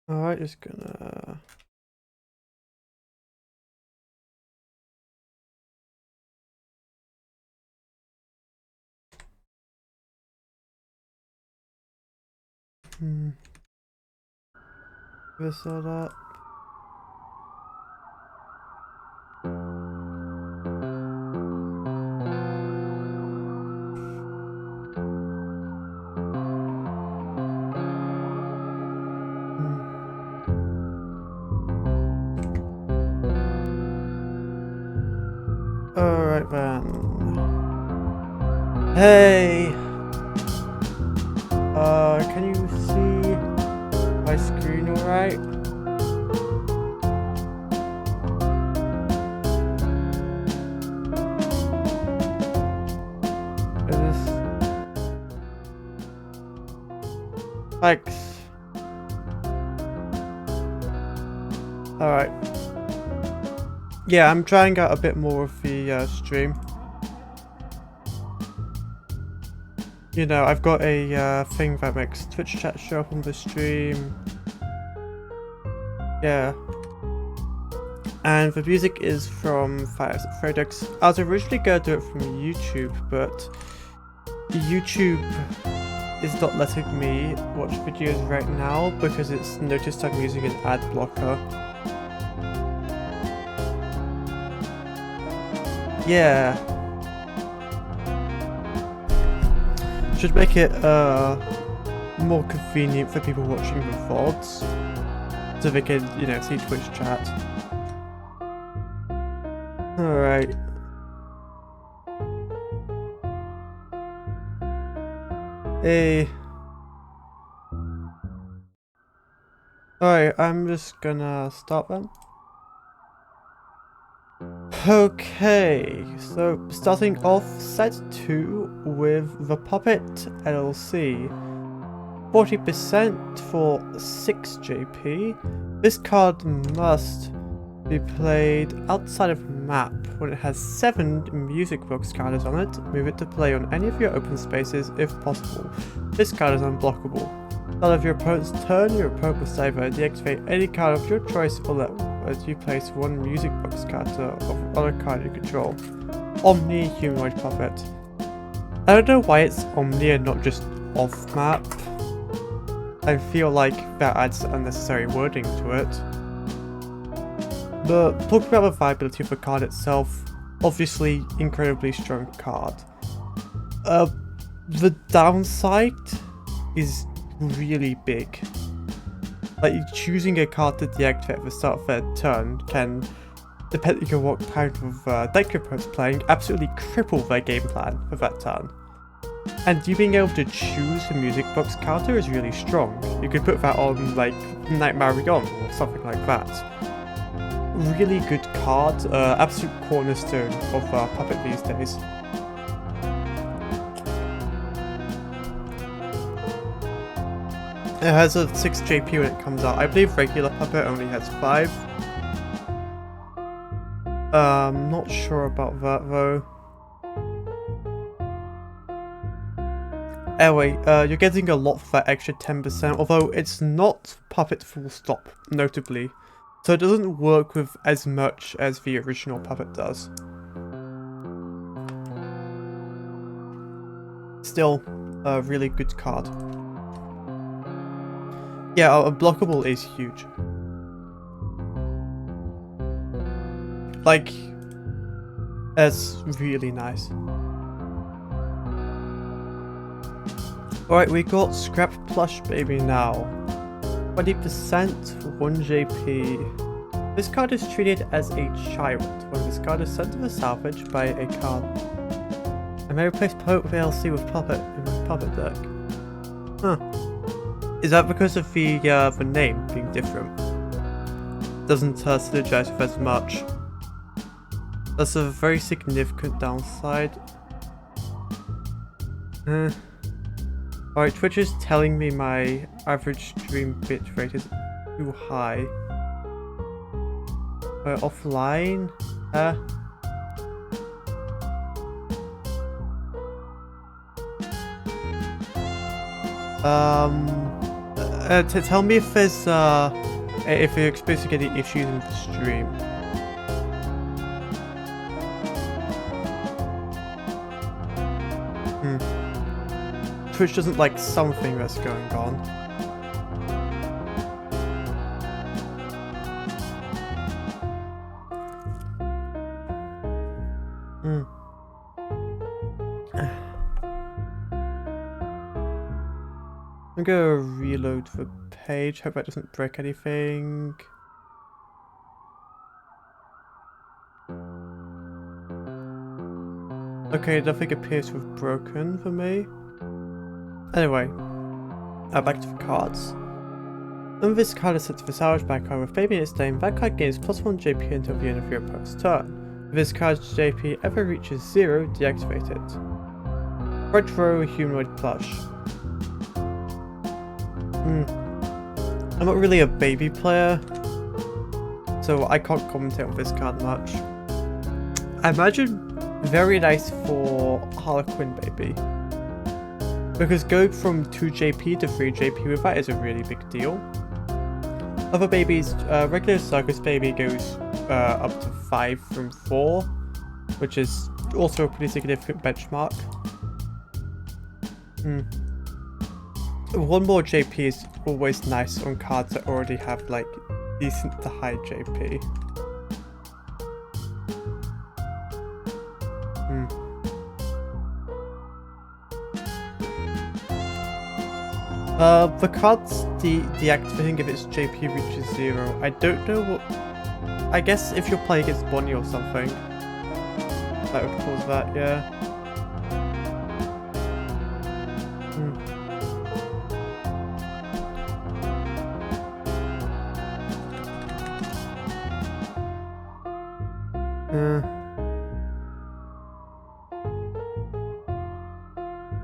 Alright, just gonna... This all up. Alright then. Hey! Can you see my screen alright? Is this... Thanks. Alright. Yeah, I'm trying out a bit more of the stream. You know, I've got a thing that makes Twitch chat show up on the stream. Yeah. And the music is from Fredex. I was originally going to do it from YouTube, but YouTube is not letting me watch videos right now because it's noticed I'm using an ad blocker. Yeah. Should make it more convenient for people watching the VODs, so they can, you know, see Twitch chat. Alright. Hey. Alright, I'm just gonna start then. Okay, so starting off set 2 with the Puppet LLC. 40% for 6 JP. This card must be played outside of map when it has 7 music box counters on it. Move it to play on any of your open spaces if possible. This card is unblockable. Start of your opponent's turn, your opponent must either deactivate any card of your choice or let you place 1 music box counter of other card you control. Omni Humanoid Puppet. I don't know why it's Omni and not just off map. I feel like that adds unnecessary wording to it. But talking about the viability of the card itself, obviously incredibly strong card. The downside is really big. Like, choosing a card to deactivate at the start of their turn can, depending on what kind of deck your opponent's playing, absolutely cripple their game plan for that turn. And you being able to choose a music box counter is really strong. You could put that on, like, Nightmare Beyond or something like that. Really good card, absolute cornerstone of Puppet these days. It has a 6 JP when it comes out. I believe regular Puppet only has 5. Not sure about that though. Anyway, you're getting a lot for that extra 10%, although it's not Puppet full stop, notably. So it doesn't work with as much as the original Puppet does. Still, a really good card. Yeah, unblockable is huge. Like, that's really nice. Alright, we got Scrap Plush Baby now. 20% for 1 JP. This card is treated as a child when this card is sent to the salvage by a card. I may replace Puppet with ALC with Puppet in my Puppet deck. Huh. Is that because of the name being different? Doesn't synergize with as much. That's a very significant downside. Alright, Twitch is telling me my average stream bitrate is too high. Offline? tell me if there's if you're experiencing any issues in the stream. Twitch doesn't like something that's going on. I'm gonna reload the page, hope that doesn't break anything. Okay, nothing appears to have broken for me. Anyway, back to the cards. When this card is set to the salvage by a card with baby in its name, that card gains +1 JP until the end of your opponent's turn. If this card's JP ever reaches 0, deactivate it. Retro Humanoid Plush. I'm not really a baby player, so I can't commentate on this card much. I imagine very nice for Harlequin baby, because going from 2 JP to 3 JP with that is a really big deal. Other babies, regular circus baby goes up to 5 from 4, which is also a pretty significant benchmark. 1 more JP is always nice on cards that already have like decent to high JP. The card's deactivating if its JP reaches 0. I don't know what... I guess if you're playing against Bonnie or something, that would cause that, yeah.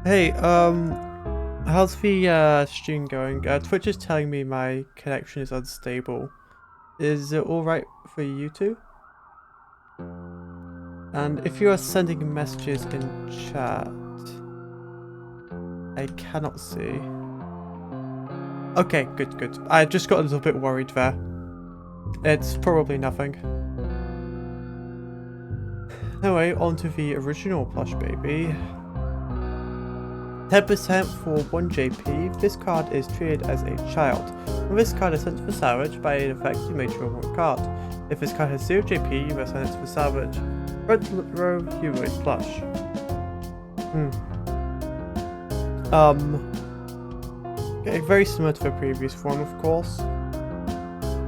Hey, how's the stream going? Twitch is telling me my connection is unstable. Is it alright for you two? And if you are sending messages in chat, I cannot see. Okay, good. I just got a little bit worried there. It's probably nothing. Anyway, on to the original plush baby. 10% for 1 JP, this card is treated as a child. When this card is sent to the salvage, by an effect you may draw 1 card. If this card has 0 JP, you must send it to the salvage. Retro Humanoid Plush. Okay, very similar to the previous one, of course.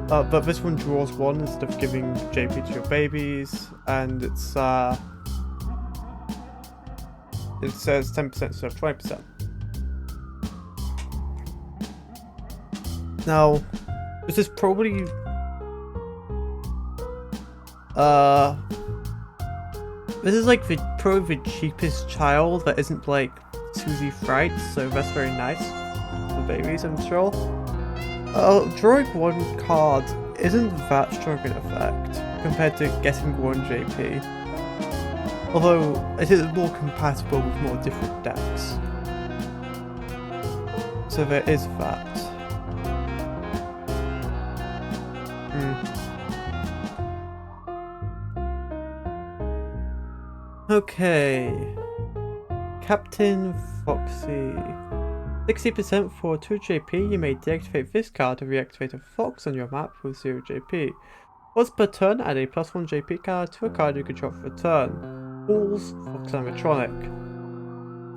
But this one draws 1 instead of giving JP to your babies, and it says 10% instead of 20%. Now, this is probably this is like probably the cheapest child that isn't like Susie Fright, so that's very nice for babies, I'm sure. Drawing 1 card isn't that strong an effect compared to getting 1 JP. Although, it is more compatible with more different decks. So there is that. Okay. Captain Foxy. 60% for 2 JP, you may deactivate this card to reactivate a fox on your map with 0 JP. Once per turn, add a +1 JP card to a card you control for a turn. Fox animatronic.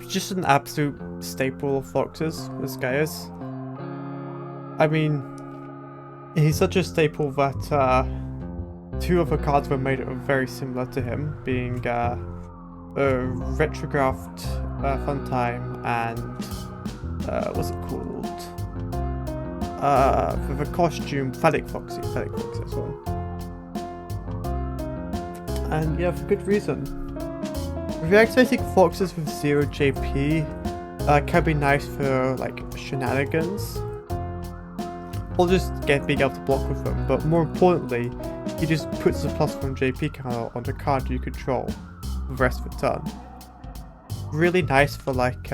Just an absolute staple of foxes, this guy is. I mean, he's such a staple that 2 other cards were made that were very similar to him, being Retrographed Funtime and what's it called? For the costume, Phallic Foxy, this one. And yeah, for good reason. Reactivating foxes with 0 JP can be nice for like shenanigans, or just being able to block with them, but more importantly, he just puts a +1 JP card on the card you control for the rest of the turn. Really nice for like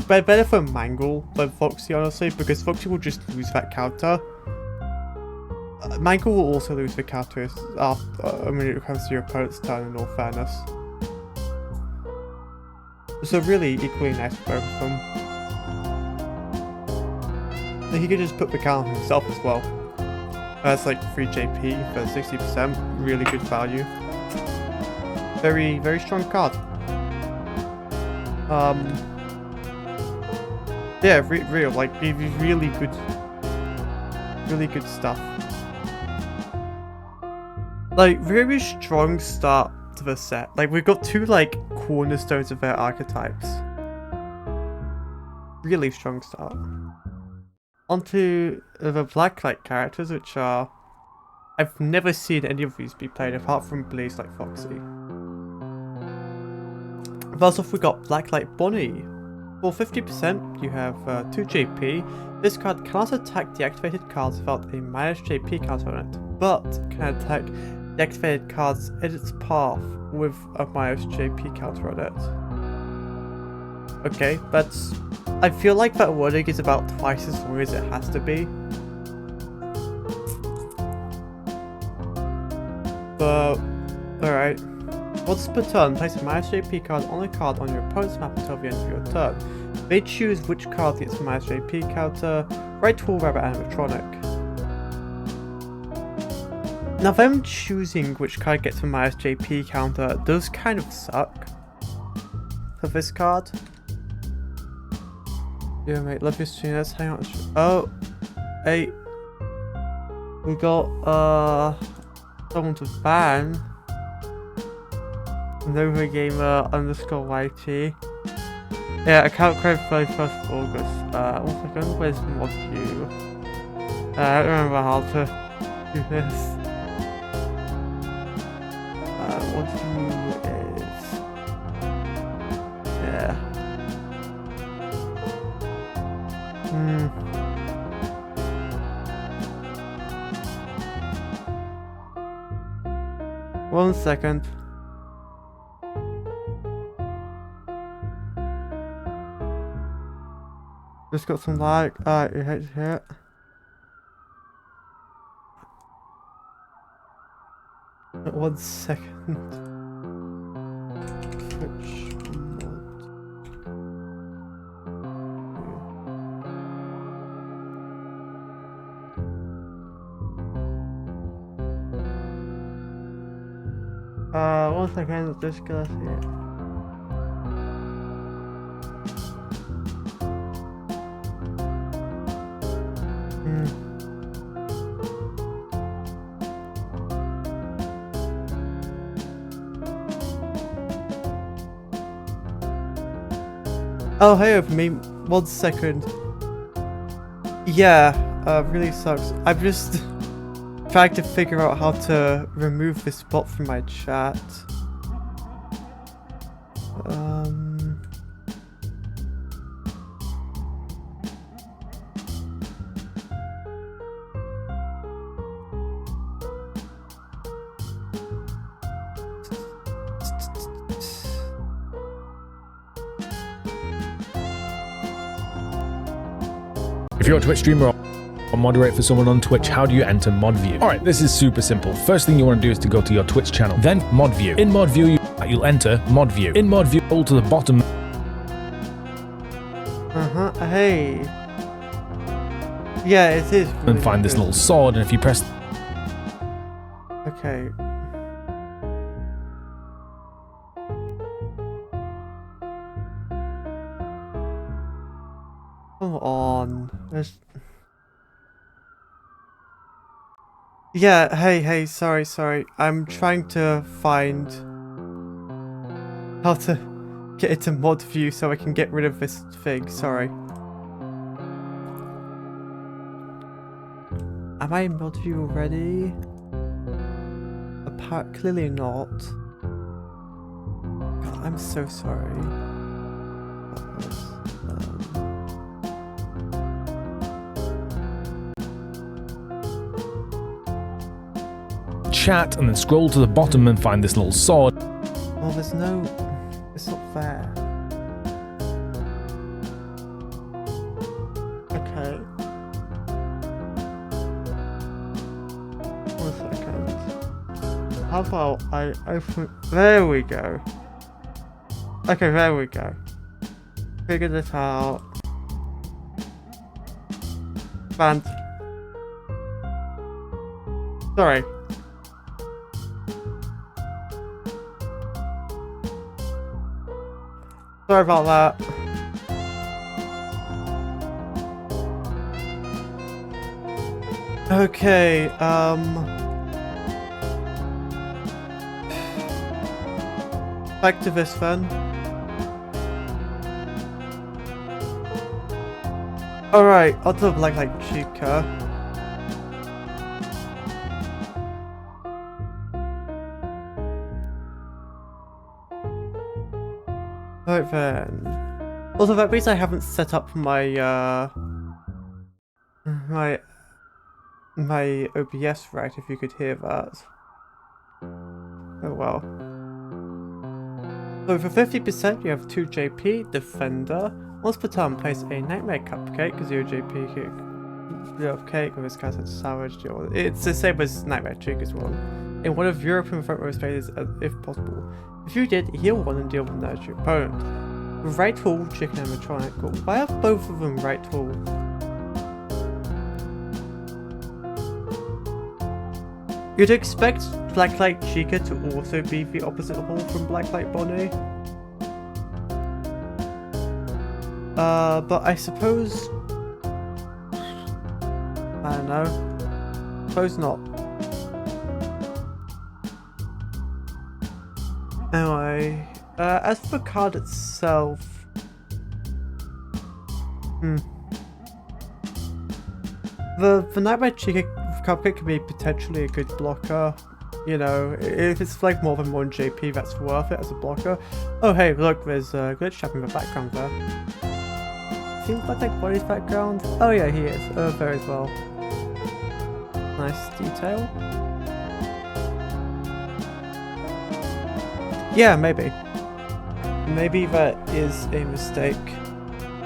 Better for Mangle than Foxy, honestly, because Foxy will just lose that counter. Mangle will also lose the counter when it comes to your opponent's turn, in all fairness. So really equally nice for both of them. And he could just put the counter on himself as well. That's like 3 JP for 60%, really good value. Very, very strong card. Yeah, real, like, really good stuff. Like, very strong start to the set. Like, we've got 2, like, cornerstones of their archetypes. Really strong start. Onto the Blacklight characters, which are... I've never seen any of these be played apart from Blaze like Foxy. First off, we got Blacklight Bonnie. For 50%, you have 2 JP. This card cannot attack deactivated cards without a minus JP counter on it, but can attack deactivated cards in its path with a minus JP counter on it. Okay, that's... I feel like that wording is about twice as long as it has to be. But, alright. Once per turn, place a minus JP card on a card on your opponent's map until the end of your turn. They choose which card gets a minus JP counter, Right Tool, Rabbit, Animatronic. Now them choosing which card gets a minus JP counter does kind of suck for this card. Yeah mate, love your stream, let's hang on. Oh, hey. We got someone to ban. Nova Gamer _YT. Yeah, account created 31st of August. 1 second, where's mod view? I don't remember how to do this. Mod view is... Yeah. 1 second. Just got some lag. You hate to hear it. Wait 1 second. Switch mod. One second, just gonna see it. Oh, hey, me. 1 second. Yeah, really sucks. I'm just trying to figure out how to remove this bot from my chat. If you're a Twitch streamer or moderate for someone on Twitch, how do you enter mod view? Alright, this is super simple. First thing you want to do is to go to your Twitch channel, then mod view. In mod view, you'll enter mod view. In mod view, scroll to the bottom. Hey. Yeah, it is. Really and find this little sword, and if you press... Okay. Come on. Yeah, hey, sorry. I'm trying to find how to get into mod view so I can get rid of this thing, sorry. Am I in mod view already? Clearly not. God, I'm so sorry. Chat and then scroll to the bottom and find this little sword. Oh, there's no... It's not fair. second. How about I open... There we go. Okay, there we go. Figure this out. Band. Sorry. Sorry about that. Okay, back to this then. Alright, onto Black Light Chica. Right then. Also, that means I haven't set up my, my OBS right, if you could hear that. Oh well. So for 50% you have 2 JP, Defender. Once per turn, place a Nightmare Cupcake, 0 JP cake with this kind of Savage. It's the same as Nightmare Chick as well. In one of your front row spaces if possible. If you did, heal 1 and deal 1 damage to your opponent. Right tool, chicken animatronic. Cool. Why have both of them right tool? You'd expect Blacklight Chica to also be the opposite hole from Blacklight Bonnie. But I suppose... I don't know. Suppose not. Anyway, as for the card itself... The Nightmare Chica Cupcake can be potentially a good blocker. You know, if it's like more than 1 JP, that's worth it as a blocker. Oh hey, look, there's a glitch chap in the background there. Seems like Bonnie's background. Oh yeah, he is. There as well. Nice detail. Yeah, maybe. Maybe that is a mistake.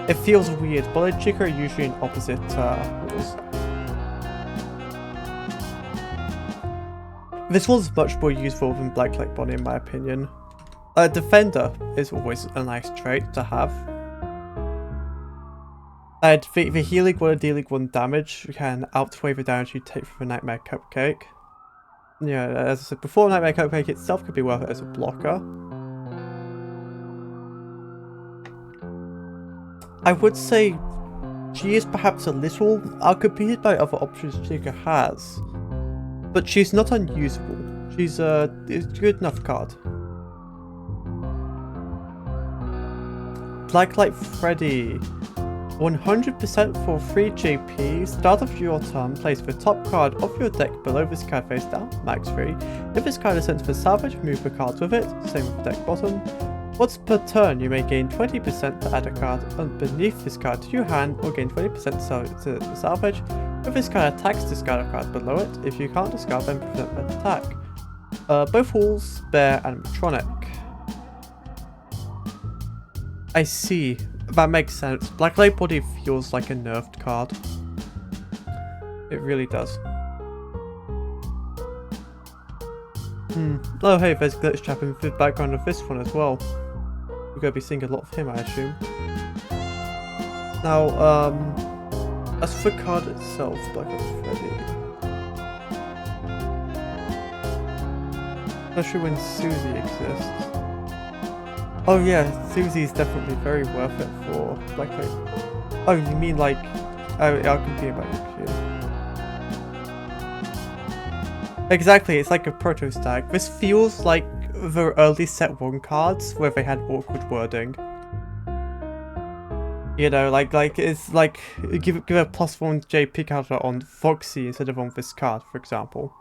It feels weird. Bonnie and Chica are usually in opposite rules. This one's much more useful than Blacklight Bonnie in my opinion. Defender is always a nice trait to have. And the healing 1 and dealing 1 damage can outweigh the damage you take from a Nightmare Cupcake. Yeah, as I said before, Nightmare Cupcake itself could be worth it as a blocker. I would say she is perhaps a little outcompeted by other options Chica has. But she's not unusable. She's a good enough card. Blacklight Freddy. 100% for 3 JP. Start of your turn, place the top card of your deck below this card face down, max 3. If this card is sent for salvage, move the cards with it, same with the deck bottom. Once per turn, you may gain 20% to add a card beneath this card to your hand, or gain 20% to salvage. If this card attacks, discard a card below it. If you can't discard, then prevent that attack. Both rules, bear animatronic. I see. That makes sense. Blacklight Body feels like a nerfed card. It really does. Oh hey, there's Glitch Chap in the background of this one as well. We're going to be seeing a lot of him, I assume. Now, as for the card itself, Blacklight Freddy. Especially when Susie exists. Oh yeah, Susie's definitely very worth it for Blacklight. Oh, you mean like... I'll continue about it. Exactly, it's like a proto stack. This feels like the early set 1 cards where they had awkward wording. You know, like it's like give a +1 JP counter on Foxy instead of on this card, for example.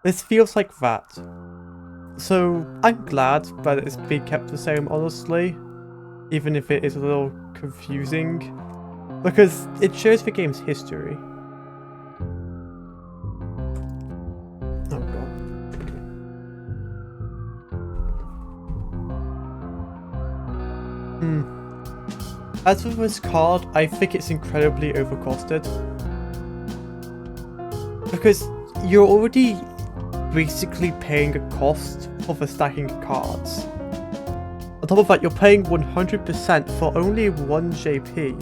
This feels like that. So I'm glad that it's being kept the same, honestly, even if it is a little confusing, because it shows the game's history. Oh god. As for this card, I think it's incredibly overcosted. Because you're already basically paying a cost for the stacking cards. On top of that, you're paying 100% for only 1 JP.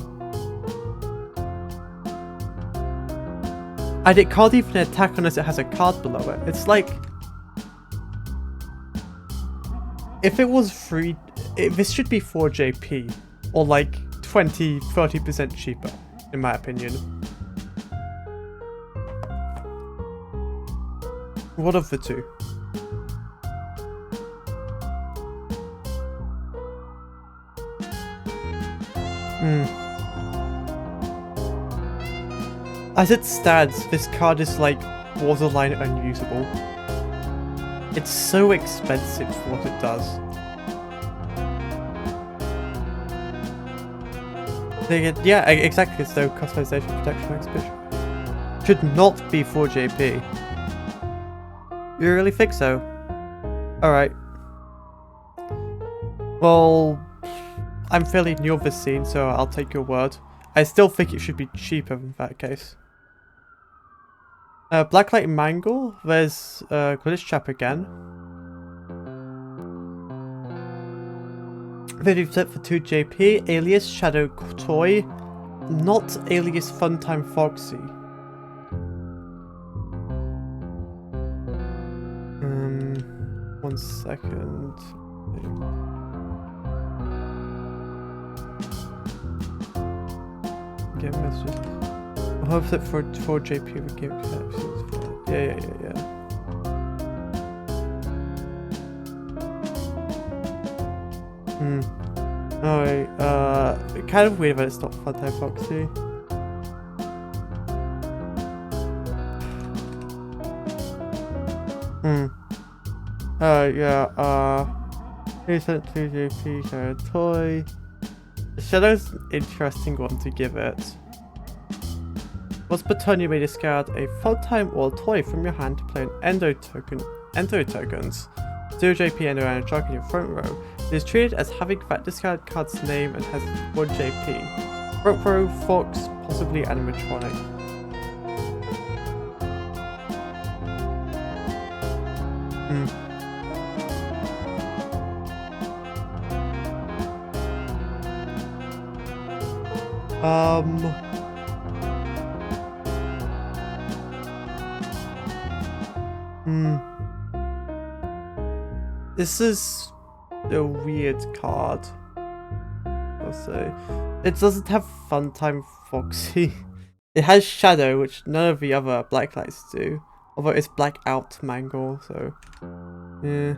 And it can't even attack unless it has a card below it. It's like... if it was free... this should be 4 JP. Or like 20-30% cheaper, in my opinion. What of the two? As it stands, this card is like borderline unusable. It's so expensive for what it does. Yeah, exactly, it's no customization, protection, exhibition. Should not be 4 JP. You really think so? Alright. Well, I'm fairly new of this scene, so I'll take your word. I still think it should be cheaper in that case. Blacklight Mangle, there's Glitch Trap again. 50% for 2 JP, Alias Shadow Toy, not Alias Funtime Foxy. One second. Game messages. I hope that for 4 JP we give captions. Yeah. Alright, kind of weird that it's not Funtime Foxy. Here's that 2 JP Shadow Toy. Shadow's an interesting one to give it. Once per turn you may discard a Funtime or toy from your hand to play an Endo tokens. 0 JP Endo and a Shark in your front row. It is treated as having that discard card's name and has 1 JP. Front row, Fox, possibly animatronic. This is a weird card, I'll say. It doesn't have Funtime Foxy. It has Shadow, which none of the other Blacklights do. Although it's Blackout Mangle, so... yeah.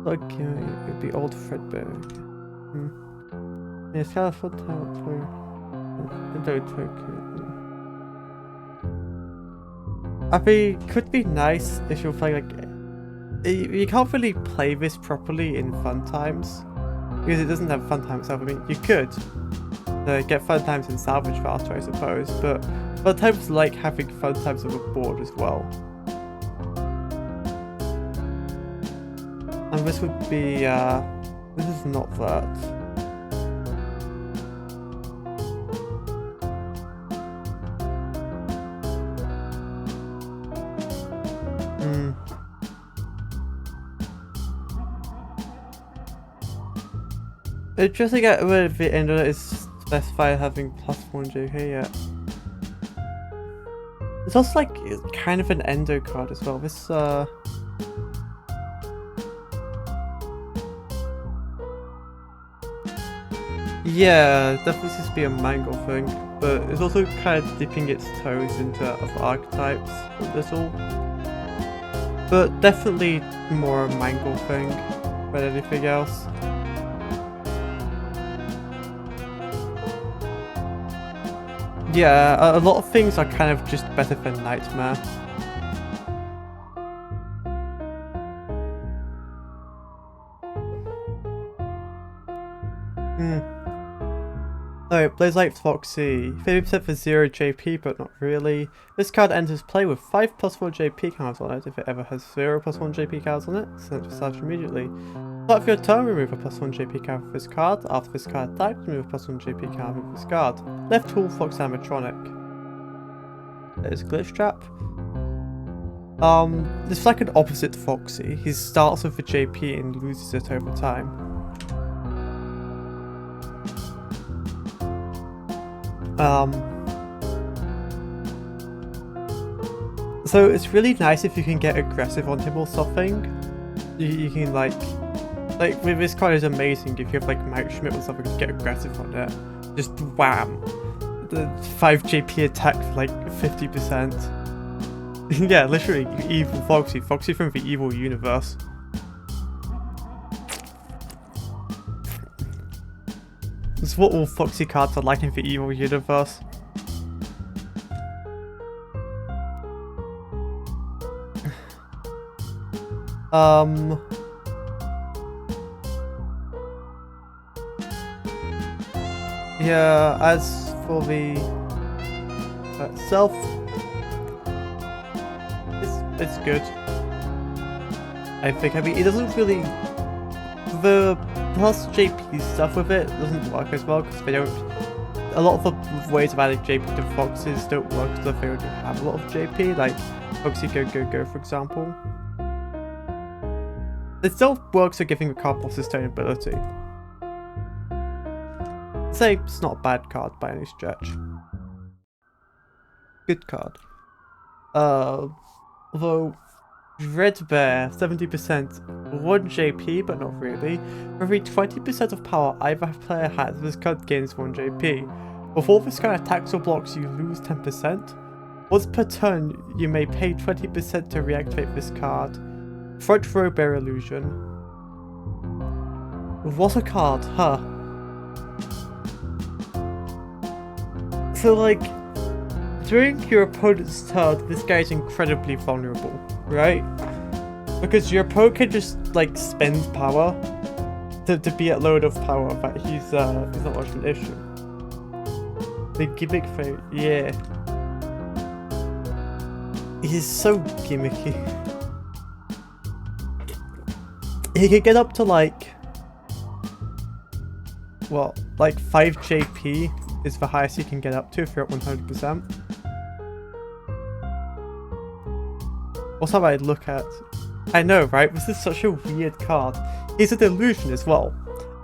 Okay, it'd be old Fredbear. Yeah, it's got a Funtime token. I mean, it could be nice if you're playing like... you can't really play this properly in Funtimes because it doesn't have Funtime itself. I mean, you could get Funtimes in Salvage faster, I suppose, but Funtimes like having Funtimes on the board as well. And this would be, this is not that. Just to get rid of the end of it is specified having +1 JP yet. It's also like kind of an endo card as well. This yeah, definitely seems to be a Mangle thing, but it's also kind of dipping its toes into other archetypes a little. But definitely more a Mangle thing than anything else. Yeah, a lot of things are kind of just better than Nightmare. Alright, Blazelight Foxy. 50% for 0 JP, but not really. This card enters play with 5 +1 JP cards on it. If it ever has 0 +1 JP cards on it, send it to Savage immediately. Start of your turn, remove a +1 JP card with this card. After this card attacks, remove a +1 JP card with this card. Left tool, Fox animatronic. There's Glitch Trap. It's like an opposite Foxy. He starts with the JP and loses it over time. So it's really nice if you can get aggressive on him or something. You can like with this card is amazing if you have like Mike Schmidt or something, just get aggressive on it. Just wham! The 5 JP attack for like 50%. Yeah, literally evil Foxy. Foxy from the evil universe. That's what all Foxy cards are like in the evil universe. Yeah, as for the itself, it's good. I think. I mean, it doesn't really. The plus JP stuff with it doesn't work as well because they don't. A lot of the ways of adding JP to Foxes don't work because they don't have a lot of JP, like Foxy Go Go Go, for example. It still works for giving the card more sustainability. I'd say it's not a bad card by any stretch. Good card. Although Dreadbear, 70%, 1 JP, but not really. For every 20% of power either player has, this card gains 1 JP. Before this card attacks or blocks, you lose 10%. Once per turn, you may pay 20% to reactivate this card. Front Row Bear Illusion. What a card, huh? So like, during your opponent's turn, this guy is incredibly vulnerable, right? Because your opponent can just like spend power to be at low enough power that he's not much of an issue. The gimmick thing, yeah. He's so gimmicky. He can get up to like, well, like 5 JP is the highest he can get up to if you're at 100%. What's that I look at? I know, right? This is such a weird card. He's an illusion as well.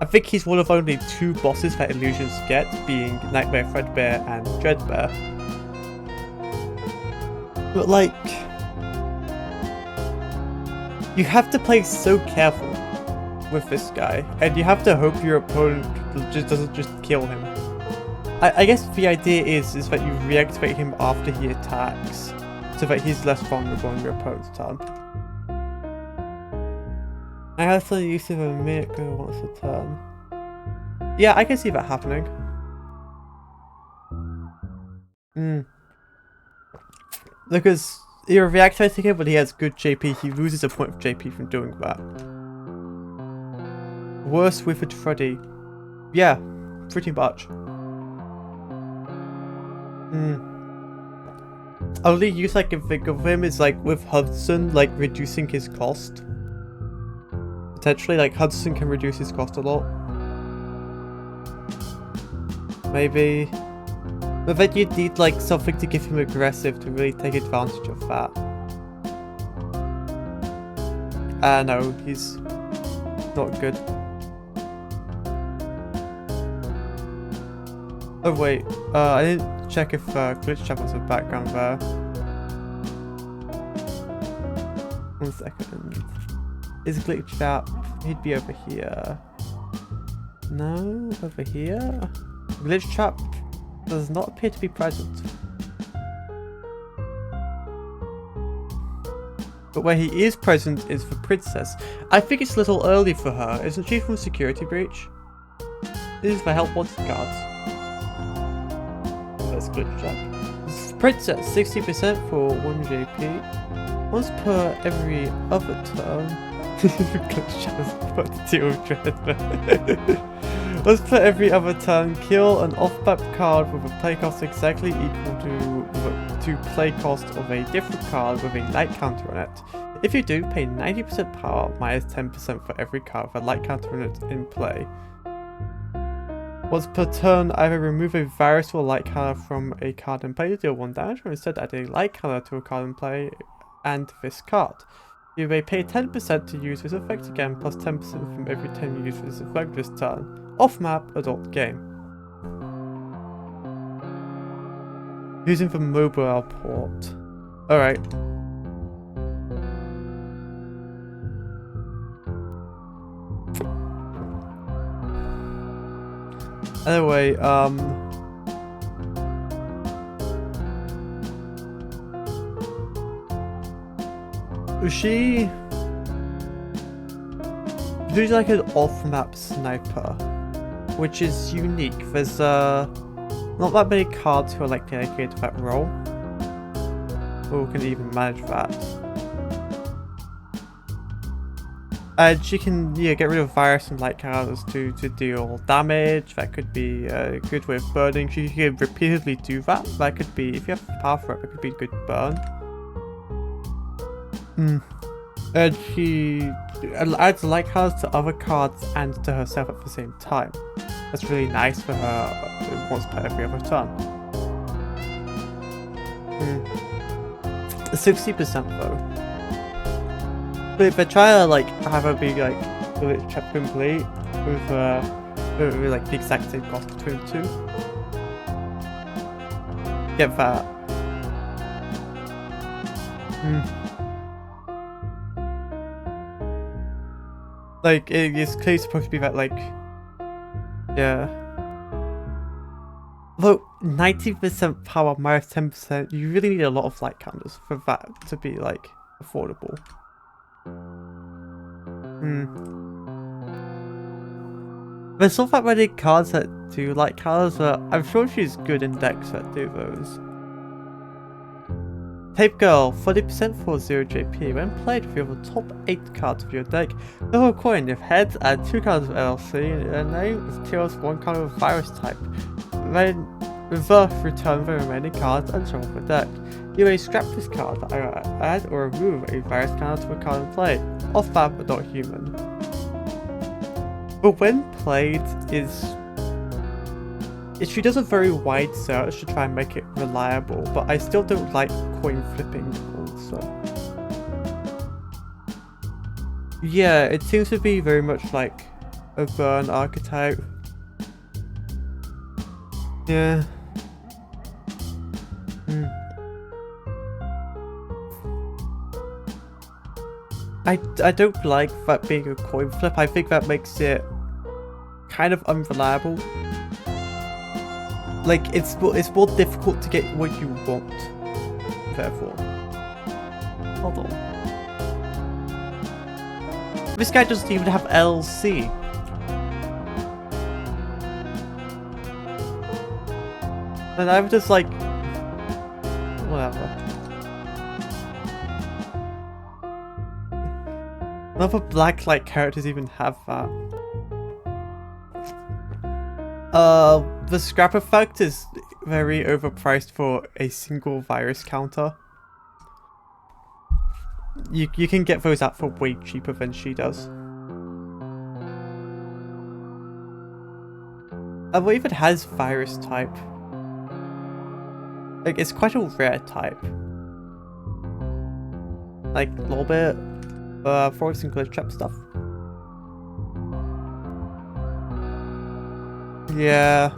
I think he's one of only 2 bosses that illusions get, being Nightmare Threadbare and Dreadbear. But like, you have to play so careful with this guy, and you have to hope your opponent just doesn't just kill him. I guess the idea is that you reactivate him after he attacks, so that he's less vulnerable on your opponent's turn. I have the use of a miracle once a turn. Yeah, I can see that happening. Because you're reactivating him when he has good JP, he loses a point of JP from doing that. Worse with a Freddy. Yeah, pretty much. Only use I can think of him is like with Hudson, like reducing his cost. Potentially, like Hudson can reduce his cost a lot. Maybe. But then you'd need like something to give him aggressive to really take advantage of that. No, he's not good. Oh wait, I didn't check if Glitch Trap was in the background there. 1 second. Is Glitch Trap? He'd be over here. No, over here? Glitch Trap does not appear to be present. But where he is present is for Princess. I think it's a little early for her. Isn't she from Security Breach? This is for Help Wanted cards. Let's Glitch Trap. Princess, 60% for 1 JP. Once per every other turn. Glitch Trap is about to deal with Dreadbear. Once per every other turn, kill an off-map card with a play cost exactly equal to play cost of a different card with a light counter on it. If you do, pay 90% power minus 10% for every card with a light counter on it in play. Once per turn, either remove a virus or light counter from a card in play to deal 1 damage, or instead add a light counter to a card in play and this card. You may pay 10% to use this effect again, plus 10% from every time you use this effect this turn. Off-map, adult game. Using the mobile port. Alright. Anyway, she's like an off-map sniper, which is unique. There's not that many cards who are like dedicated to that role, or can even manage that. And she can get rid of virus and light counters to deal damage. That could be a good way of burning. She can repeatedly do that. That could be, if you have power for it, that could be a good burn. And she adds light counters to other cards and to herself at the same time. That's really nice for her once per every other turn. 60% though. But if I try to like have her be like glitch trap complete with like the exact same cost between the two, get that. Like it's clearly supposed to be that like, yeah. Though 90% power minus 10%, you really need a lot of light counters for that to be like affordable. There's not that many cards that do light counters, but I'm sure she's good in decks that do those. Tape Girl, 40% for 0 JP. When played, reveal the top 8 cards of your deck. Double coin, if heads, add 2 cards of LC, and name is tails 1 card of virus type. Then reverse, return the remaining cards and shuffle the deck. You may scrap this card, add or remove a virus counter to a card in play. Off-map, adult human. But when played, she does a very wide search to try and make it reliable, but I still don't like coin flipping also. Yeah, it seems to be very much like a burn archetype. Yeah. I don't like that being a coin flip. I think that makes it kind of unreliable. Like it's more difficult to get what you want. Therefore, hold on. This guy doesn't even have LC. And I'm just like, whatever. None of the black-like characters even have that. The scrap effect is very overpriced for a single virus counter. You can get those out for way cheaper than she does. I believe it has virus type. Like, it's quite a rare type. Like, a little bit. For some glitch trap stuff. Yeah.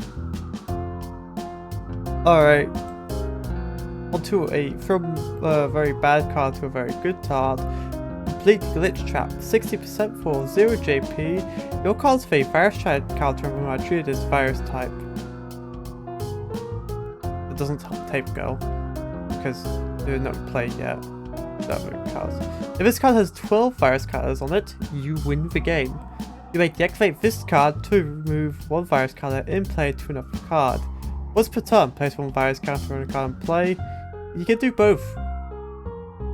Alright. From a very bad card to a very good card. Complete glitch trap. 60% for 0 JP. Your cards with a virus type counter are treated as virus type. It doesn't help Tape Girl, because they're not played yet. If this card has 12 virus counters on it, you win the game. You may deactivate this card to remove 1 virus counter in play to another card. Once per turn, place 1 virus counter on a card in play. You can do both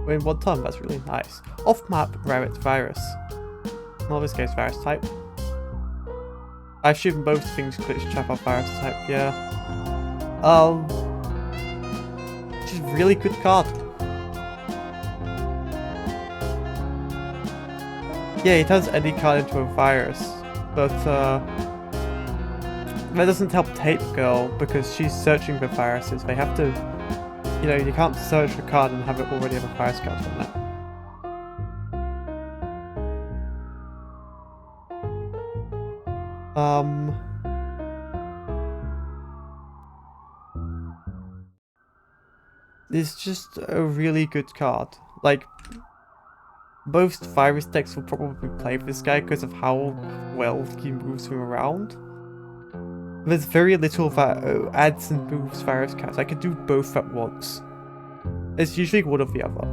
in 1 turn. That's really nice. Off map, Rabbit Virus. Well, this case, virus type. I assume most things glitch trap are virus type. Yeah. She's a really good card. Yeah, it turns any card into a virus, but that doesn't help Tape Girl because she's searching for viruses. They have to you know, you can't search for a card and have it already have a virus card on that. It's just a really good card. Like, most virus decks will probably play this guy because of how well he moves him around. There's very little that adds and moves virus cards. I can do both at once. It's usually one or the other.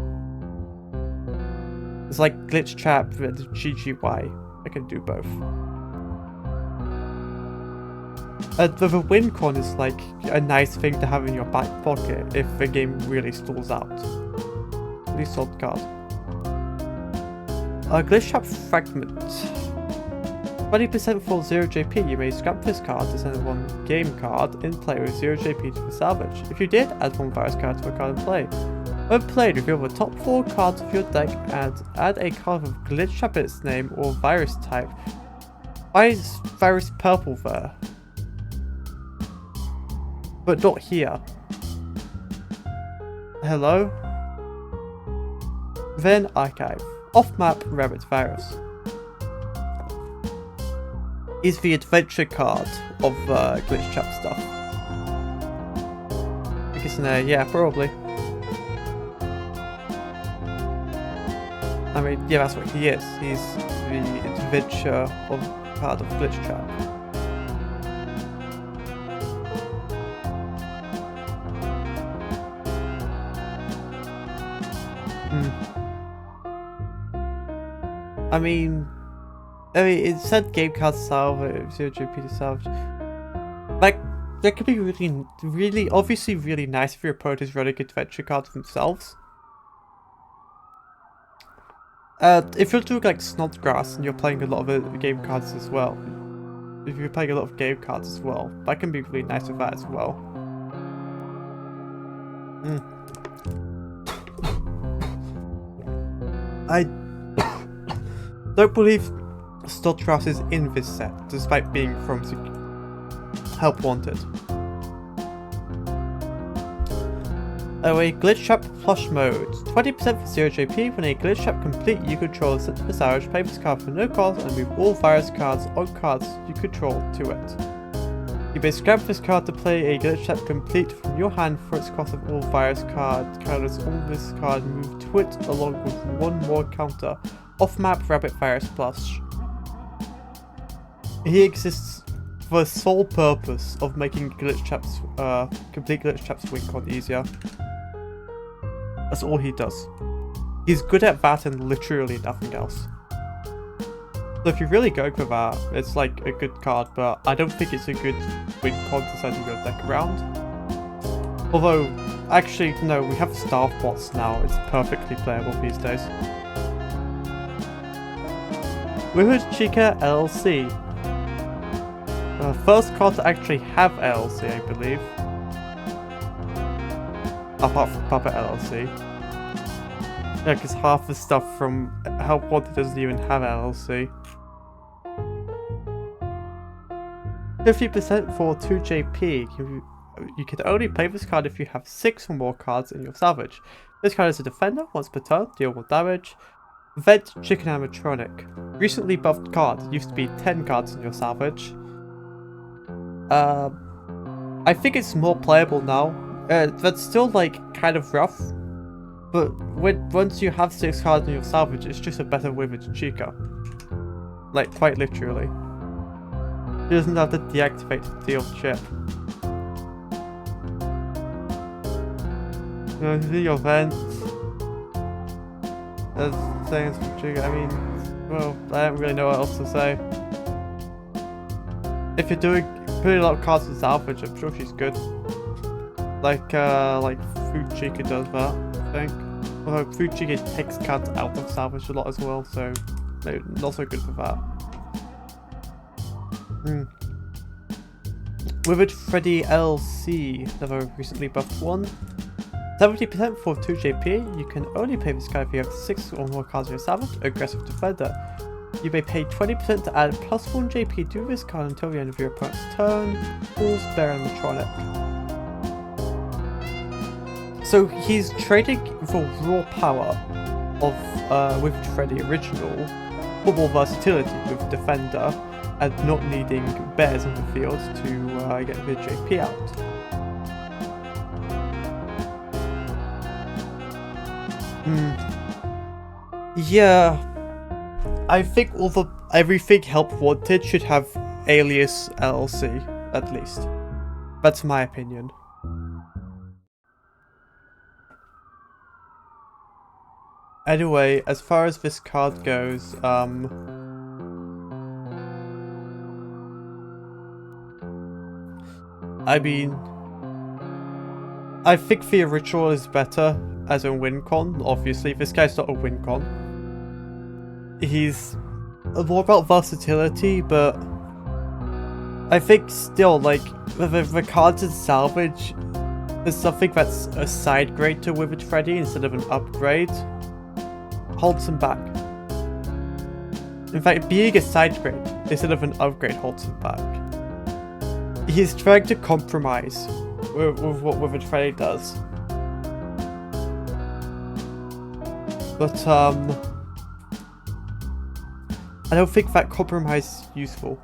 It's like Glitch Trap and GGY. I can do both. The win con is like a nice thing to have in your back pocket if the game really stalls out. Really solid card. Glitch Trap Fragment. 20% for 0 JP. You may scrap this card to send one game card in play with 0 JP to the salvage. If you did, add one virus card to a card in play. When played, reveal the top 4 cards of your deck and add a card with Glitch Trap in its name or virus type. Why is virus purple there? But not here. Hello? Then Archive. Off-map Rabbit Virus. Is the adventure card of Glitch Trap stuff. I guess yeah, probably. I mean, yeah, that's what he is. He's the adventure of card of Glitch Trap. I mean, it said game card salvage, 0 GP to salvage. Like, that could be really, obviously really nice if your opponent is running adventure cards themselves. If you're doing like Snodgrass and you're playing a lot of game cards as well, if you're playing a lot of game cards as well, that can be really nice with that as well. I don't believe Snodgrass is in this set, despite being from Help Wanted. Oh, a Glitch Trap Plush Mode. 20% for 0 JP. When a Glitch Trap complete, you control is sent to the salvage, play this card for no cost, and move all virus cards on cards you control to it. You may scrap this card to play a Glitch Trap complete from your hand for its cost of all virus counters on this card, move to it along with one more counter. Off-map Rabbit Virus Plush. He exists for the sole purpose of making Glitch Traps, complete Glitch Traps win con easier. That's all he does. He's good at that and literally nothing else. So if you're really going for that, it's like a good card, but I don't think it's a good win con to send your deck around. Although, actually, no, we have Staff Bots now, it's perfectly playable these days. Withered Chica LLC. First card to actually have LLC, I believe. Apart from Puppet LLC. Yeah, because half the stuff from Help Wanted doesn't even have LLC. 50% for 2 JP. You can only play this card if you have 6 or more cards in your salvage. This card is a defender, once per turn, deal 1 damage. Vent Chicken Animatronic. Recently buffed card, used to be 10 cards in your salvage. I think it's more playable now. That's still like kind of rough, but once you have 6 cards in your salvage, it's just a better Withered Chica. Like quite literally. He doesn't have to deactivate to deal chip. You know, see your vent. Saying it's for Chica. I mean, well, I don't really know what else to say. If you're putting a lot of cards in salvage, I'm sure she's good. Like Food Chica does that, I think. Although Food Chica takes cards out of salvage a lot as well, so maybe not so good for that. Withered Freddy LC, another recently buffed one. 70% for 2 JP. You can only play this card if you have 6 or more cards in your salvage. Aggressive Defender. You may pay 20% to add +1 JP to this card until the end of your opponent's turn. Fool's Bear Animatronic. So he's trading the raw power of with Freddy original for more versatility with Defender and not needing bears in the field to get the JP out. Yeah, I think everything Help Wanted should have Alias LLC, at least. That's my opinion. Anyway, as far as this card goes, I mean, I think the original is better as a win con. Obviously, this guy's not a win con. He's more about versatility, but I think still, like, the cards in salvage is something that's a side grade to Withered Freddy instead of an upgrade. Holds him back. In fact, being a side grade instead of an upgrade holds him back. He's trying to compromise with what Withered Freddy does. But, I don't think that compromise is useful.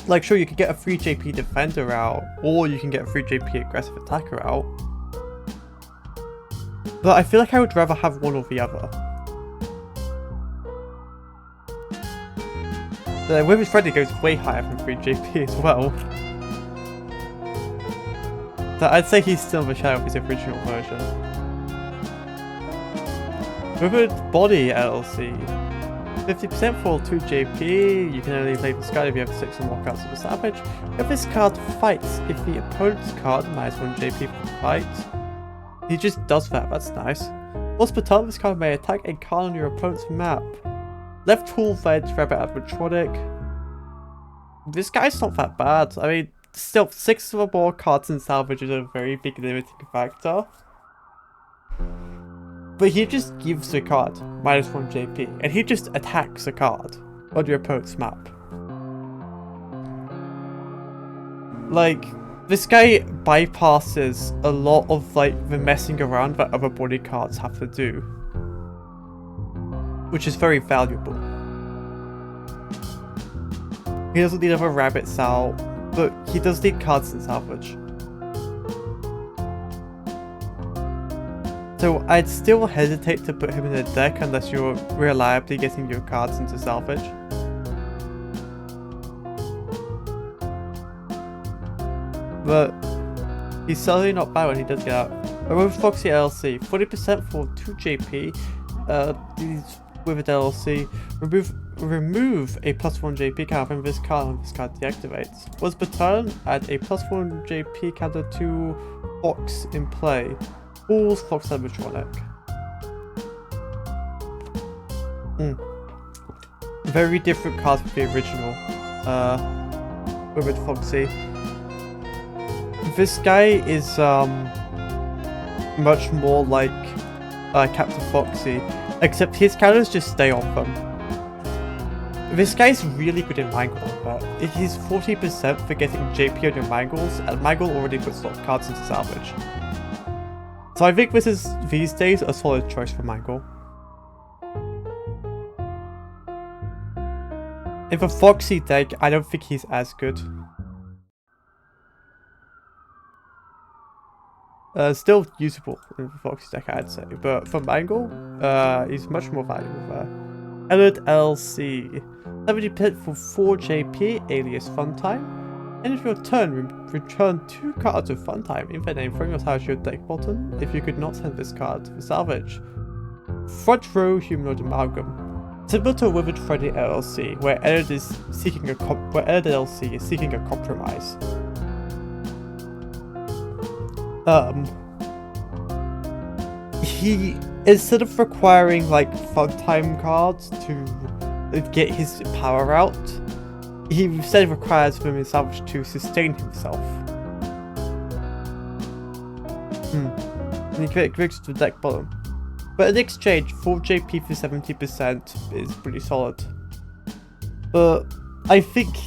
Like, sure, you can get a free JP Defender out, or you can get a free JP Aggressive Attacker out. But I feel like I would rather have one or the other. The Withered Freddy goes way higher than free JP as well. So I'd say he's still the shadow of his original version. Withered Body LLC. 50% for 2 JP. You can only play this card if you have 6 or more cards of the salvage. If this card fights, if the opponent's card minus 1 JP for the fight. He just does that, that's nice. Once per turn, this card may attack a card on your opponent's map. Left tool Veg, Rabbit Animatronic. This guy's not that bad. I mean, still, 6 or more cards in salvage is a very big limiting factor. But he just gives the card minus 1 JP, and he just attacks a card on your opponent's map. Like, this guy bypasses a lot of, like, the messing around that other body cards have to do. Which is very valuable. He doesn't need other rabbits out, but he does need cards in salvage. So I'd still hesitate to put him in the deck unless you're reliably getting your cards into salvage. But he's certainly not bad when he does get out. Remove Foxy LLC, 40% for 2 JP. These Withered LLC. Remove a +1 JP counter from this card when this card deactivates. Once per turn, add a +1 JP counter to Fox in play. Fools Fox Animatronic. Very different cards from the original. Withered Foxy. This guy is much more like Captain Foxy, except his counters just stay on them. This guy's really good in Mangle, but he's 40% for getting JP on your Mangles, and Mangle already puts a lot of cards into salvage. So I think this is, these days, a solid choice for Mangle. In the Foxy deck, I don't think he's as good. Still usable in the Foxy deck, I'd say, but for Mangle, he's much more valuable there. Elliot LC. 70% for 4 JP, alias Funtime. End of your turn, return 2 cards of Funtime in their name from your tower to your deck bottom if you could not send this card to salvage. Front row Humanoid Amalgam. Similar to Withered Freddy LLC, where Elliot is seeking a LLC is seeking a compromise. He, instead of requiring like Funtime cards to get his power out, he instead requires them in salvage to sustain himself. And he clicks to the deck bottom. But in exchange, 4 JP for 70% is pretty solid. But I think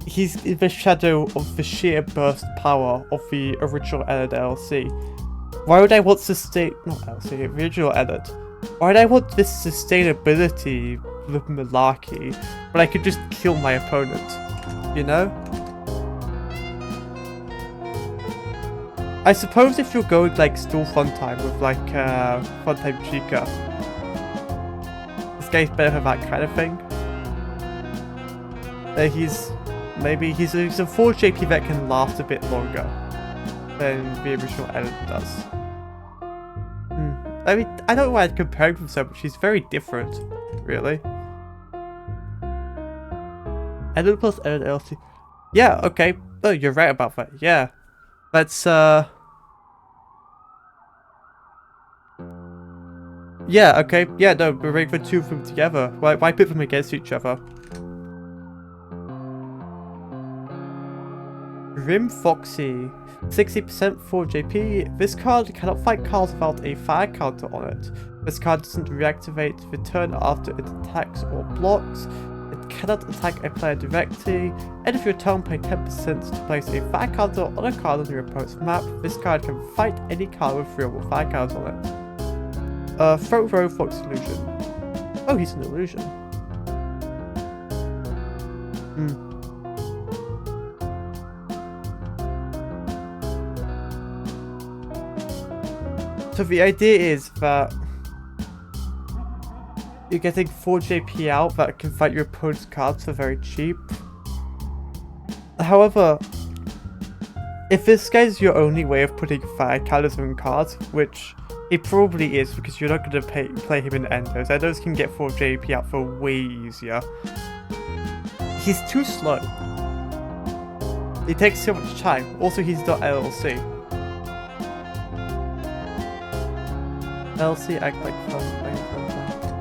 he's the shadow of the sheer burst power of the original Ed DLC. Why would I want not LC, original Ed. Why would I want this sustainability with malarkey when I could just kill my opponent, you know? I suppose if you're going like still Funtime with like Funtime Chica, this guy's better for that kind of thing. He's a 4 JP that can last a bit longer than the original Ed does. I mean, I don't know why I'd compare them so much. He's very different, really. Ed plus Ed LC. Yeah, okay. Oh, you're right about that. Yeah. Let's, yeah, okay. Yeah, no, we're ready for 2 of them together. Why put them against each other? Rim Foxy. 60% for JP. This card cannot fight cards without a fire counter on it. This card doesn't reactivate the turn after it attacks or blocks. It cannot attack a player directly. End of your turn, pay 10% to place a fire counter on a card on your opponent's map. This card can fight any card with real fire counters on it. Throat Row Fox Illusion. Oh, he's an illusion. So the idea is that you're getting 4 JP out that can fight your opponent's cards for very cheap. However, if this guy's your only way of putting fire counters on cards, which it probably is because you're not going to play him in Endos. Endos can get 4 JP out for way easier. He's too slow. It takes so much time. Also, he's not LLC. LLC act like fun.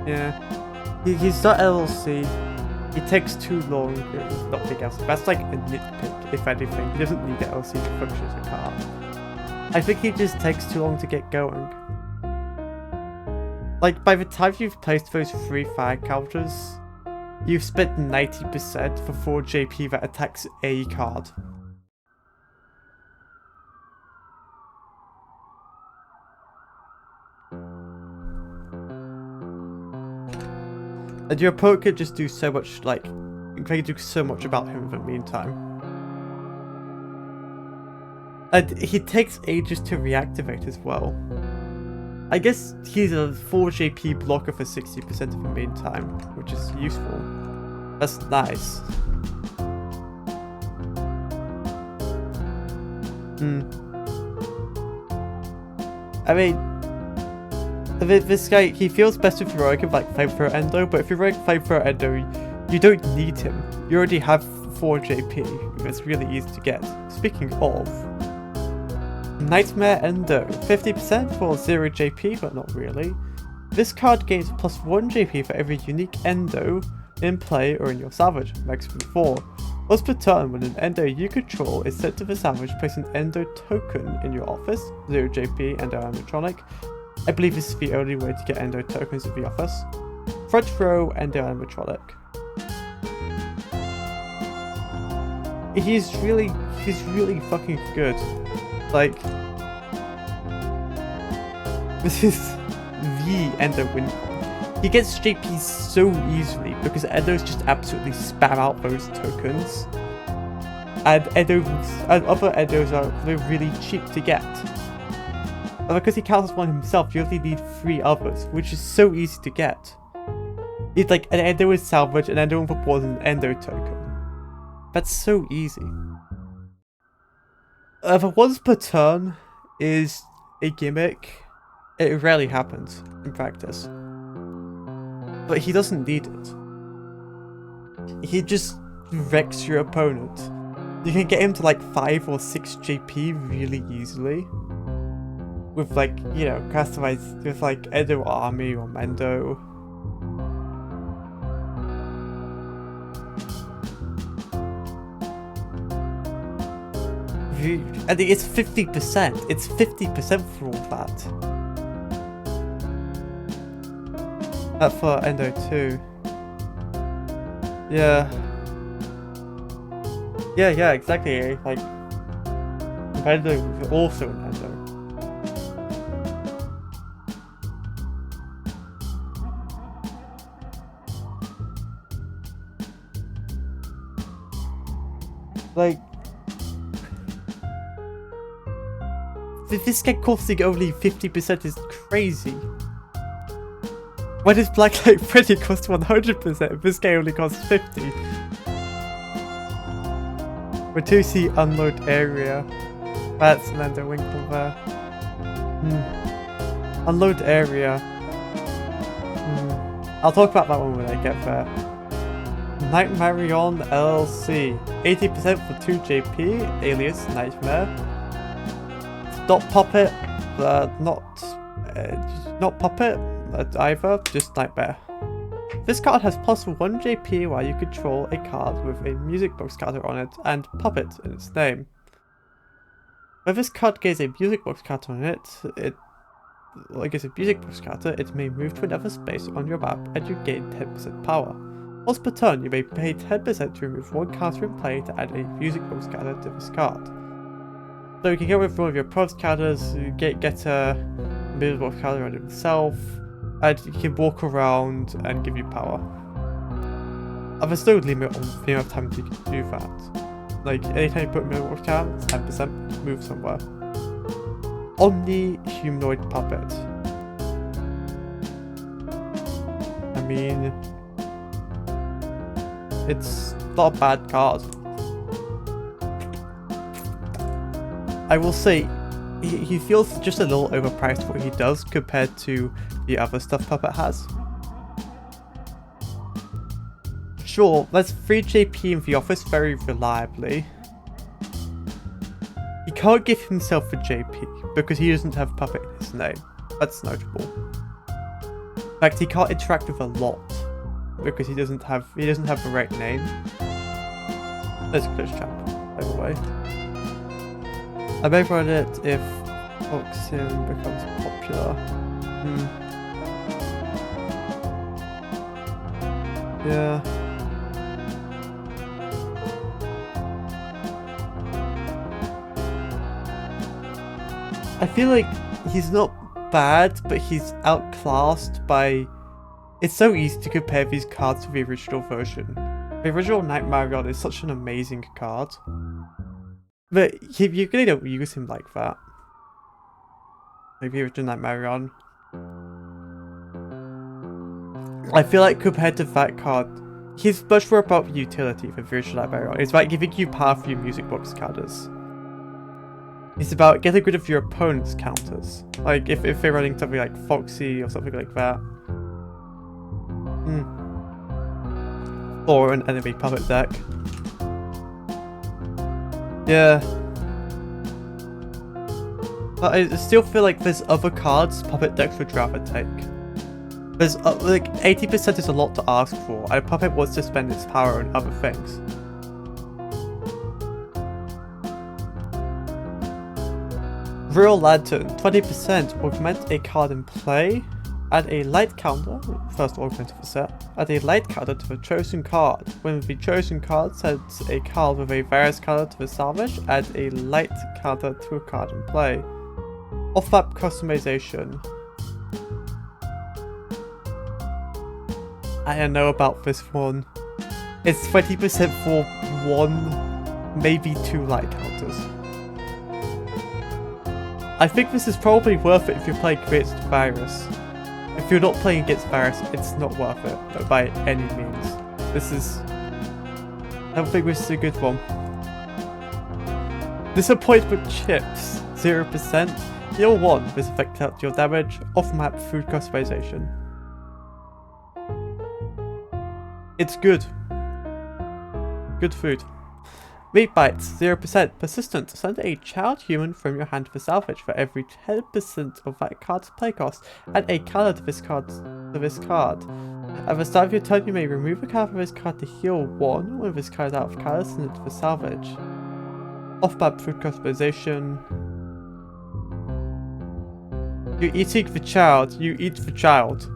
Yeah. He's not LLC. It takes too long. Not big else. That's like a nitpick, if anything. He doesn't need the LLC to function as a card. I think he just takes too long to get going. Like, by the time you've placed those 3 fire counters, you've spent 90% for 4 JP that attacks a card. And your opponent could just do so much, like, they do so much about him in the meantime. And he takes ages to reactivate as well. I guess he's a 4 JP blocker for 60% of the meantime, which is useful. That's nice. I mean, this guy, he feels best with Heroic of like Flamethrower Endo, but if Heroic Flamethrower Endo, you don't need him. You already have 4 JP, it's really easy to get. Speaking of, Nightmare Endo, 50% for 0 JP, but not really. This card gains plus 1 JP for every unique Endo in play or in your salvage, maximum 4. Once per turn, when an Endo you control is sent to the salvage, place an Endo token in your office, 0 JP, Endo animatronic. I believe this is the only way to get Endo tokens in the office. Front row, Endo animatronic. He's really fucking good. Like, this is the Endo win. He gets JP so easily because Endos just absolutely spam out those tokens. And other Endos are really cheap to get. But because he counts as one himself, you only need 3 others, which is so easy to get. It's like an Endo is salvage, an Endo for board, and an Endo token. That's so easy. The once per turn is a gimmick. It rarely happens in practice. But he doesn't need it. He just wrecks your opponent. You can get him to like 5 or 6 JP really easily. With like, you know, customized with like Endo Army or Mendo. I think it's 50%. It's 50% for all that. That's for Endo 2. Yeah. Yeah, exactly. Like, competitive with also Nintendo. Like, this game costing only 50% is crazy. Why does Black Light Freddy cost 100%? This game only costs 50. We do see unload area. That's Lando Winkle there. Unload area. I'll talk about that one when I get there. Nightmarion LLC. 80% for 2JP, alias Nightmare. Not Puppet, not Puppet either, just Nightmare. This card has plus 1 JP while you control a card with a music box counter on it and Puppet in its name. When this card gains a music box counter on it, it may move to another space on your map and you gain 10% power. Once per turn, you may pay 10% to remove one counter in play to add a music box counter to this card. So you can get rid of one of your opponent's counters, you get a music box counter on himself, and you can walk around and give you power. And there's no limit on the amount of time you can do that. Like, anytime you put a music box counter, it's 10%, move somewhere. Omni-humanoid puppet. I mean, it's not a bad card. I will say, he feels just a little overpriced for what he does compared to the other stuff Puppet has. Sure, there's 3 JP in the office very reliably. He can't give himself a JP because he doesn't have Puppet in his name. That's notable. In fact, he can't interact with a lot because he doesn't have the right name. Let's glitch champ, by the way. I may run it if Oxim becomes popular. Yeah. I feel like he's not bad, but he's outclassed by... It's so easy to compare these cards to the original version. The original Nightmarion is such an amazing card. But you really don't use him like that. Like the original Nightmarion. I feel like compared to that card, he's much more about utility than the original Nightmarion. It's about giving you power for your music box counters. It's about getting rid of your opponent's counters. Like if they're running something like Foxy or something like that. Or an enemy puppet deck. Yeah. But I still feel like there's other cards Puppet decks would rather take. There's like 80% is a lot to ask for, and Puppet wants to spend its power on other things. Real Lantern, 20% augment a card in play, add a light counter, first augment of the set, add a light counter to the chosen card. When the chosen card sends a card with a various counter to the salvage, add a light counter to a card in play. Off-map customization. I don't know about this one. It's 20% for 1, maybe 2 light counters. I think this is probably worth it if you're playing against Virus. If you're not playing against Virus, it's not worth it, by any means. I don't think this is a good one. Disappointment Chips, 0%. Deal 1, this affects out your damage, off-map food customization. It's good. Good food. Meat Bites, 0%. Persistent. Send a child human from your hand for salvage for every 10% of that card's play cost. Add a counter to this card. At the start of your turn, you may remove a card from this card to heal 1. When this card is out of counters, send it for salvage. Off-map food customization. You're eating the child. You eat the child.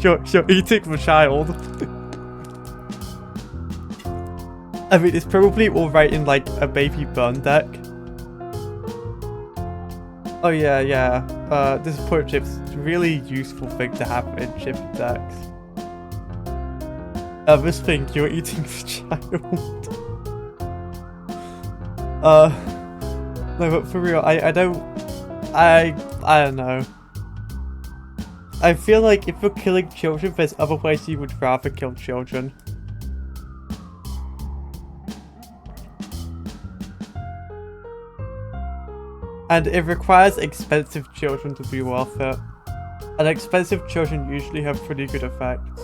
you're eating the child. I mean, it's probably alright in like a baby burn deck. Oh yeah, yeah. This point chip's a really useful thing to have in chip decks. This thing, you're eating the child. No, but for real, I don't know. I feel like if you're killing children, there's other ways you would rather kill children. And it requires expensive children to be worth it. And expensive children usually have pretty good effects.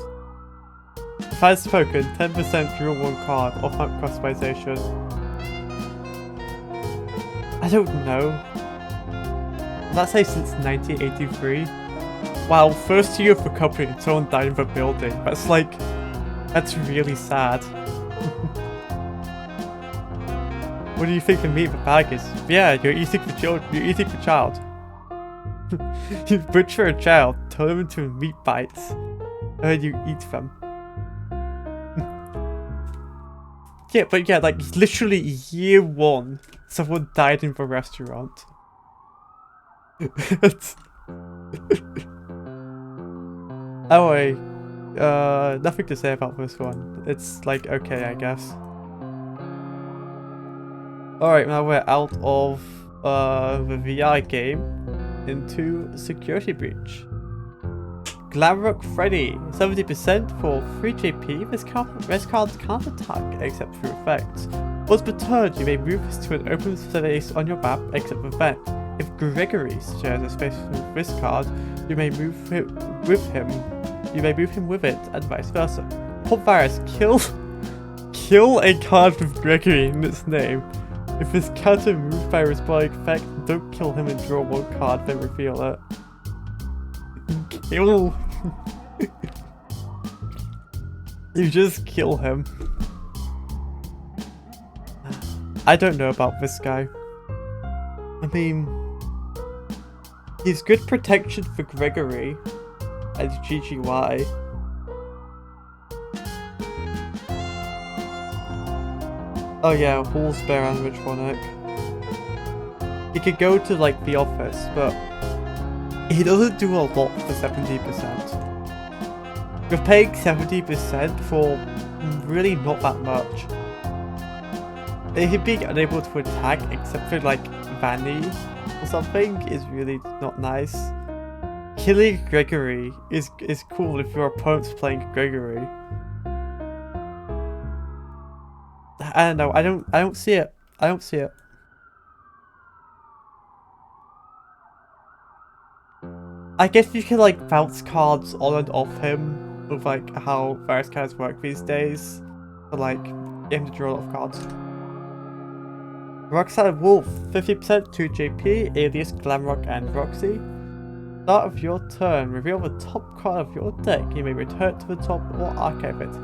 If I've spoken, 10% draw one card, off hunt customization. I don't know. Let's say since 1983. Wow, first year of the company and someone died in the building. That's really sad. What do you think the meat of the bag is? Yeah, you're eating the children. You're eating the child. You butcher a child, turn them into meat bites, and then you eat them. Yeah, but yeah, like literally year one, someone died in the restaurant. Oh wait, nothing to say about this one. It's like okay, I guess. Alright, now we're out of the VR game into Security Breach. Glamrock Freddy, 70% for 3 JP. This card can't attack except through effects. Once per turn, you may move this to an open space on your map except for vent. If Gregory shares a space with this card, you may move it with him. You may move him with it, and vice versa. Pop virus, kill a card with Gregory in its name. If this counter moved by a responding effect, don't kill him and draw one card, then reveal it. Kill. You just kill him. I don't know about this guy. I mean, he's good protection for Gregory and GGY. Oh yeah, Hall's Bear animatronic. He could go to like the office, but he doesn't do a lot for 70%. You're paying 70% for really not that much. Him being unable to attack except for like Vanny or something is really not nice. Killing Gregory is cool if your opponent's playing Gregory. I don't know, I don't see it. I don't see it. I guess you can like bounce cards on and off him with like how various cards work these days. To like get him to draw a lot of cards. Roxanne Wolf, 50% 2 JP, Alias, Glamrock and Roxy. Start of your turn, reveal the top card of your deck. You may return it to the top or archive it.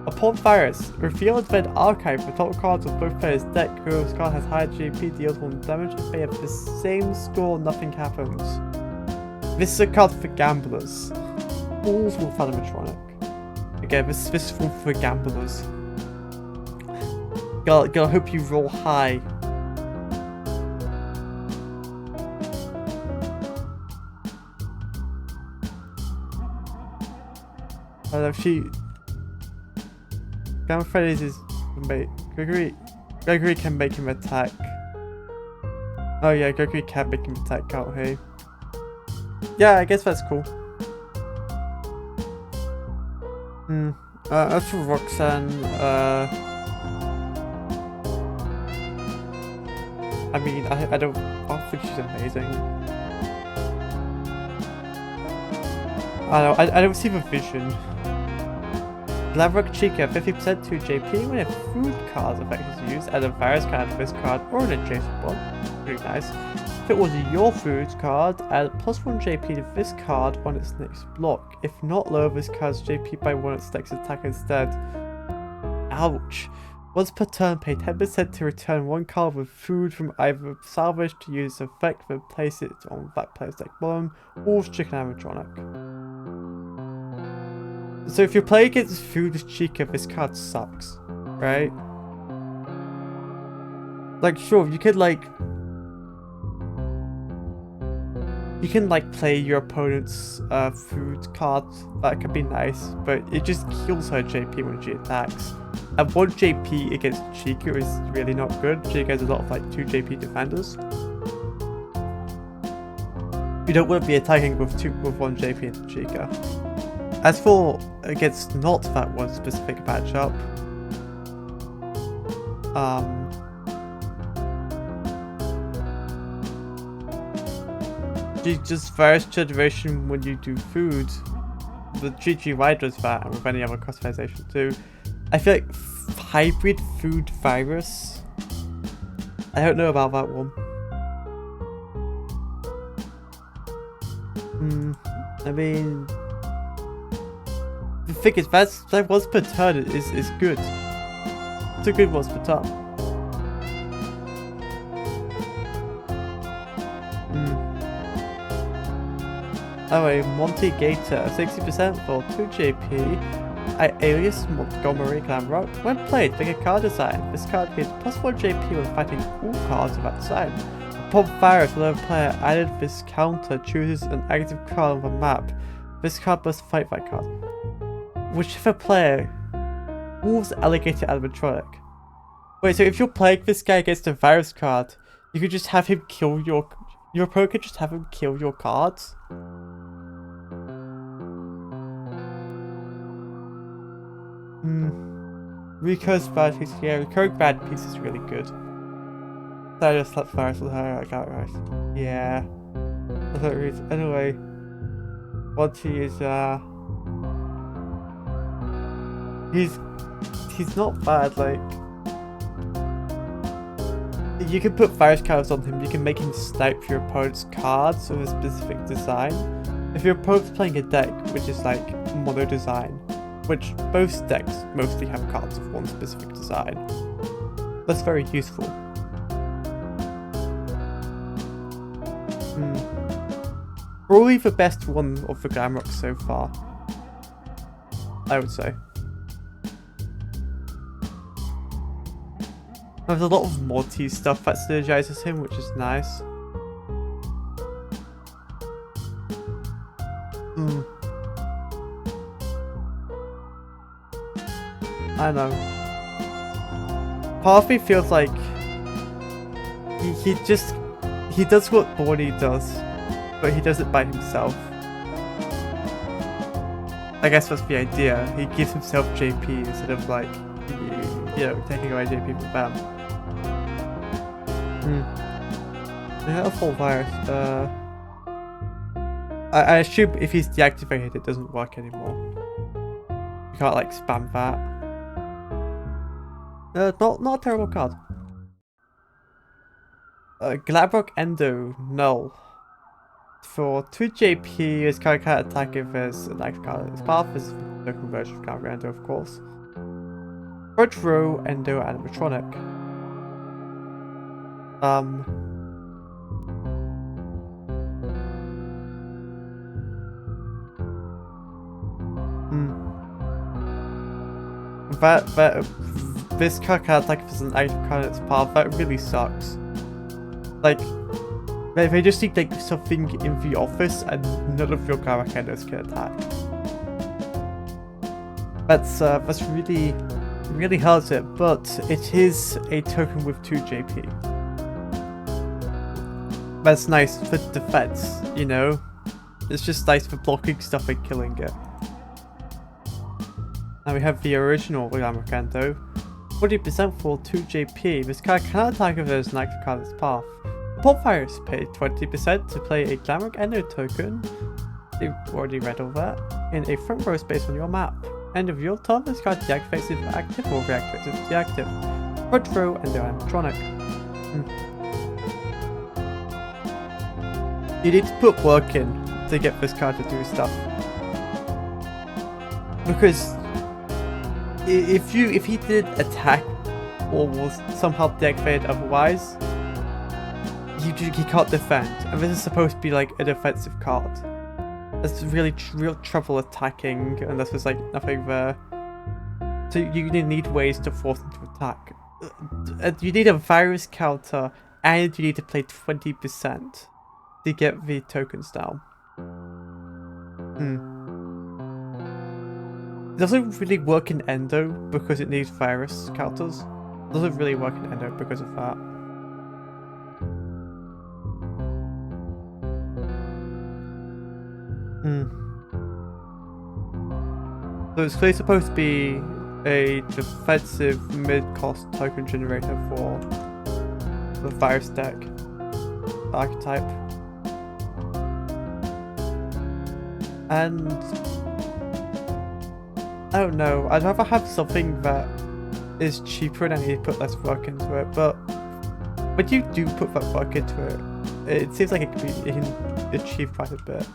Upon virus, reveal and then archive the top cards of both players' deck. Whoever's card has higher JP deals 1 damage. If they have the same score, nothing happens. This is a card for gamblers. Fools will animatronic. Again, this is for gamblers. Gotta hope you roll high. I don't know if she... Gamma Freddy's is... Gregory can make him attack. Oh yeah, Gregory can make him attack, can't he? Yeah, I guess that's cool. As for Roxanne, I mean, I don't think she's amazing. I don't see the vision. Glamrock Chica, 50% to JP when a food card effect is used, add a virus card to this card or an adjacent one. Pretty nice. If it was your food card, add +1 JP to this card on its next block. If not, lower this card's JP by 1 its next attack instead. Ouch. Once per turn, pay 10% to return 1 card with food from either salvage to use this effect, then place it on that player's deck bottom. Wolf's Chicken animatronic. So if you play against food with Chica, this card sucks, right? Like, sure, you can play your opponent's food card. That could be nice, but it just kills her JP when she attacks. And 1 JP against Chica is really not good. Chica has a lot of like 2 JP defenders. You don't want to be attacking with 1 JP into Chica. As for against not that one specific matchup, just first generation when you do food, the GGY does that, and with any other customization too. I feel like hybrid food virus, I don't know about that one. I mean, the thing is, that once per turn is good. It's a good once per turn. Anyway, Monty Gator, 60% for 2 JP. Alias Montgomery Glamrock. When played, pick a card design. This card gives +1 JP when fighting all cards of that design. Upon fire, if another player added this counter chooses an active card on the map, this card must fight that card. Whichever player Wolves Alligator Animatronic. Wait, so if you're playing this guy against a virus card, you could just have him kill your opponent could just have him kill your cards? Rico's bad piece, yeah, Rico's bad piece is really good. So I just slept virus with her, I got it right. Yeah. That's what it is. Anyway, what he is, he's not bad, like, you can put virus cards on him, you can make him snipe your opponent's cards of a specific design. If your opponent's playing a deck which is like mono design, which most decks mostly have cards of one specific design, that's very useful. Probably the best one of the Glamrock so far, I would say. There's a lot of multi stuff that synergizes him, which is nice. I don't know. Part of me feels like he does what Borny does, but he does it by himself. I guess that's the idea. He gives himself JP instead of like, you know, taking away JP from them. Yeah, a full virus. I assume if he's deactivated, it doesn't work anymore. You can't like spam that. Not a terrible card. Glamrock Endo, null. For 2 JP, this card can't attack if there's an active card in its path. This is the conversion of Glamrock Endo, of course. Front row Endo Animatronic. This card can't attack if there's an active card in its path. That really sucks. Like, they just need like something in the office and none of your Glamrock Endos can attack. That's really hurts it, but it is a token with 2 JP. That's nice for defense, you know? It's just nice for blocking stuff and killing it. Now we have the original Glamrock Endo. 40% for 2 JP. This card cannot attack if there's an active card in its path. Upon fire, pay 20% to play a Glamrock Endo token. You've already read all that. In a front row space on your map. End of your turn, this card deactivates if active or reactivates if deactive. Front row Endo Animatronic. You need to put work in to get this card to do stuff. Because if he did attack or was somehow deactivated otherwise, he can't defend, and this is supposed to be like a defensive card. There's really real trouble attacking unless there's like nothing there. So you need ways to force him to attack. you need a virus counter and you need to play 20% to get the tokens down. It doesn't really work in Endo because it needs virus counters. It doesn't really work in Endo because of that. So it's clearly supposed to be a defensive mid-cost token generator for the virus deck archetype. And I don't know, I'd rather have something that is cheaper and I need to put less work into it, but when you do put that work into it, it seems like it can achieve quite a bit.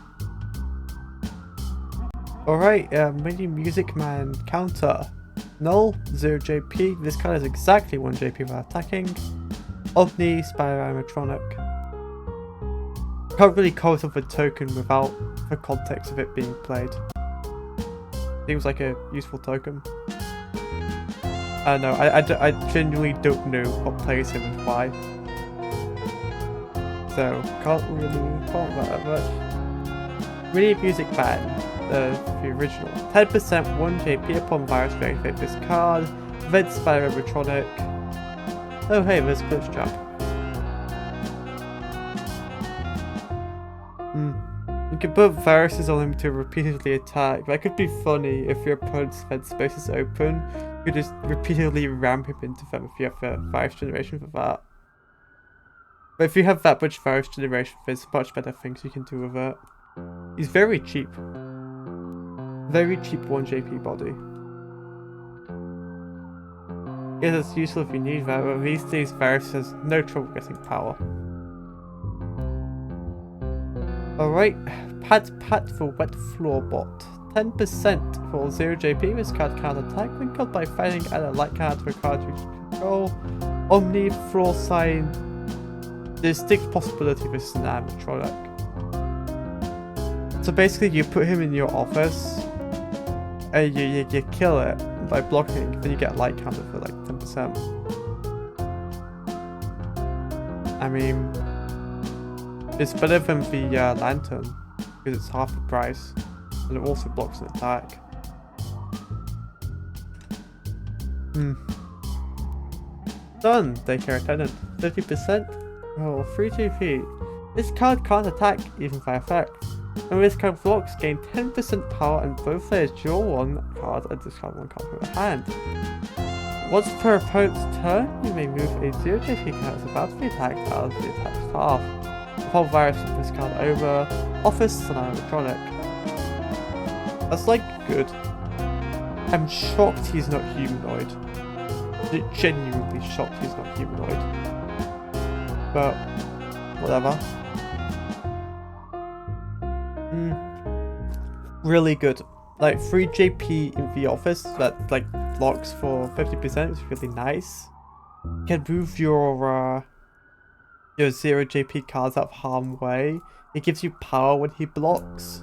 Alright, Mini Music Man counter. Null, 0 JP. This card is exactly 1 JP without attacking. Omni, Spyro-Animatronic. Can't really call up a token without the context of it being played. Seems like a useful token. I don't know, I genuinely don't know what plays him and why. So, can't really comment that much. Mini Music Man. The original. 10% 1 JP upon virus to activate this card. Red Spyro-Animatronic. Oh hey, there's Glitch Trap. You can put viruses on him to repeatedly attack. That could be funny if your opponent's defense space is open. You could just repeatedly ram him into them if you have a virus generation for that. But if you have that much virus generation, there's much better things you can do with it. He's very cheap. Very cheap 1 JP body. Yes, it's useful if you need that, but these days Varus has no trouble getting power. Alright, Pat for Wet Floor Bot. 10% for 0 JP. This card can't attack when killed by fighting add a light card to a card you control. Omni Floor Sign. Distinct possibility this is an animatronic. So basically you put him in your office and you kill it by blocking, then you get a light counter for like 10%. I mean, it's better than the lantern because it's half the price and it also blocks an attack. Done! Daycare attendant. 50%? Oh, 3 GP. This card can't attack even by effect. And this card blocks gain 10% power and both players draw 1 card and discard 1 card from their hand. Once per opponent's turn, you may move a 0 JP card that's about to be attacked out of the attack's path. Upon virus with this card over, Office and Animatronic. That's like good. I'm shocked he's not humanoid. Genuinely shocked he's not humanoid. But, whatever. Really good. Like 3 JP in the office that like blocks for 50% is really nice. You can move your 0 JP cards out of harm's way. It gives you power when he blocks.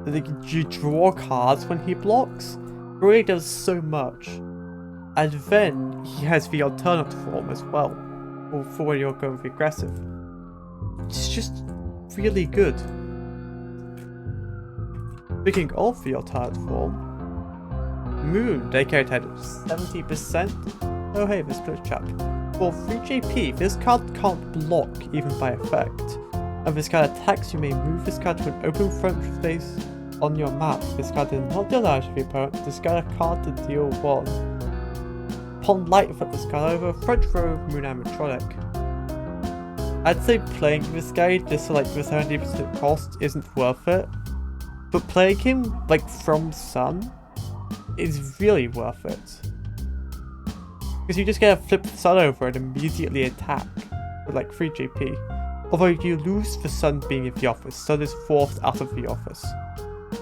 You draw cards when he blocks. It really does so much. And then he has the alternate form as well, for when you're going to be aggressive. It's just really good. Speaking of the alternate form, Moon, daycare attendant, 70%. Oh hey, this Glitch Trap. For 3 JP, this card can't block even by effect. And this card attacks, you may move this card to an open front space on your map. This card does not deal damage to the opponent, discard a card to deal 1. Upon light, flip this card over, front row, Moon Animatronic. I'd say playing this guy just for like the 70% cost isn't worth it. But playing him, like, from Sun is really worth it. Because you just get to flip the Sun over and immediately attack with, like, 3 JP. Although you lose the Sun being in the office, Sun is forced out of the office.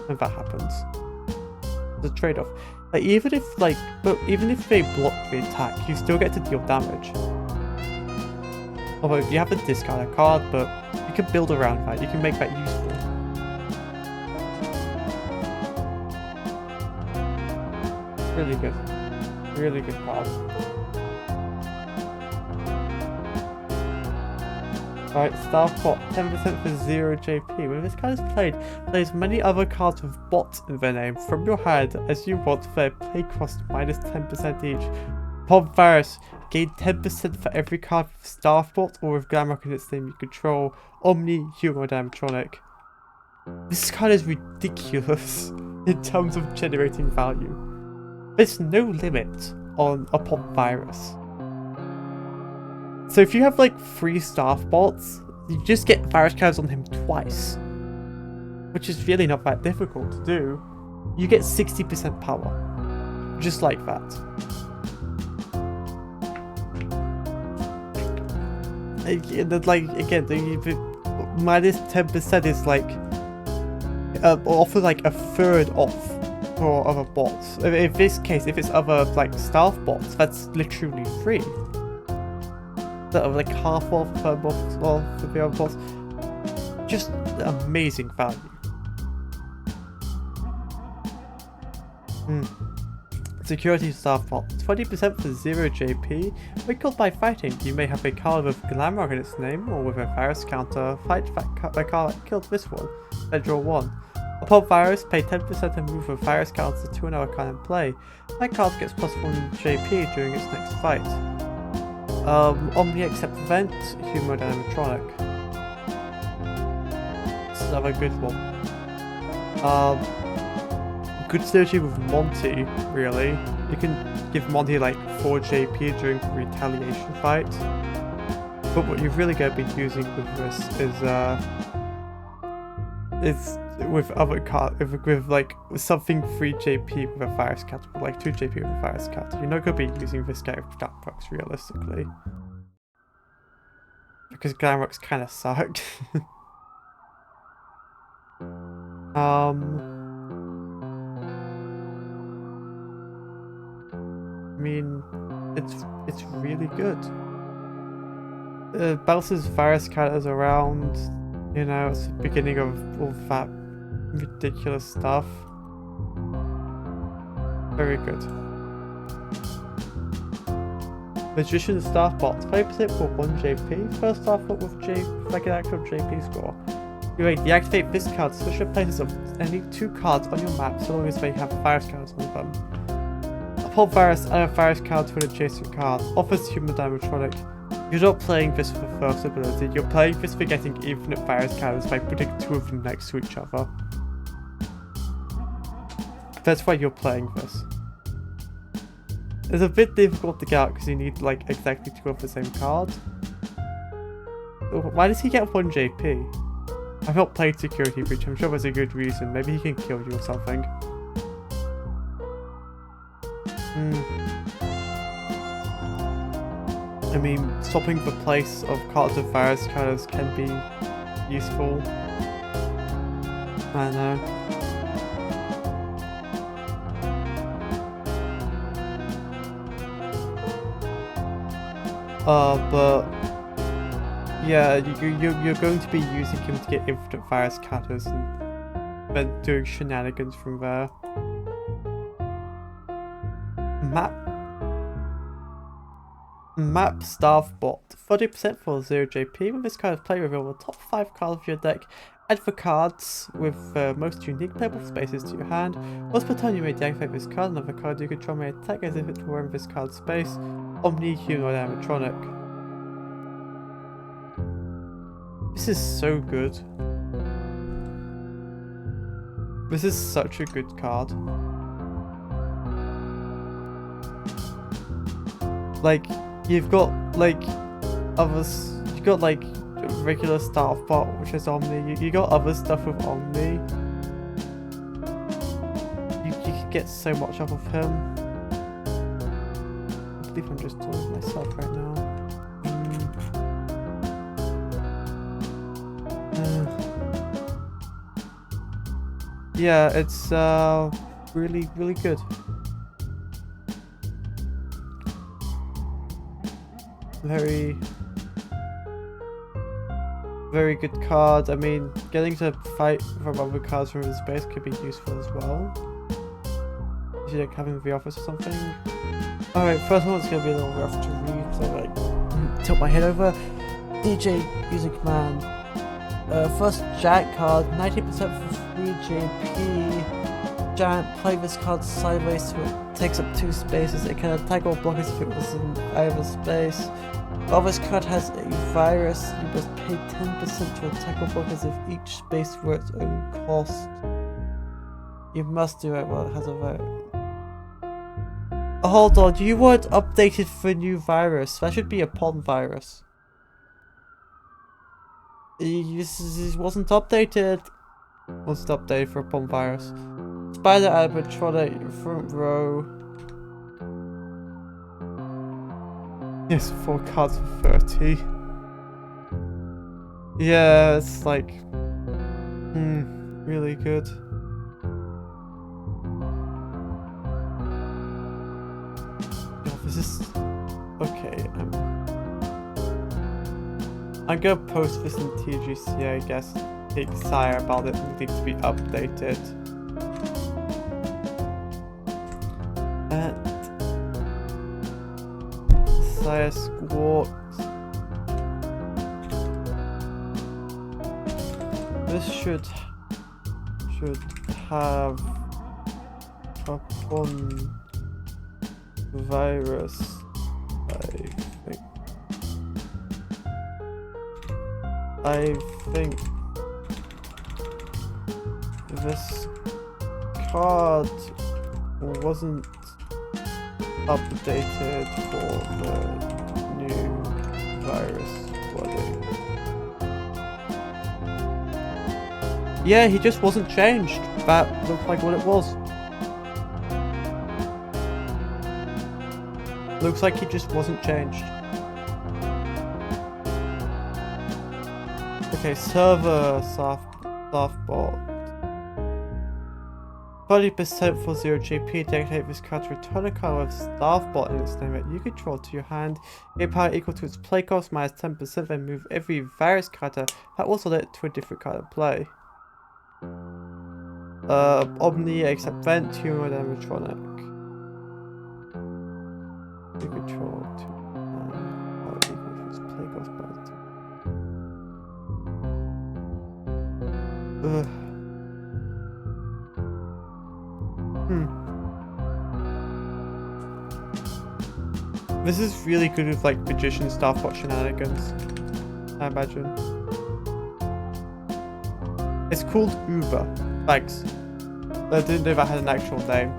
And that happens. It's a trade-off. Like, even if they block the attack, you still get to deal damage. Although you have to discard a card, but you can build around that, you can make that useful. Really good. Really good card. Right, Staff Bot, 10% for 0 JP. When this card is played, play as many other cards with bot in their name from your hand as you want for their play cost minus 10% each. Pop Virus, gain 10% for every card with Staff Bot or with Glamrock in its name you control, Omni, Humanoid, Animatronic. This card is ridiculous in terms of generating value. There's no limit on a Pop Virus. So if you have like 3 Staff Bots, you just get virus cards on him twice. Which is really not that difficult to do. You get 60% power. Just like that. Like, again, the minus 10% is like offer like a third off for other bots. In this case, if it's other like Staff Bots, that's literally free. That are like half off per box or for the other bots. Just amazing value. Security Staff Bot, 20% for 0 JP. When killed by fighting, you may have a card with Glamrock in its name or with a virus counter. Fight the card that killed this one, then draw 1. Upon virus, pay 10% and move a virus counter to another card in play. That card gets plus 1 JP during its next fight. Omni Accept Event, Humanoid Animatronic. This is another good one. Good synergy with Monty, really. You can give Monty like 4 JP during the retaliation fight. But what you're really going to be using with this is with other cards, with like something 3 JP with a virus cat, or like 2 JP with a virus cat. You're not going to be using this guy with Glamrocks realistically. Because Glamrocks kind of suck. I mean, it's really good. Bounces virus counters around, you know, it's the beginning of all that ridiculous stuff. Very good. Magician Staff Bot, 20% for 1 JP. First Staff Bot with like an actual JP score. You may deactivate this card, switch the places of any 2 cards on your map so long as they have virus cards on them. Upon virus, add a virus card to an adjacent card. Offers Human Animatronic. You're not playing this for first ability, you're playing this for getting infinite virus counters by putting 2 of them next to each other. That's why you're playing this. It's a bit difficult to get out because you need like exactly 2 of the same card. Why does he get 1 JP? I've not played Security Breach, I'm sure there's a good reason. Maybe he can kill you or something. I mean, stopping the place of cards of virus counters can be useful. I know. But yeah, you're going to be using him to get infinite virus counters and then doing shenanigans from there. Map Staff Bot, 30% for 0 JP. When this card is played, reveal the top 5 cards of your deck. Add the cards with most unique playable spaces to your hand. Once per turn you may deactivate this card, another card you control may attack as if it were in this card's space. Omni, Humanoid, Animatronic. This is so good. This is such a good card. Like, you've got like others, you've got like regular Staff Bot, which is Omni. You got other stuff with Omni. You can get so much off of him. I believe I'm just telling myself right now. Yeah, it's really, really good. Very, very good card. I mean, getting to fight from other cards from his base could be useful as well. Is he like having the office or something? Alright, first one's gonna be a little rough to read, so like tilt my head over. DJ Music Man. First Jack card, 90% for free JP. Giant, play this card sideways so it takes up 2 spaces. It can attack all blockers if it was in either space. While this card has a virus, you must pay 10% to attack all blockers if each space were its own cost. You must do it while it has a virus. Hold on, you weren't updated for a new virus. That should be a PON virus. This wasn't updated. Wasn't updated for a PON virus. Spider animatronic front row. Yes, 4 cards for 30. Yeah, it's like really good. Oh, this is okay. I'm gonna post this in TGC, I guess. Take Sire about it needs to be updated. And Sire Squat. This should have a PON virus, I think this card wasn't updated for the new virus flooding. Yeah, he just wasn't changed. That looked like what it was. Looks like he just wasn't changed. Okay, server softball. 30% for 0 JP. Deactivate this card to return a card with Staffbot in its name that you control to your hand. Game power equal to its play cost minus 10%. Then move every virus card that also led to a different card of play. Omni, except Vent, Humor, Animatronic. You control to power equal to its play cost minus 10%. This is really good with like magician Staffbot shenanigans, I imagine. It's called Uber. Thanks. I didn't know that had an actual name.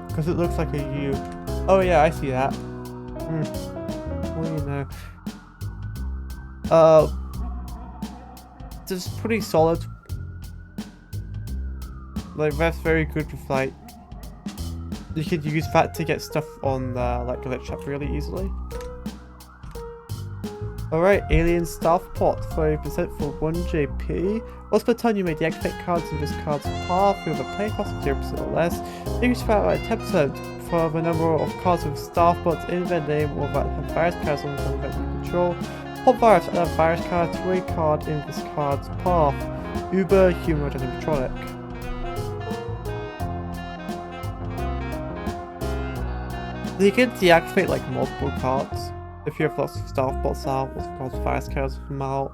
Because it looks like a U. Oh yeah, I see that. What do you know? This is pretty solid. Like, that's very good with, like, you could use that to get stuff on, like, glitch up really easily. Alright, Alien Staffbot, 30% for 1 JP. Once per turn, you may deactivate cards in this card's path with a play cost of 0% or less. Increase that by 10% for the number of cards with Staffbots in their name or that have virus cards on them that you control. Pop virus and add virus card to a card in this card's path. Uber, Humor, and Animatronic. You can deactivate like multiple cards if you have lots of Staffbots out, lots of cards with virus cards from out.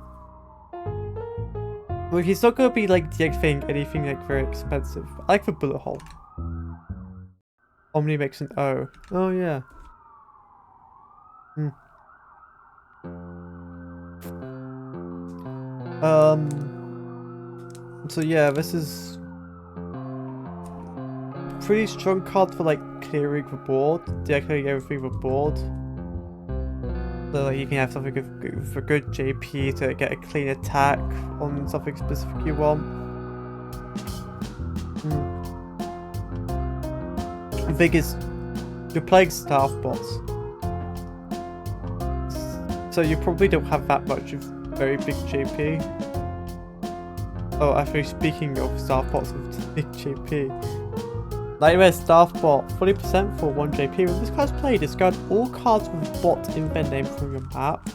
But he's not going to be like deactivating anything like very expensive. I like the bullet hole. Omni makes an O. Oh yeah. So yeah, this is pretty strong card for like clearing the board, deactivating everything with board. So like you can have something for good JP to get a clean attack on something specific you want. The thing is, you're playing Staffbots, so you probably don't have that much of very big JP. Oh, actually, speaking of Staffbots with big JP, Nightmare Staffbot, 40% for 1 JP. When this card's played, discard all cards with bot in their name from your map.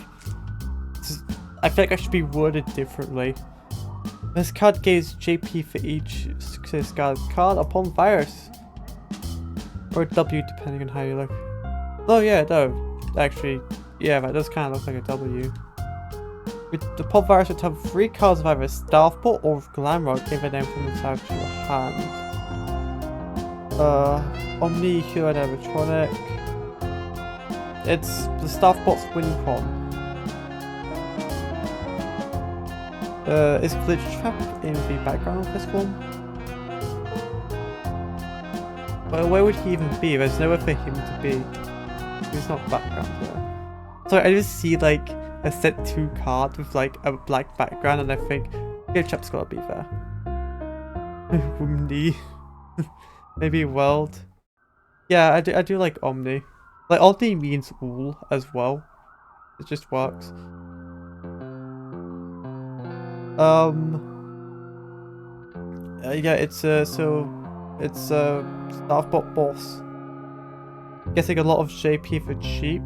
I feel like I should be worded differently. This card gives JP for each discarded card upon virus. Or a W, depending on how you look. Oh yeah, no. Actually, yeah, that does kind of look like a W. With the pop virus would have 3 cards of either Staffbot or Glamrock given them from the side to your hand. Omni, Hero, and Animatronic. It's the Staffbot's Wincon. Is Glitch Trap in the background of this one? Well, where would he even be? There's nowhere for him to be. He's not background here. So I just see like a set 2 card with like a black background and I think Glitch Trap's gotta be there. Omni. Maybe World. Yeah, I do like Omni. Like Omni means all as well. It just works. Yeah, it's Staffbot boss. Getting a lot of JP for cheap.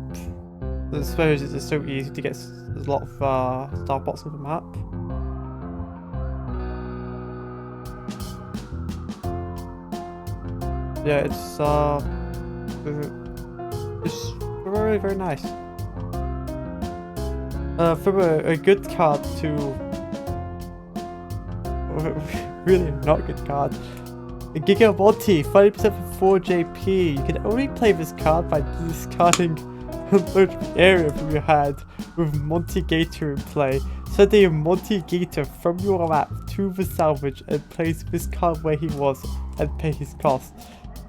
I suppose it's so easy to get a lot of Staffbots on the map. Yeah, it's very, very nice. From a good card to really not good card. Giga Monty, 30% for 4 JP. You can only play this card by discarding a large area from your hand with Monty Gator in play. Send a Monty Gator from your map to the salvage and place this card where he was and pay his cost.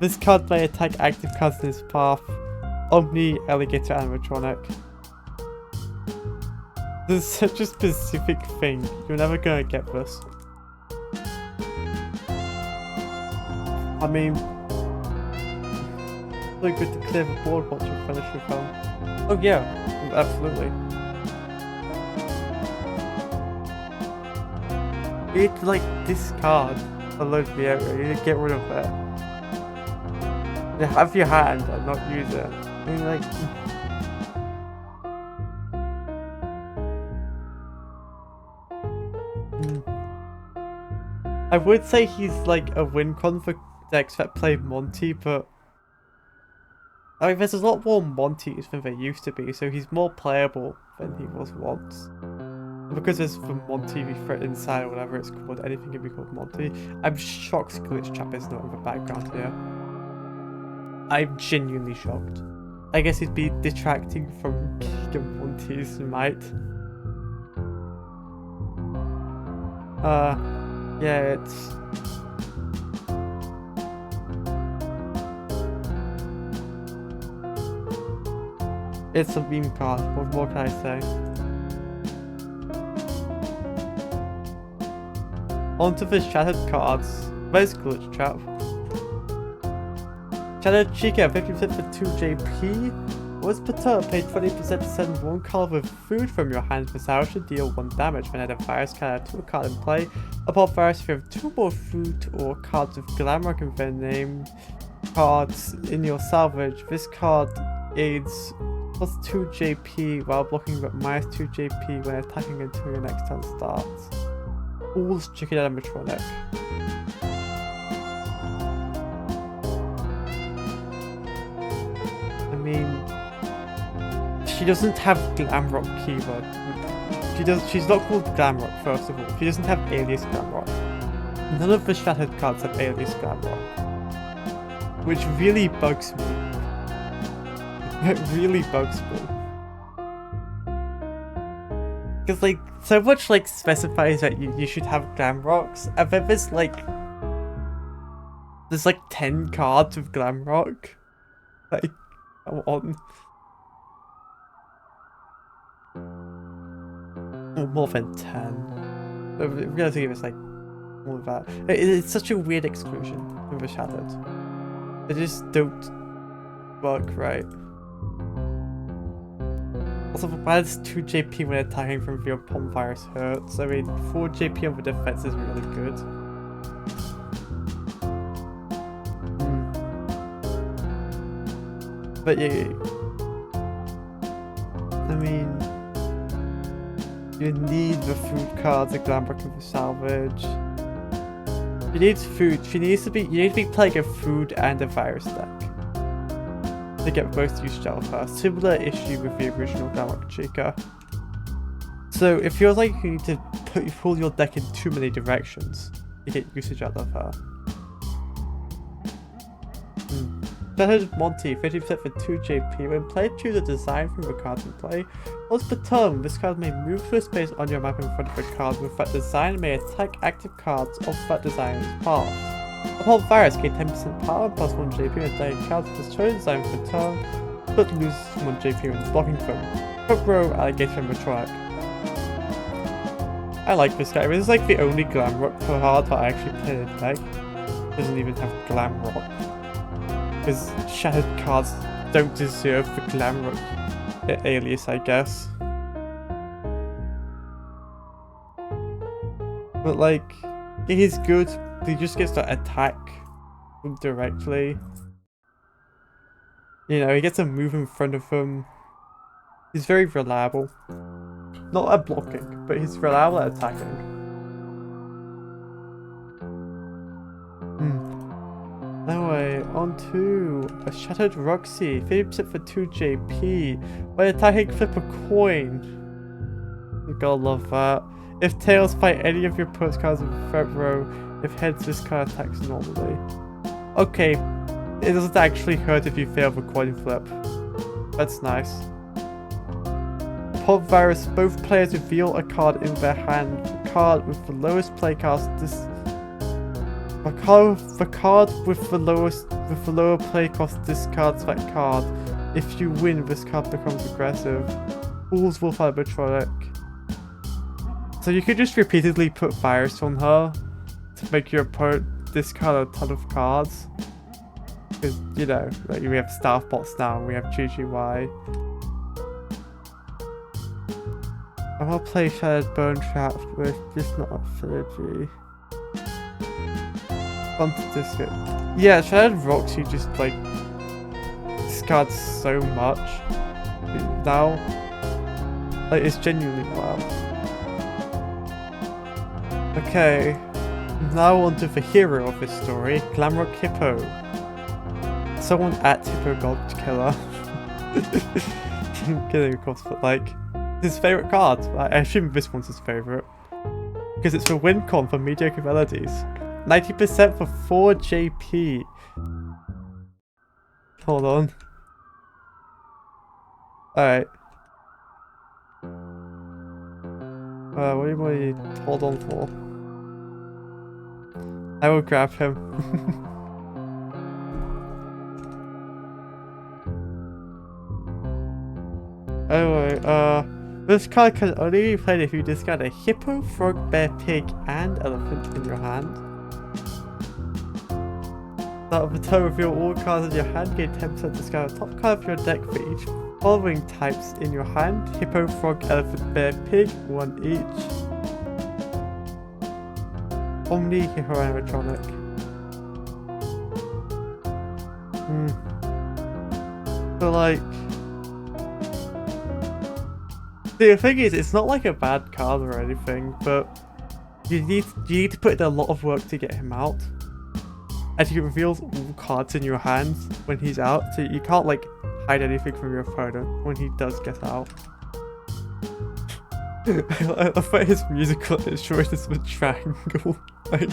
This card may attack active cards in his path. Omni, Alligator, Animatronic. This is such a specific thing. You're never gonna get this. I mean, it's really good to clear the board once you finish your film. Oh yeah, absolutely. You need to like discard a load of the area. You need to get rid of it. You have your hand and not use it. I mean, like. I would say he's like a win con for decks that play Monty, but I mean, there's a lot more Montys than there used to be, so he's more playable than he was once. And because there's the Monty threat inside or whatever it's called, anything can be called Monty. I'm shocked Glitch Trap is not in the background here. I'm genuinely shocked. I guess he'd be detracting from Monty's might. Yeah, it's a meme card. What more can I say? Onto the shattered cards. Where's Glitch Trap? Shattered Chica, 50% for 2 JP. Was perturbed, pay 20% to send 1 card with food from your hand for salvage to deal 1 damage. When at a virus card, add 2 cards in play. Upon virus, if you have 2 more food or cards with Glamrock in their name cards in your salvage, this card aids plus 2 JP while blocking but minus 2 JP when attacking until your next turn starts. All's Chicken Animatronic. I mean, she doesn't have Glamrock keyword. She's not called Glamrock, first of all. She doesn't have alias Glamrock. None of the shattered cards have alias Glamrock. Which really bugs me. It really bugs me. Because like, so much like specifies that you should have Glamrocks, and then there's like 10 cards with Glamrock. Like, come on. More than 10. We're gonna give it like more of that. It's such a weird exclusion with the shattered. They just don't work right. Also, the minus 2 JP when attacking from the Palm Virus hurts. I mean, 4 JP on the defense is really good. But yeah, I mean, you need the food cards, the Glamrock and the salvage. You need food. You need to be playing a food and a virus deck. to get both used Alpha. Similar issue with the original Glamrock Chica. So it feels like you need to pull your deck in too many directions to get usage out of her. Shattered Monty, 50% for 2 JP. When played, choose a design from the card in play. Once per turn, this card may move to a space on your map in front of the card with that design, may attack active cards of that design's path. Upon Virus, gain 10% power and plus 1 JP when attacking cards with this chosen design per turn, but loses 1 JP when blocking them. Front row, Alligator animatronic. I like this guy. This is like the only Glamrock card that I actually play in a deck. Doesn't even have Glamrock. Because Shattered cards don't deserve the Glamrock alias, I guess. But like, it is good. He just gets to attack them directly. You know, he gets to move in front of them. He's very reliable. Not at blocking, but he's reliable at attacking. Anyway, on to a Shattered Roxy, 50% for 2 JP. When attacking, flip a coin. You gotta love that. If tails, fight any of your opponent's cards in the front row. If heads, this card attacks normally. Okay, it doesn't actually hurt if you fail the coin flip. That's nice. Upon Virus, both players reveal a card in their hand. The card with the lowest play cost the card with the lower play cost discards that card. If you win, this card becomes aggressive. Fools will fight Betronic. So you could just repeatedly put Virus on her to make your opponent discard a ton of cards. Because, you know, like we have Staff Bots now and we have GGY. I want to play Shattered Bone Trap with just not a FCG. Fun to discard. Yeah, Shattered Roxy just like discards so much now. Like, it's genuinely wild. Okay, now on to the hero of this story, Glamrock Hippo. Someone at Hippo God Killer. Kidding, of course, but like, his favourite card. I assume this one's his favourite. Because it's the win con for mediocre melodies. 90% for 4 JP. Hold on. Alright. What do you want to hold on for? I will grab him. Anyway, this card can only be played if you discard a hippo, frog, bear, pig, and elephant in your hand. Start of the turn, reveal all cards in your hand, gain 10% discard a top card of your deck for each following types in your hand: hippo, frog, elephant, bear, pig, 1 each. Omni Hero Animatronic. So like, the thing is, it's not like a bad card or anything, but you need to put in a lot of work to get him out. And he reveals all cards in your hands when he's out, so you can't like hide anything from your opponent when he does get out. I love that his musical instrument is a triangle. Like,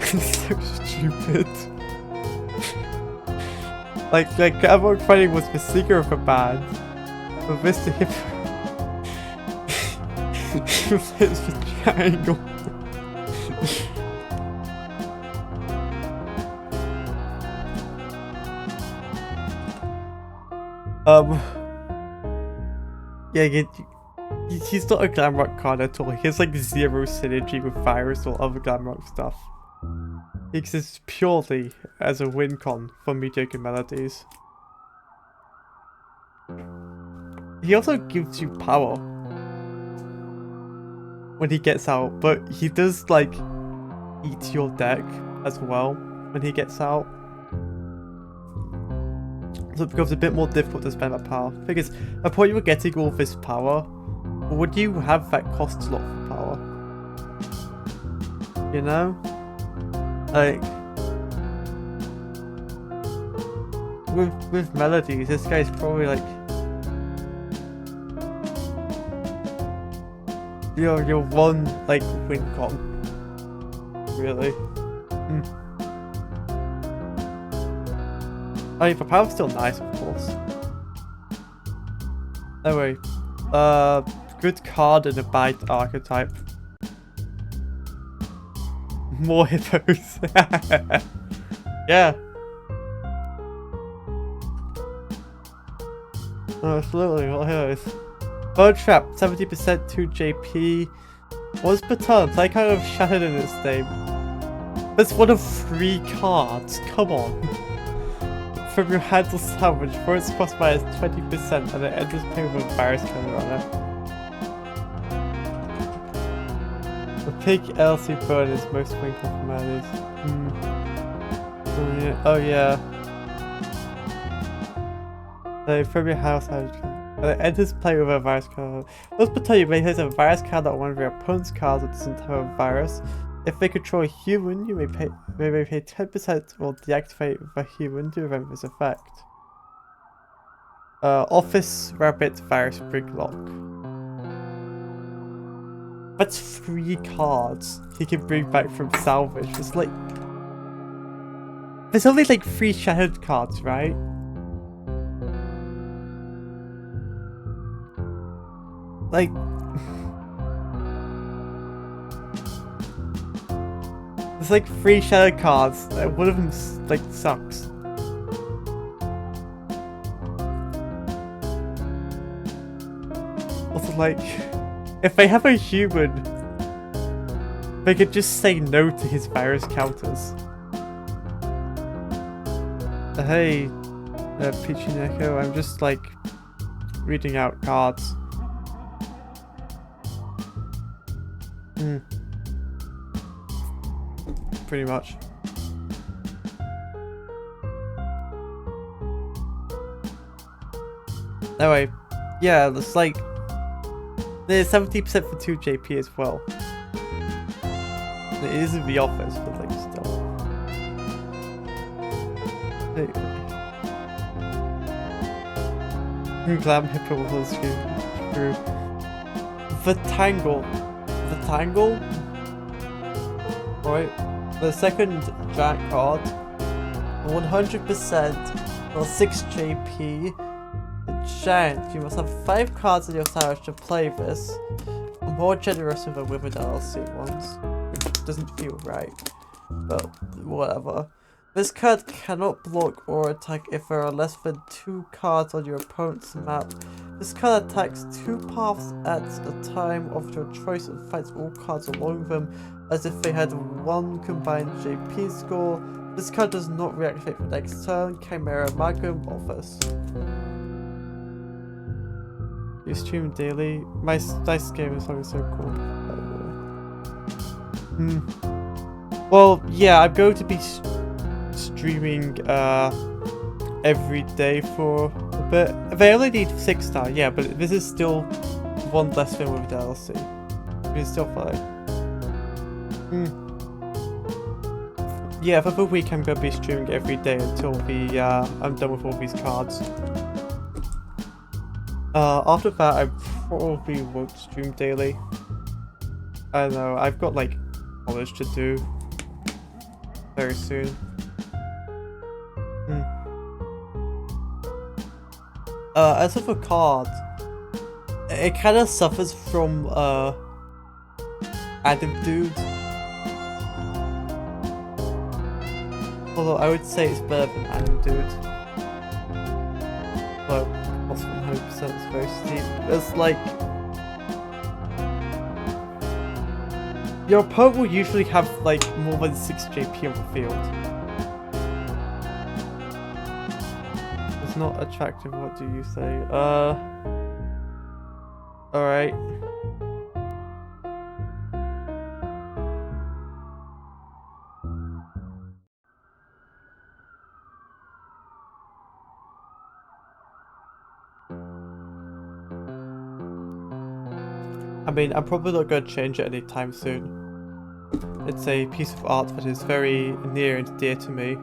it's so stupid. Like Glamrock Fighting was the seeker of a band, but Mr. Hippo it's the triangle. Yeah, he's not a Glamrock card at all. He has like zero synergy with Virus or other Glamrock stuff. He exists purely as a win con for mediocre melodies. He also gives you power when he gets out, but he does like eat your deck as well when he gets out. So it becomes a bit more difficult to spend that power. Because at the point you were getting all this power, would you have that cost slot for power? You know? Like, with melodies, this guy's probably like your one like win con. Really. I mean, the power's still nice, of course. Anyway, good card and a bite archetype. More hippos. Yeah. Oh, absolutely, what hippos? Bird Trap, 70% 2 JP. What's Baton? I kind of shattered in its name. That's one of 3 cards. Come on. From your hand to salvage, for its cost minus 20% and it enters play with a virus counter on it. The pig LC burn is most win confirmations. Oh yeah. From your house, and it enters play with a virus card. Let's pretend you may place a virus card on one of your opponent's cards that doesn't have a virus. If they control a human, you may pay 10% or deactivate the human to prevent this effect. Office Rabbit Virus Briglock. That's 3 cards he can bring back from salvage. It's like... There's only like 3 shattered cards, right? Like... There's like 3 shattered cards, and one of them like sucks. Also, like, if they have a human, they could just say no to his virus counters. Hey, Pichineko, I'm just like reading out cards. Pretty much. Anyway, yeah, it's like there's 70% for 2 JP as well. It is in the office, but like still. Glam Hippo was through the Tangle. The Tangle? Right. The second giant card, 100% or 6 JP. The giant, you must have 5 cards in your salvage to play this. I'm more generous with the Withered LLC ones, which doesn't feel right, but whatever. This card cannot block or attack if there are less than 2 cards on your opponent's map. This card attacks 2 paths at a time of your choice and fights all cards along them as if they had 1 combined JP score. This card does not reactivate for next turn. Chimera Magnum Office. You stream daily. My dice game is always so cool. Well, yeah, I'm going to be streaming every day for a bit. They only need 6 stars, yeah, but this is still 1 less than with DLC. It's still fine. Yeah, for the week I'm going to be streaming every day until I'm done with all these cards. After that I probably won't stream daily. I don't know, I've got like college to do very soon. As of a card, it kind of suffers from Adam Dude. Although I would say it's better than Adam Dude. But plus 100% is very steep. It's like your opponent will usually have like more than 6 JP on the field. It's not attractive, what do you say? Alright. I mean, I'm probably not going to change it anytime soon. It's a piece of art that is very near and dear to me.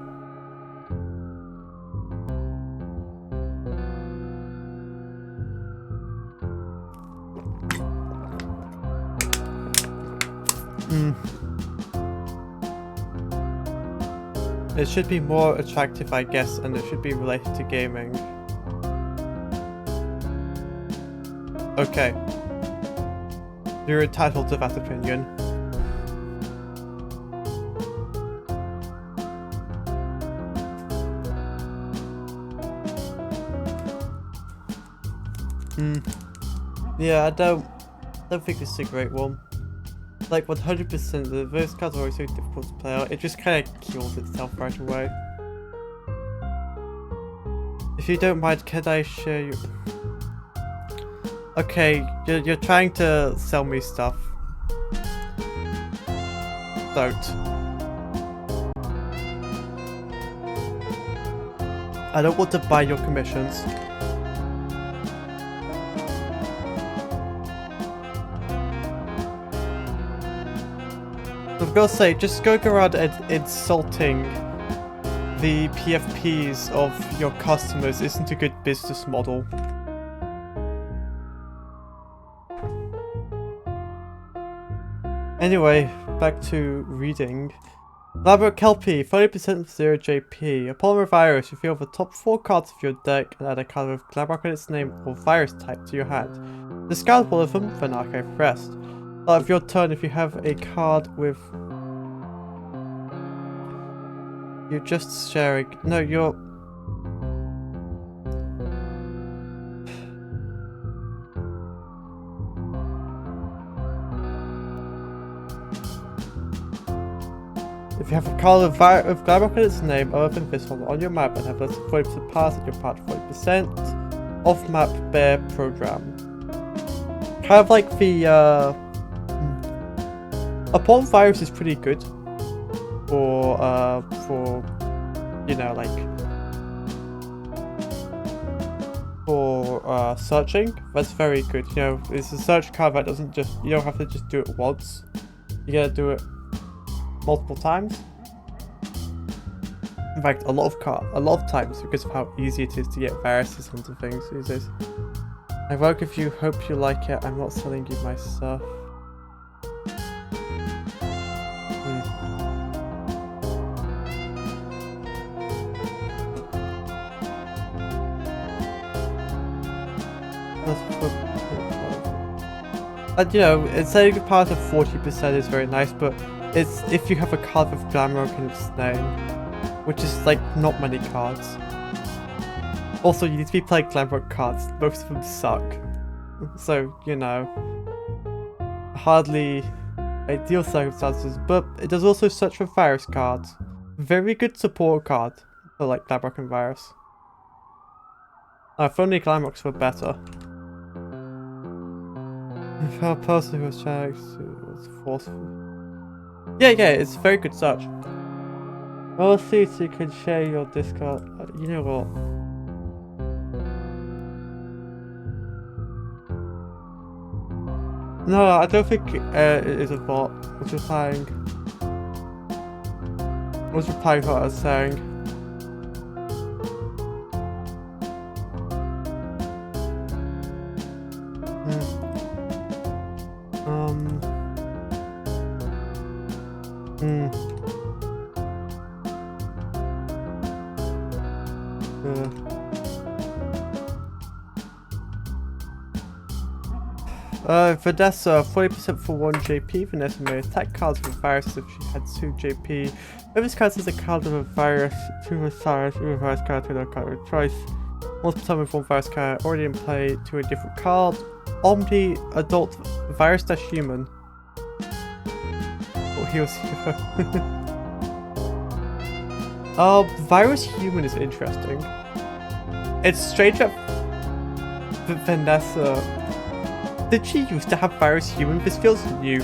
It should be more attractive, I guess, and it should be related to gaming. Okay. You're entitled to that opinion. Yeah, I don't think this is a great one. Like 100%, those cards are always so difficult to play out. It just kind of kills itself right away. If you don't mind, can I share you? Okay, you're trying to sell me stuff. Don't. I don't want to buy your commissions. I've got to say, just going around and insulting the PFPs of your customers isn't a good business model. Anyway, back to reading. Labrador Kelpie, 30% of 0 JP. Upon virus, you fill the top 4 cards of your deck and add a card with Labrador in its name or virus type to your hand. Discard one of them, then archive the rest. Start of your turn if you have a card with... You're just sharing... No, you're... If you have a card with Glamrock in its name other than this one on your map and have less than 40% pass at your part 40% off-map bear program. Kind of like the Upon virus is pretty good for you know, like for searching. That's very good. You know, it's a search card that doesn't just, you don't have to just do it once. You gotta do it multiple times. In fact, a lot of times because of how easy it is to get viruses onto things these days. I work with you, hope you like it. I'm not selling you my stuff. And you know, setting a part of 40% is very nice, but it's if you have a card with Glamrock in its name, which is like not many cards. Also, you need to be playing Glamrock cards. Most of them suck. So, you know, hardly ideal circumstances, but it does also search for virus cards. Very good support card for like Glamrock and virus. If only Glamrocks were better. If a person who was trying to forceful. Yeah, it's a very good search. I'll see so you can share your Discord. You know what? No, I don't think it is a bot. I was replying what I was saying. Vanessa, 40% for 1 JP. Vanessa may attack cards with virus if she had 2 JP. If this card has a card with a virus, 2 with virus, reverse card to another card with choice. Multiple time with 1 virus card already in play to a different card. Omni adult virus dash human. Oh, he was here. Virus human is interesting. It's strange that Vanessa. Did she used to have virus human? This feels new.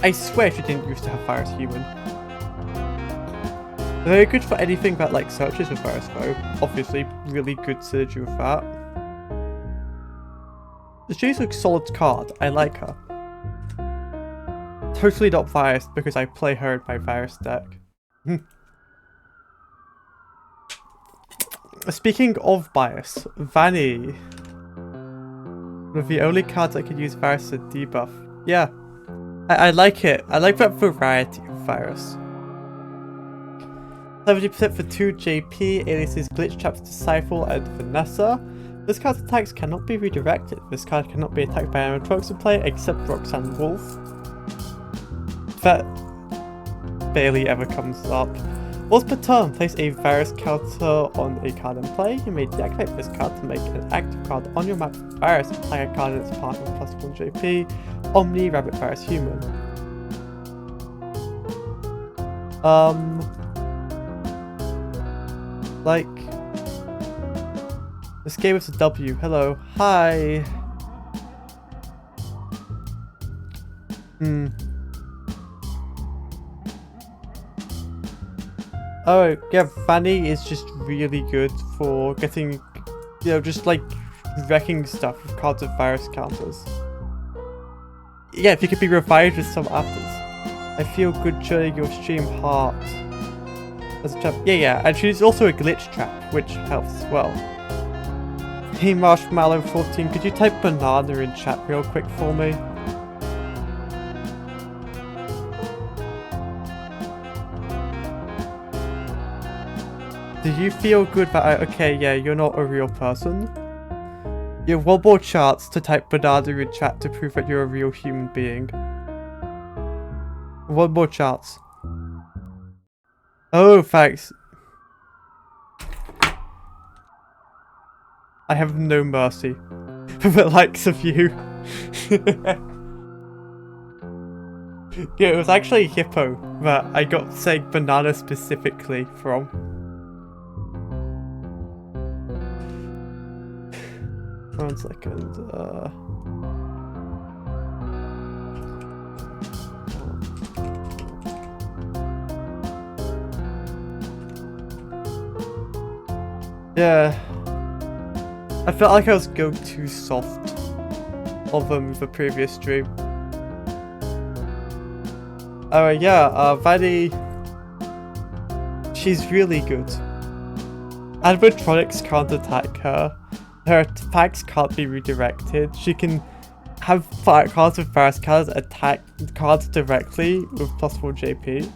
I swear she didn't used to have virus human. Very good for anything that like searches with virus though. Obviously, really good synergy with that. She's a solid card. I like her. Totally not biased because I play her in my virus deck. Speaking of bias, Vanny. With the only cards I could use virus as a debuff. Yeah. I like it. I like that variety of virus. 70% for 2 JP, aliases Glitch Traps, Disciple, and Vanessa. This card's attacks cannot be redirected. This card cannot be attacked by animatronics player except Roxanne Wolf. That barely ever comes up. Once per turn, place a virus counter on a card in play. You may deactivate this card to make an active card on your map with virus, apply a card in its partner with +1 JP. Omni Rabbit Virus Human. Like, this game is a W. Hello. Hi. Oh, yeah, Fanny is just really good for getting, you know, just like wrecking stuff with cards of virus counters. Yeah, if you could be revived with some afters. I feel good joining your stream, heart. As a trap. Yeah, and she's also a glitch trap, which helps as well. Hey Marshmallow14, could you type banana in chat real quick for me? Do you feel good that okay, yeah, you're not a real person? You have one more chance to type banana in chat to prove that you're a real human being. One more chance. Oh, thanks. I have no mercy for the likes of you. Yeah, it was actually Hippo that I got saying banana specifically from. One second. Yeah. I felt like I was going too soft of them with the previous stream. Oh yeah, Vanny, she's really good. Animatronics can't attack her. Her attacks can't be redirected. She can have cards with virus cards attack cards directly with +4 JP.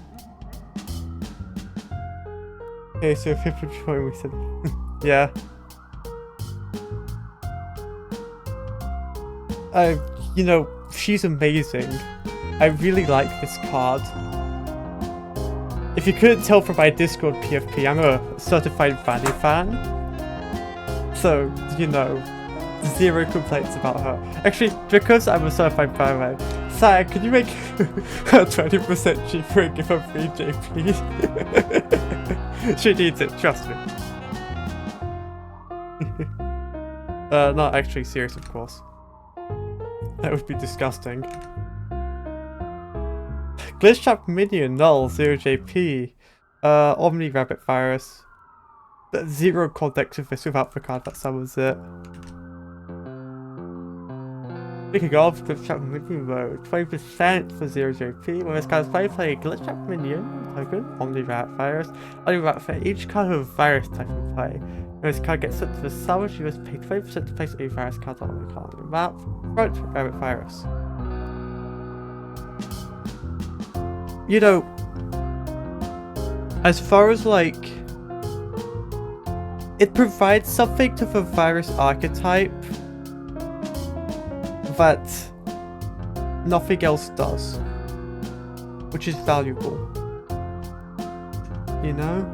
Okay, so if people join, we said, yeah. You know, she's amazing. I really like this card. If you couldn't tell from my Discord PFP, I'm a certified Vanny fan. So, you know, zero complaints about her. Actually, because I'm a certified Vanny fan, Saya, could you make her 20% cheaper and give her free JP? She needs it, trust me. Not actually serious, of course. That would be disgusting. Glitch Trap Minion, null, 0 JP. Omni Rabbit Virus. 0 context of this without the card, that summons it. Speaking of, Glitch Trap Minion mode, 20% for 0 JP. When this card is played, play a Glitch Trap Minion token, Omni Rabbit Virus. Omni Rabbit for each card with a virus type in play. When this card gets sent to the summon, you must pay 20% to place a virus card on the card on the map. Front Rabbit Virus. You know, as far as like, it provides something to the virus archetype that nothing else does, which is valuable, you know?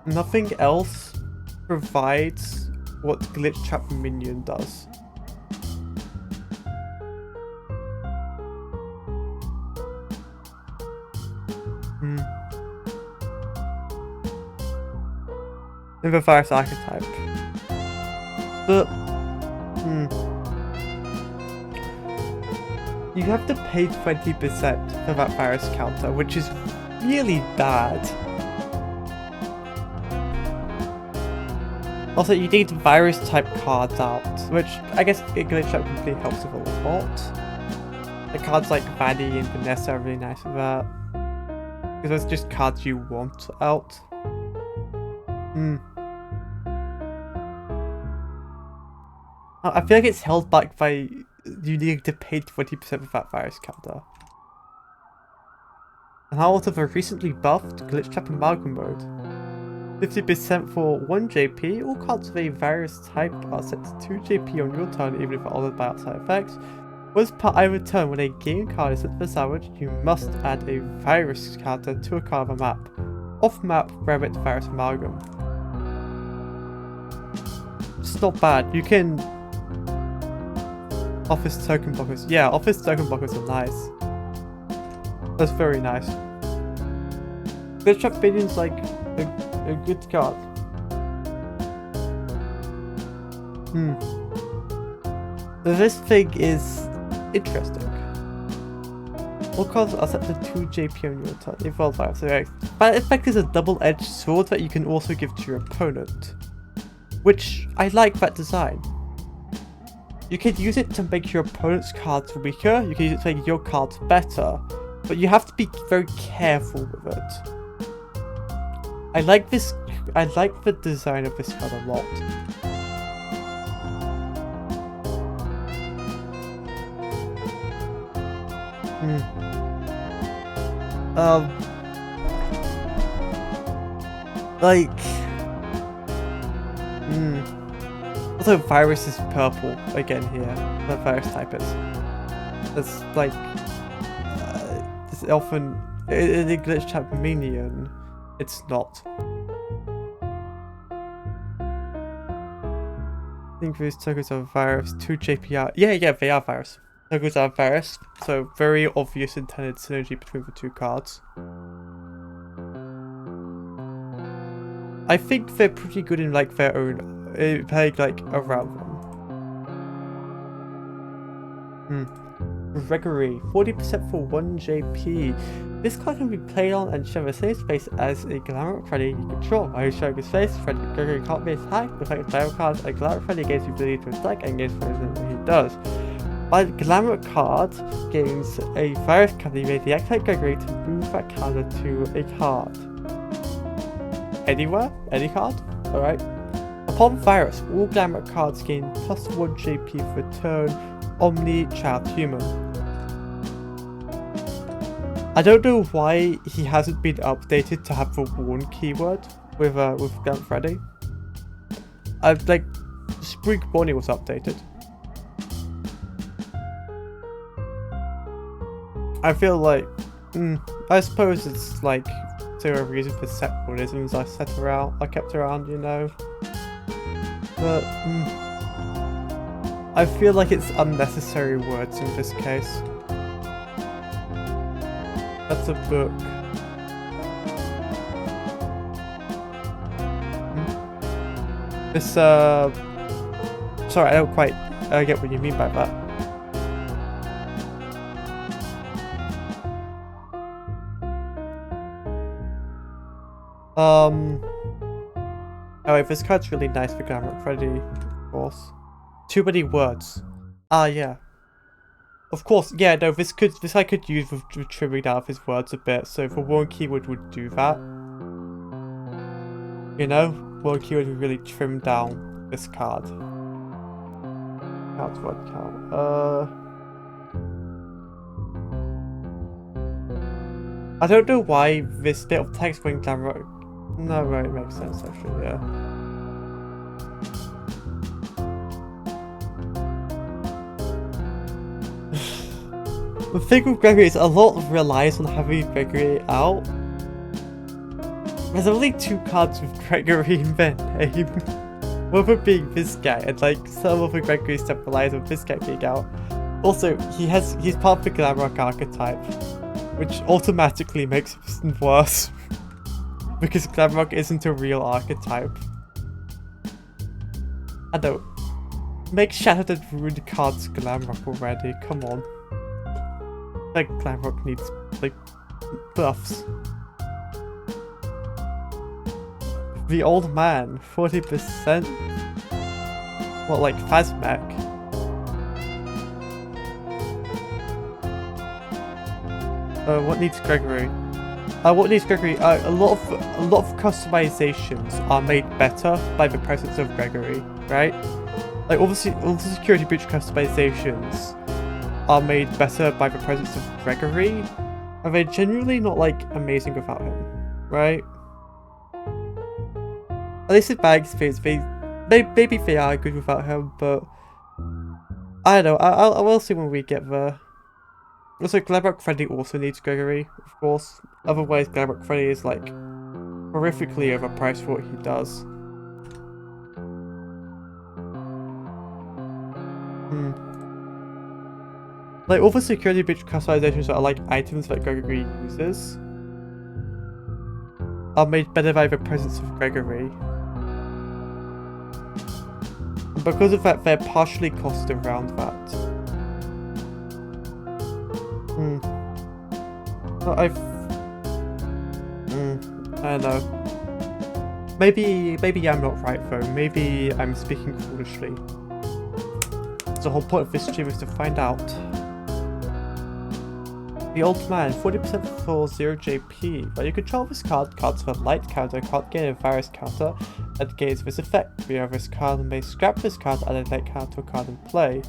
Nothing else provides what Glitch Trap Minion does. In the virus archetype. But you have to pay 20% for that virus counter, which is really bad. Also, you need virus type cards out, which I guess Glitch Trap completely helps with a lot. The cards like Vanny and Vanessa are really nice with that. Because those are just cards you want out. I feel like it's held back by you needing to pay 20% of that virus counter. And out of a recently buffed glitch trap amalgam mode. 50% for 1 JP, all cards of a virus type are set to 2 JP on your turn even if altered by outside effects. Once per either turn, when a game card is set for salvage, you must add a virus counter to a card of a map. Off map, Rabbit Virus Amalgam. It's not bad. You can... Office token blockers. Yeah, office token blockers are nice. That's very nice. Glitch Trap Binion's like a good card. This thing is interesting. All cards are set to 2 JP on your turn. Evolve virus effect. That effect is a double-edged sword that you can also give to your opponent. Which, I like that design. You can use it to make your opponent's cards weaker, you can use it to make your cards better, but you have to be very careful with it. I like the design of this card a lot. Also, virus is purple again here. The virus type is. It's like it's often in a glitch trap minion. It's not. I think these tokens are virus. 2 JPR. Yeah, they are virus. Tokens are virus. So very obvious intended synergy between the two cards. I think they're pretty good in like their own. Playing like around them. Gregory, 40% for 1 JP. This card can be played on and share the same space as a Glamour Freddy you control. By showing his face, Gregory can't be attacked. The fact Glamour cards a Glamour Freddy gains the ability to attack and gains what he does. While Glamour card gains a virus card, you may deactivate Gregory to move that counter to a card. Anywhere? Any card? Alright. Upon virus, all Glamour cards gain plus 1 JP for turn Omni Child Human. I don't know why he hasn't been updated to have the warn keyword with Glamour Freddy. Like Spring Bonnie was updated. I feel like I suppose it's like there are reasons for set monisms I kept around, you know. But I feel like it's unnecessary words in this case. That's a book. This sorry, I don't quite get what you mean by that. Oh wait, this card's really nice for Glamour Freddy, of course. Too many words. Ah, yeah. Of course, yeah, no, this I could use with trimming down his words a bit, so if a warn keyword would do that. You know? Warn keyword would really trim down this card. Count word count. I don't know why this bit of text when Glamour... No, right, it makes sense actually, yeah. The thing with Gregory is a lot relies on having Gregory out. There's only 2 cards with Gregory in their name. One of them being this guy, and like some of the Gregory stuff relies on this guy being out. Also, he's part of the Glamrock archetype, which automatically makes it worse. Because Glamrock isn't a real archetype. I don't. Make Shattered and Ruined cards Glamrock already, come on. Like, Glamrock needs, like, buffs. The Old Man, 40%? What, like, Phasmech? What needs Gregory? What needs Gregory? A lot of customizations are made better by the presence of Gregory, right? Like, obviously, all the security breach customizations are made better by the presence of Gregory, and they're generally not, like, amazing without him, right? At least in my experience, maybe they are good without him, but I don't know, I will see when we get there. Also, Glamrock Freddy also needs Gregory, of course. Otherwise, Glamrock Freddy is, like, horrifically overpriced for what he does. Like, all the security breach customizations are like items that Gregory uses are made better by the presence of Gregory. And because of that, they're partially costed around that. So I don't know. Maybe I'm not right though. Maybe I'm speaking foolishly. The whole point of this stream is to find out. The Old Man, 40% for 0 JP. When you control this card, cards with a light counter can't gain a virus counter and gains this effect. Via this card may scrap this card and a light counter to a card in play.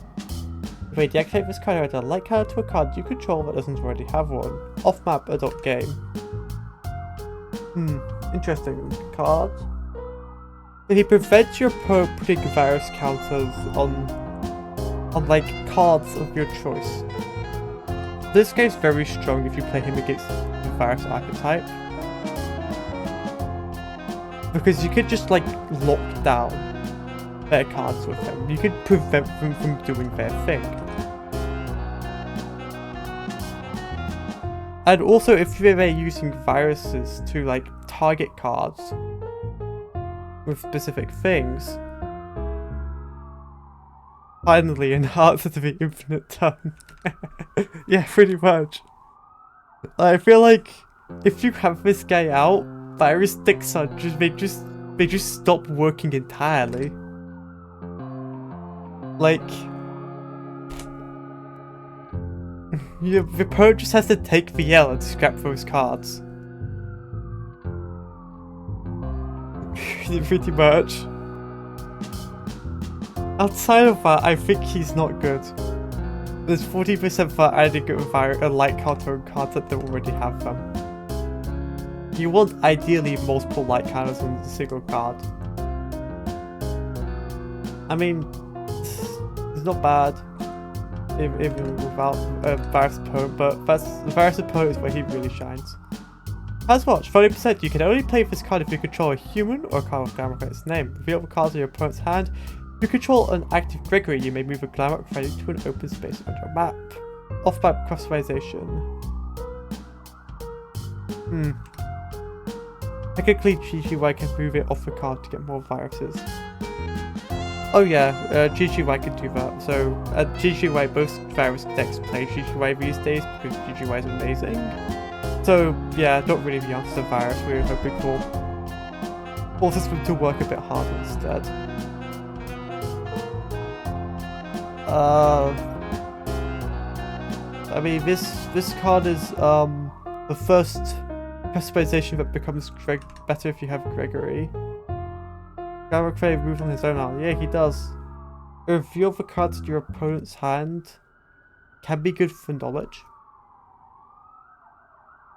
If you deactivate this card and add a light counter to a card you control that doesn't already have one. Off map, adult game. Interesting card. He prevents your opponent putting virus counters on like cards of your choice. This game's very strong if you play him against the virus archetype. Because you could just like lock down their cards with him. You could prevent them from doing their thing. And also if they're using viruses to like target cards with specific things. Finally, an answer to the infinite tongue. Yeah, pretty much. I feel like if you have this guy out, virus sticks are they just stop working entirely. Like, the opponent just has to take the L and scrap those cards. Pretty much. Outside of that, I think he's not good. There's 40% for adding a light counter on cards that don't already have them. You want ideally multiple light counters on a single card. I mean, it's not bad, even without a virus opponent, but the virus opponent is where he really shines. As watch, 30%, you can only play this card if you control a human or a card with Glamrock in its name. Reveal the cards in your opponent's hand. If you control an active Gregory, you may move a Glamrock Freddy to an open space on your map. Off-map customization. Technically, GGY can move it off the card to get more viruses. Oh yeah, GGY can do that. So at GGY, both virus decks play GGY these days because GGY is amazing. So yeah, don't really be onto the virus. We were hoping for all system to work a bit harder instead. I mean, this card is the first customization that becomes better if you have Gregory. Glamrock Freddy moves on his own now. Yeah, he does. Reveal the cards in your opponent's hand can be good for knowledge.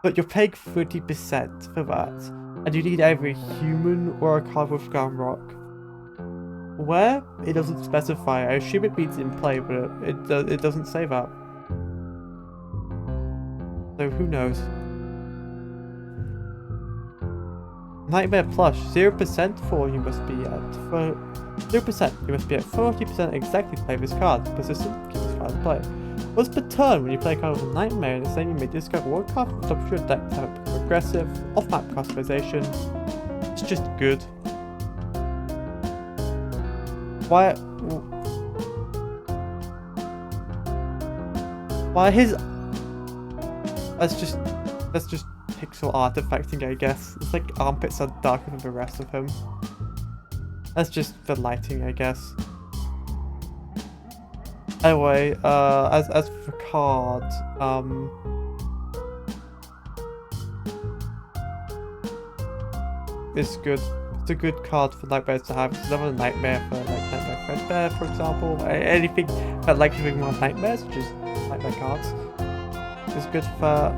But you're paying 30% for that, and you need either a human or a card with Glamrock. Where? It doesn't specify. I assume it means in play, but it doesn't say that. So who knows? Nightmare Plush, 0% for you must be at 0%. You must be at 40% exactly to play this card. Persistent, keep this card in play. Once per turn, when you play a card with a Nightmare in its name, you may discard one card from the top of your deck to have it become aggressive. Off-map customization. It's just good. Why his... That's just pixel artifacting, I guess. It's like armpits are darker than the rest of him. That's just the lighting, I guess. Anyway, as for card, it's good. It's a good card for nightmares to have. It's another nightmare for like Nightmare Fredbear, for example. Anything that likes giving more nightmares, which is nightmare cards. It's good for.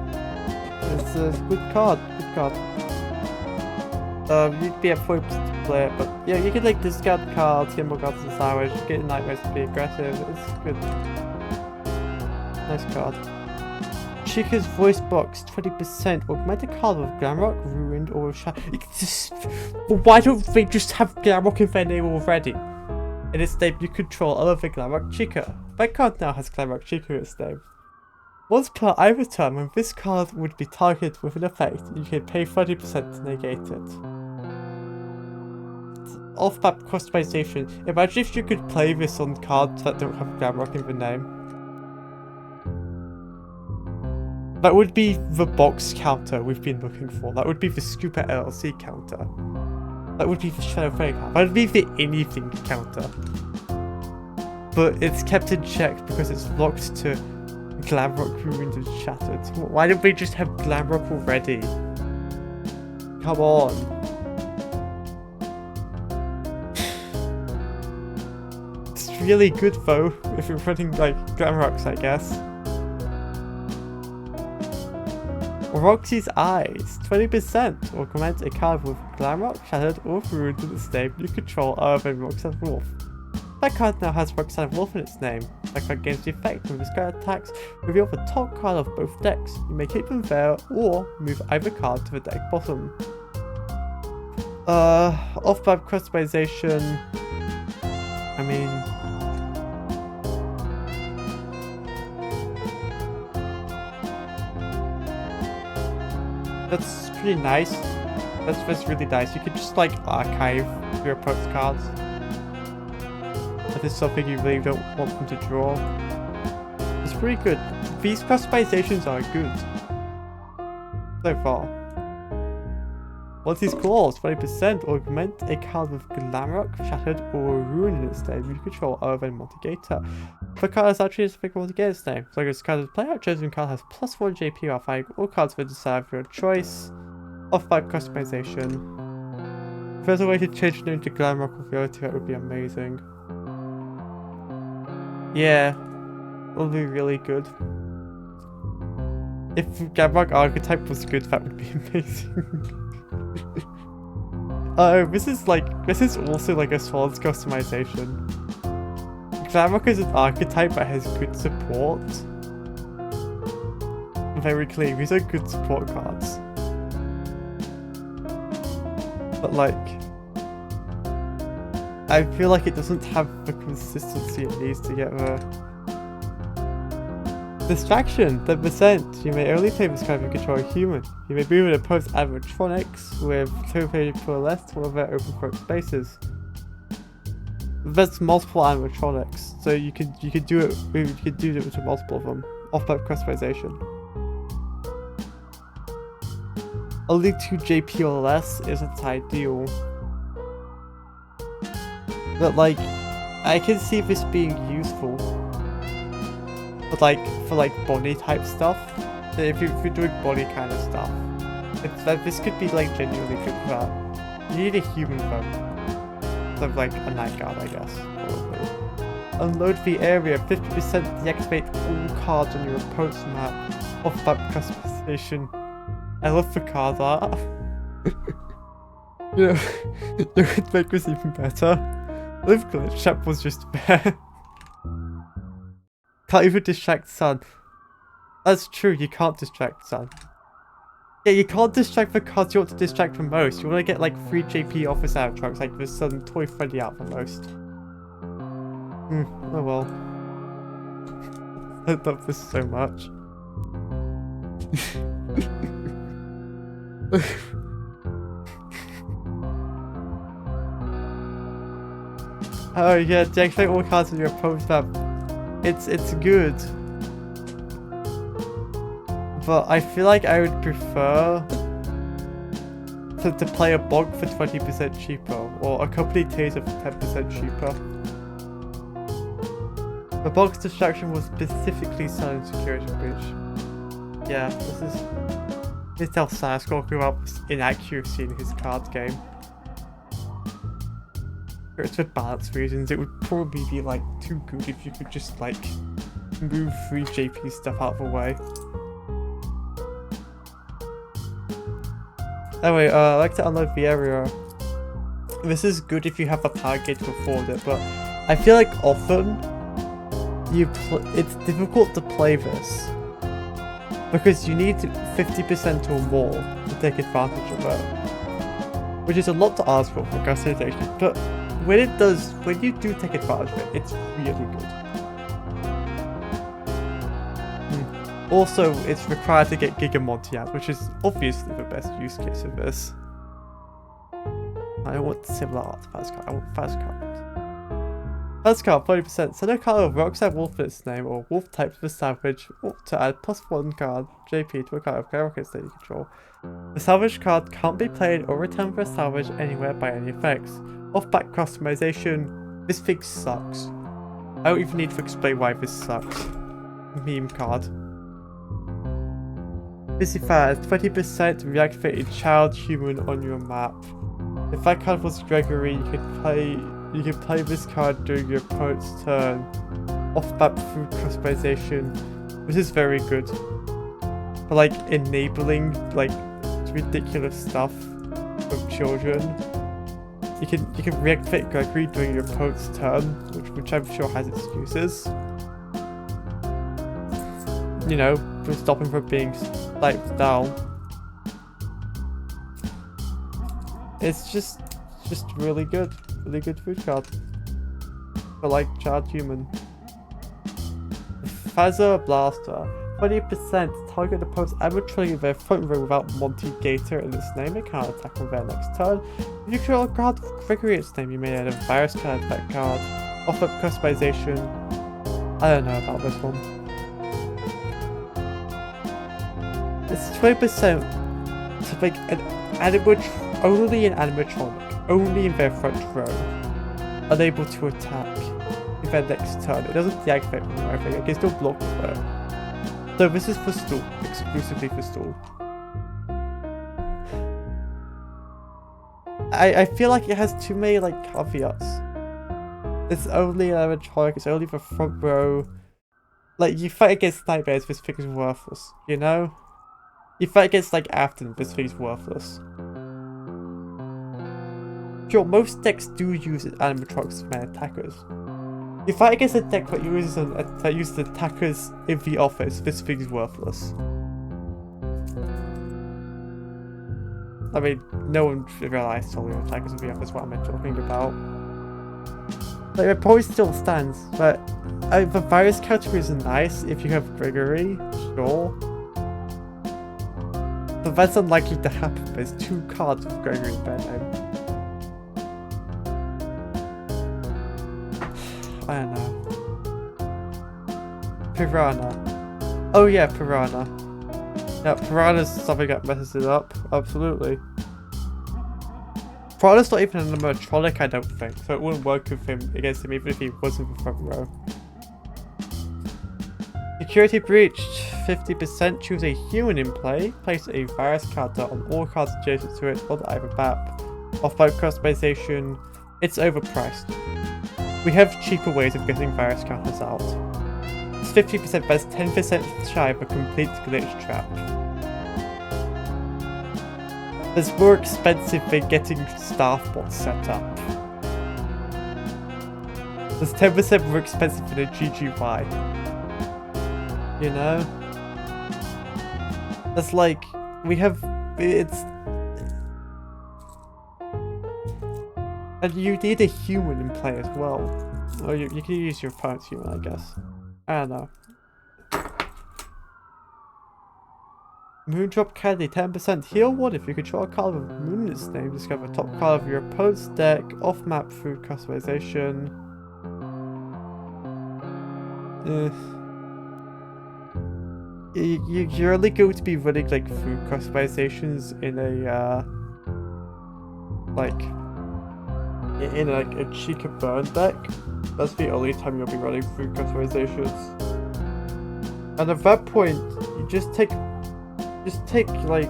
It's a good card. Good card. You'd be at 40% to play it, but yeah, you could like discard cards, get more cards in Sour, get nightmares to be aggressive. It's good. Nice card. Chica's voice box 20%. Augment a card with Glamrock, Ruined, or why don't they just have Glamrock in their name already? In its name, you control other than Glamrock Chica. My card now has Glamrock Chica in its name. Once per either turn, when this card would be targeted with an effect, you can pay 30% to negate it. Off-map customization. Imagine if you could play this on cards that don't have Glamrock in the name. That would be the box counter we've been looking for. That would be the Scooper LLC counter. That would be the Shadow Fairy counter. That would be the anything counter. But it's kept in check because it's locked to Glamrock, Ruined, and Shattered. Why don't we just have Glamrock already? Come on. It's really good though, if you're running like Glamrocks, I guess. Roxy's Eyes, 20%. Augment a card with Glamrock, Shattered, or Ruined in its name you control other than Roxanne Wolf. That card now has Roxanne Wolf in its name. That card gains the effect when this card attacks. Reveal the top card of both decks. You may keep them there or move either card to the deck bottom. Off-map customization. I mean, that's pretty nice. That's really nice. You could just like archive your opponent's cards. If there's something you really don't want them to draw. It's pretty good. These customizations are good. So far. What's these claws? 20%. Augment a card with Glamrock, Shattered, or Ruined in its name. You control other than Multigator. If a card is actually a figure Multigator its name. So as card is player, a chosen card has +1 JP off all cards for decide your choice. Off-map customization. If there's a way to change the name to Glamrock or Reality, that would be amazing. Yeah, it'll be really good. If Glamrock Archetype was good, that would be amazing. This is also like a Swords customization. Glamrock is an archetype that has good support. Very clear, these are good support cards. But like, I feel like it doesn't have the consistency it needs to get the distraction, 10%. You may only play this card if you control a human. You may move an opponent's animatronics with 2 people or less to one of their open throat spaces. There's multiple animatronics, so you could do it. You could do it with multiple of them. Off-map customization. Only 2 JP or less isn't ideal. But like, I can see this being useful. But like, for like body type stuff, if you're doing body kind of stuff, this could be like genuinely good for that. You need a human though. So like a night guard, I guess, probably. Unload the area, 50% deactivate all cards on your opponent's map. Off-map customization. I love the card art. You know, you could make this even better. Live glitch chap was just there. Can't even distract Sun. That's true, you can't distract Sun. Yeah, you can't distract the cards you want to distract the most. You want to get like 3 JP office out trucks, like the Sun Toy Freddy out the most. Oh well. I love this so much. Oh yeah, deactivate all cards on your opponent's map. It's good. But I feel like I would prefer to play a bog for 20% cheaper, or a company taser for 10% cheaper. The bog's distraction was specifically silent security breach. Yeah, this is how Sass talking about inaccuracy in his card game. it's for balance reasons. It would probably be like too good if you could just like move free JP stuff out of the way. Anyway, I like to unload the area. This is good if you have a power gate to afford it, but I feel like often it's difficult to play this because you need 50% or more to take advantage of it, which is a lot to ask for customization. But when you do take advantage of it, it's really good. Also, it's required to get Gigamonty out, which is obviously the best use case of this. I don't want similar art to Fast Card, I want Fast Card. Fast Card 40%. Send a card with Rockstar Wolf in its name or Wolf type for Savage to add +1 card JP to a card of characters that you control. The Salvage card can't be played or returned for a salvage anywhere by any effects. Off-back customization. This thing sucks. I don't even need to explain why this sucks. Meme card. Busy Fast, 20% reactivated child human on your map. If that card was Gregory, you could play this card during your opponent's turn. Off-map through customization. This is very good. For like enabling like ridiculous stuff for children. You can reactivate Gregory during your opponent's turn, which I'm sure has excuses. You know, to stop him from being sniped down. It's just really good food card for like child human. Phaser Blaster, 20% target opponent's animatronic in their front row without Monty Gator in its name. It can't attack on their next turn. If you control a card with Gregory in its name, you may add a virus card to that card. Offer customization. I don't know about this one. It's 20% to make an only an animatronic, only in their front row, unable to attack in their next turn. It doesn't deactivate from everything, it can still block with it. So this is for stall, exclusively for stall. I feel like it has too many like caveats. It's only an animatronic, it's only for front row. Like, you fight against nightmares, this thing is worthless, you know? You fight against like Afton, this thing's worthless. Sure, most decks do use animatronics as main attackers. You fight against a deck that uses attackers in the office, this thing's worthless. I mean, no one realized solely attackers in the office what I'm talking about. Like, it probably still stands, but the virus category is nice if you have Gregory, sure. But that's unlikely to happen. There's 2 cards with Gregory in their name. I don't know. Piranha. Oh yeah, Piranha. Yeah, Piranha's something that messes it up. Absolutely. Piranha's not even an animatronic, I don't think, so it wouldn't work with him against him even if he was in the front row. Security breached. 50%. Choose a human in play. Place a virus counter on all cards adjacent to it on either map. Off-map customization. It's overpriced. We have cheaper ways of getting virus counters out. It's 50%, but it's 10% shy of a complete glitch trap. It's more expensive than getting staff bots set up. It's 10% more expensive than a GGY. You know? That's like, and you need a human in play as well. Or you can use your opponent's human, I guess. I don't know. Moondrop Candy, 10% heal 1 if you control a card with Moon in its name. Discover top card of your opponent's deck. Off-map food customization. You're only going to be running like food customizations in a in a cheaper burn deck. That's the only time you'll be running food customizations. And at that point, you just take like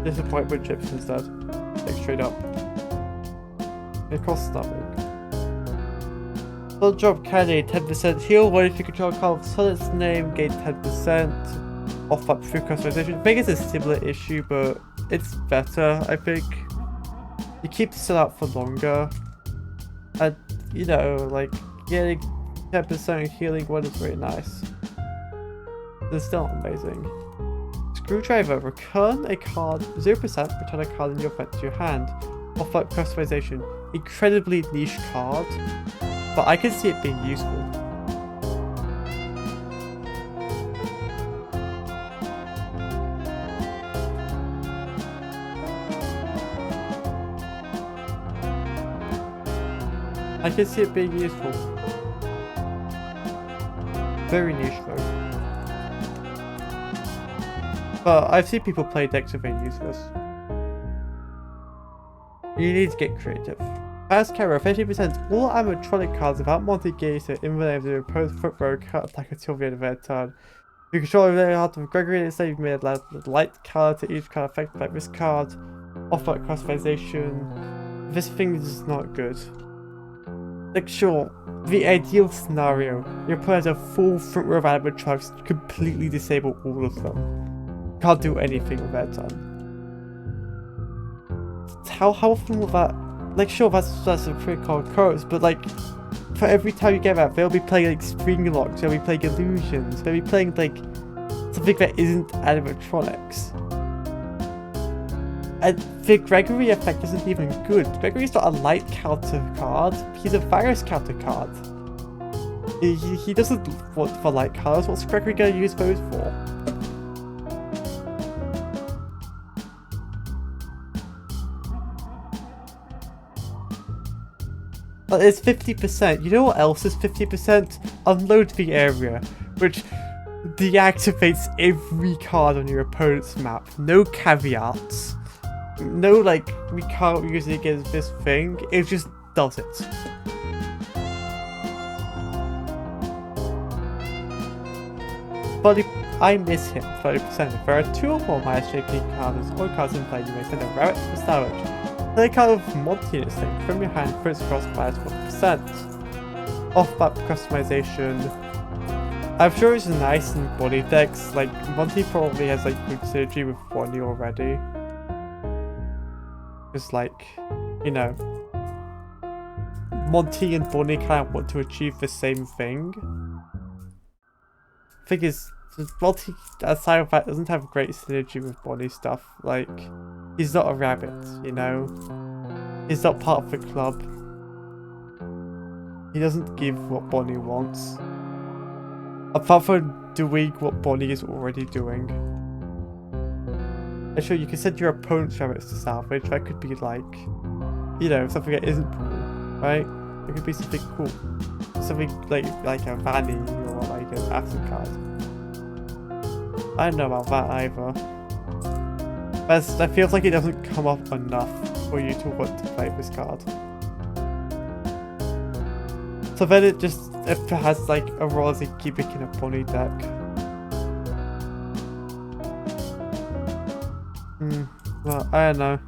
disappointment chips instead. Like straight up. It costs nothing. Solid drop candy, 10% heal. What if you control a card with Solid's name, gain 10%. Off up through customization. I think it's a similar issue, but it's better, I think. You keep the set out for longer. And, you know, like, getting 10% healing one is really nice. It's still amazing. Screwdriver, return a card, 0%, return a card in your event to your hand. Off-up customization, incredibly niche card, but I can see it being useful. I can see it being useful. Very niche though. But I've seen people play decks that are useless. You need to get creative. Fast camera, 50%. All animatronic cards without multi-gator invalid the opposed front row can't attack until the end of their turn. You control the heart of Gregory and say you've made a light card to each card affected by this card. Offer customization. This thing is not good. Like, sure, the ideal scenario, your opponent has a full front row of animatronics, completely disable all of them. Can't do anything with their turn. How often will that... Like, sure, that's a pretty cool occurrence, but like, for every time you get that, they'll be playing like string locks, they'll be playing illusions, they'll be playing like something that isn't animatronics. And the Gregory effect isn't even good. Gregory's not a light counter card, he's a virus counter card. He doesn't want for light cards. What's Gregory gonna use those for? It's 50%. You know what else is 50%? Unload the area, which deactivates every card on your opponent's map. No caveats. No, like, we can't use it against this thing. It just does it. But I miss him, 30%. If there are 2 or more -JP cards or cards in play, you may send a rabbit for salvage. Play a card of Monty in this thing from your hand, first cross -1%. Off-map customization. I'm sure it's nice in body decks. Like, Monty probably has like good synergy with Bonnie already. Just like, you know, Monty and Bonnie kind of want to achieve the same thing. Thing is, Monty, aside of that, doesn't have great synergy with Bonnie stuff. Like, he's not a rabbit, you know? He's not part of the club. He doesn't give what Bonnie wants. Apart from doing what Bonnie is already doing. And sure, you can send your opponent's rabbits to salvage. That could be like, you know, something that isn't cool, right? It could be something cool. Something like a Vanny or like an acid card. I don't know about that either. But that feels like it doesn't come up enough for you to want to play this card. So then it has like a role as a gimmick in a Bonnie deck. Well, I don't know.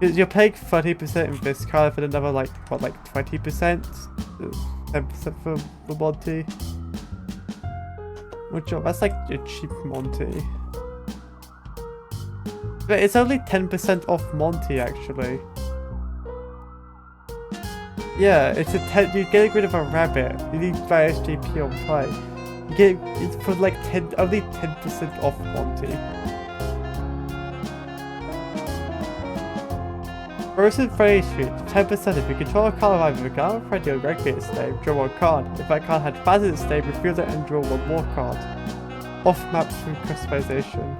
You're paying 30% in this card for another like, what, like 20%? 10% for Monty? Which, that's like a cheap Monty. But it's only 10% off Monty actually. Yeah, it's you're getting rid of a rabbit. You need SJP on play. You get it's for like only 10% off Monty. Versus Friday Street, 10% if you control a card of either the Gala Friday or Gregory its name, draw 1 card. If that card had Faz in its name, refuse it and draw 1 more card. Off map through customization.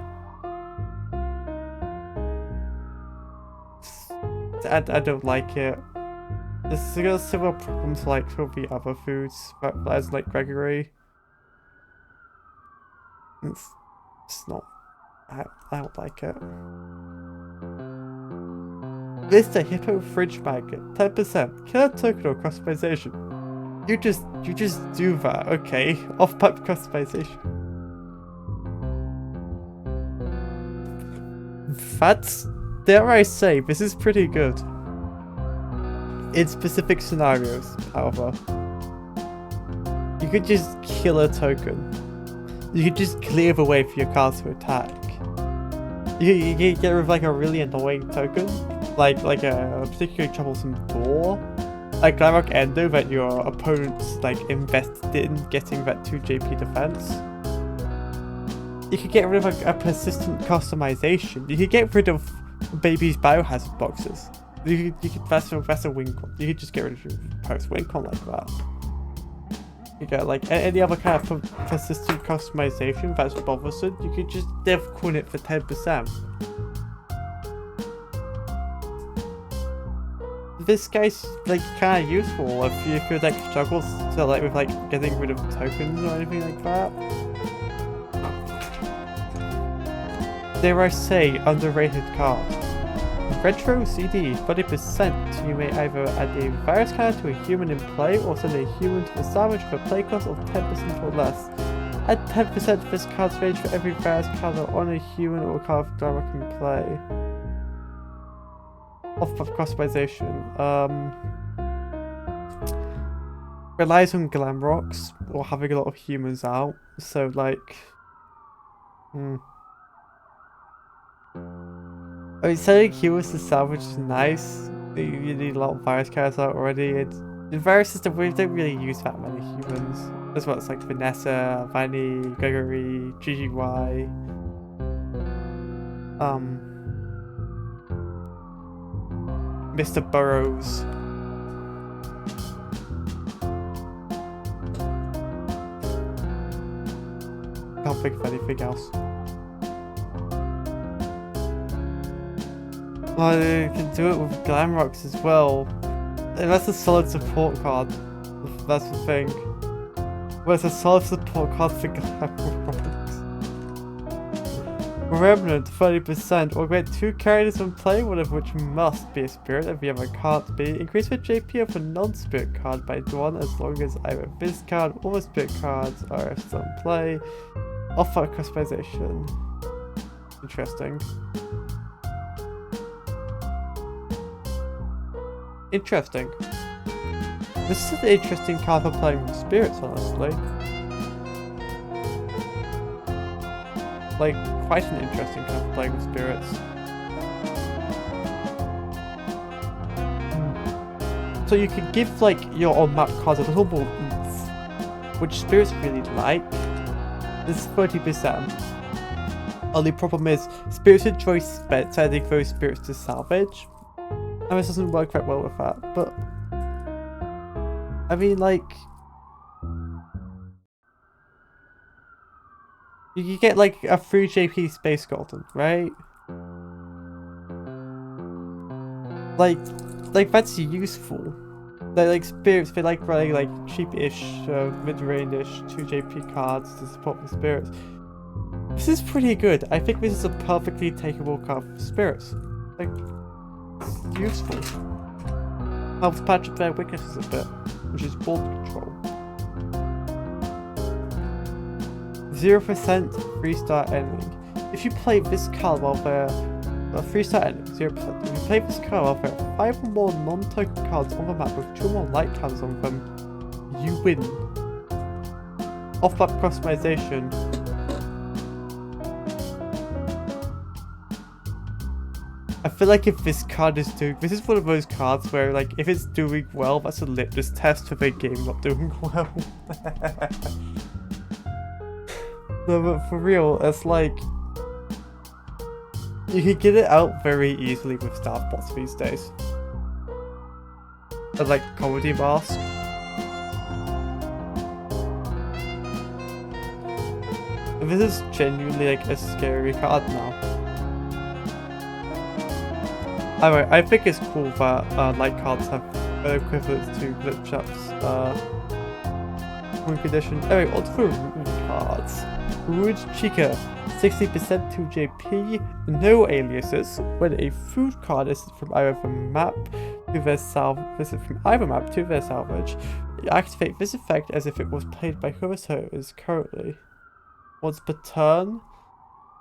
I don't like it. This has got similar problems like for the other foods, but as like Gregory. It's not. I don't like it. Mr. Hippo Fridge Magnet, 10%. Killer token or customization. You just do that, okay? Off pipe customization. That's, dare I say, this is pretty good. In specific scenarios, however, you could just kill a token. You could just clear the way for your cards to attack. You can get rid of like a really annoying token, like a particularly troublesome door, like Glamrock Endo that your opponent's like invested in getting that 2 JP defense. You could get rid of a persistent customization. You could get rid of Baby's Biohazard boxes. You could that's a win con. You could just get rid of your post win con like that. You get like any other kind of persistent customization that's bothersome, you could just dev coin it for 10%. This guy's like kind of useful if you like struggles to like with like getting rid of tokens or anything like that. Dare I say, underrated card. Retro CD, 30%. You may either add a virus card to a human in play or send a human to the salvage for a play cost of 10% or less. Add 10% to this card's range for every virus card on a human or card of Glamrock in play. Off-buff customization. Relies on Glamrocks or having a lot of humans out. So like... I mean, sending humans to salvage is nice. You need a lot of virus cards out already. The virus system, we don't really use that many humans. As well as like Vanessa, Vanny, Gregory, GGY. Mr. Burrows. Can't think of anything else. Oh, you can do it with Glamrocks as well. And that's a solid support card. That's the thing. Well, it's a solid support card for Glamrocks. Remnant, 30%. Or get 2 characters in play, one of which must be a spirit and the other can't be. Increase the JP of a non-spirit card by 1 as long as either this card or the spirit cards are still in play. Offer customization. Interesting. Interesting. This is an interesting card for playing with spirits, honestly. Like, quite an interesting card for playing with spirits. So you can give, like, your on-map cards a little more oomph, which spirits really like. This is 30%. Only problem is, spirits enjoy sending those spirits to salvage. And this doesn't work that well with that, but I mean, like, you get like a 3 JP Space Golden, right? Like that's useful. They're like spirits, they like running like cheap-ish, mid-range-ish 2 JP cards to support the spirits. This is pretty good. I think this is a perfectly takeable card for spirits. Like, useful. Helps patch up their weaknesses a bit, which is board control. 0% 3-star ending. If you play this card while they're 3-star ending, 0%. If you play this card while there are 5 or more non-token cards on the map with 2 more light cards on them, you win. Off-map customization. I feel like if this card is doing... This is one of those cards where, like, if it's doing well, that's a litmus test for the game not doing well. No, but for real, it's like... You can get it out very easily with staff bots these days. And, like, Comedy Mask. This is genuinely, like, a scary card now. Anyway, I think it's cool that light cards have equivalents to Glitch Shop's win condition. Anyway, on to the rune cards. Rune Chica, 60% to JP, no aliases. When a food card is from either the map to their salvage, you activate this effect as if it was played by whoever is currently. Once per turn,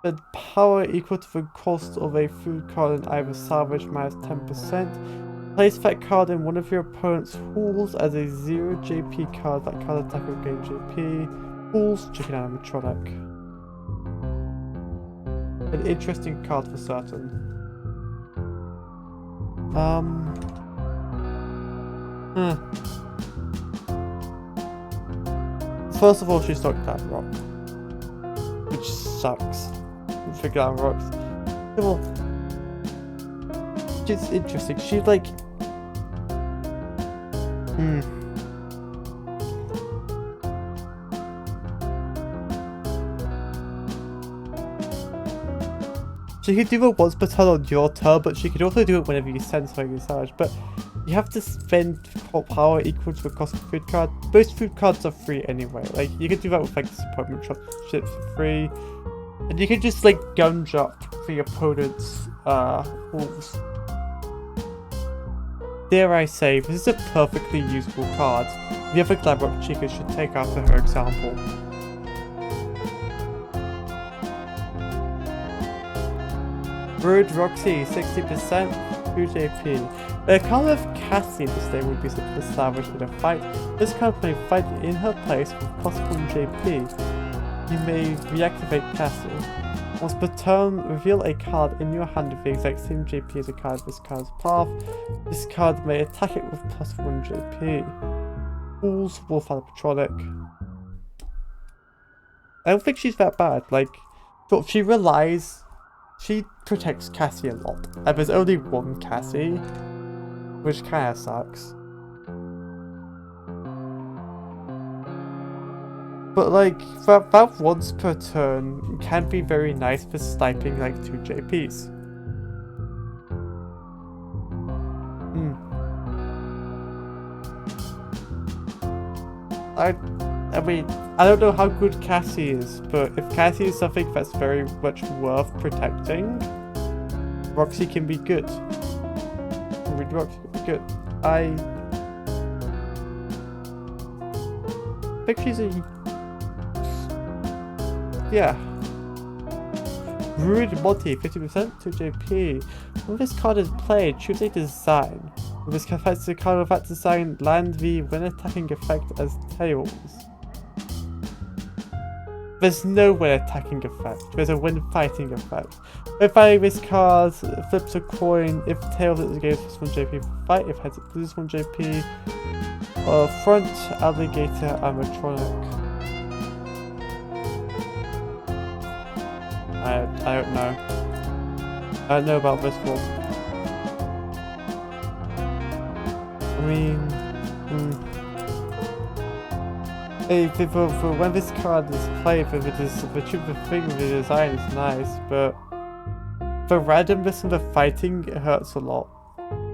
the power equal to the cost of a food card in either salvage minus 10%. Place that card in one of your opponent's halls as a 0 JP card. That card attack will gain JP. Halls, chicken animatronic. An interesting card for certain. First of all, she's not that rock, which sucks. For Glam Rocks. Well, she's interesting. She's like, She could do it once per turn on your turn, but she could also do it whenever you send something aside. But you have to spend power equal to the cost of food card. Most food cards are free anyway. Like, you can do that with like disappointment ships for free. And you can just like gunge up the opponent's wolves. Dare I say, this is a perfectly usable card. The other Glamrock Chica should take after her example. Rude Roxy, 60%, 2 JP. The card of Cassie this day would be established in a fight. This card may fight in her place with cost 1 JP. You may reactivate Cassie. Once per turn, reveal a card in your hand with the exact same JP as a card of this card's path. This card may attack it with plus 1 JP. Fools, Wolf Animatronic. I don't think she's that bad. Like, but she protects Cassie a lot. And there's only one Cassie, which kinda sucks. But like, that once per turn can be very nice for sniping like 2 JPs. I mean, I don't know how good Cassie is, but if Cassie is something that's very much worth protecting, Roxy can be good. Roxy can be good. I think she's a... Yeah. Rude Monty, 50%, 2 JP. When this card is played, choose a design. When this card fights the card of that design, land the when attacking effect as tails. There's no when attacking effect, there's a when fighting effect. When fighting this card, flips a coin. If tails it gains plus 1 JP for fight, if heads it loses 1 JP. Front alligator animatronic. I don't know. I don't know about this one. I mean, for when this card is played, the thing with the design is nice, but the randomness and the fighting hurts a lot,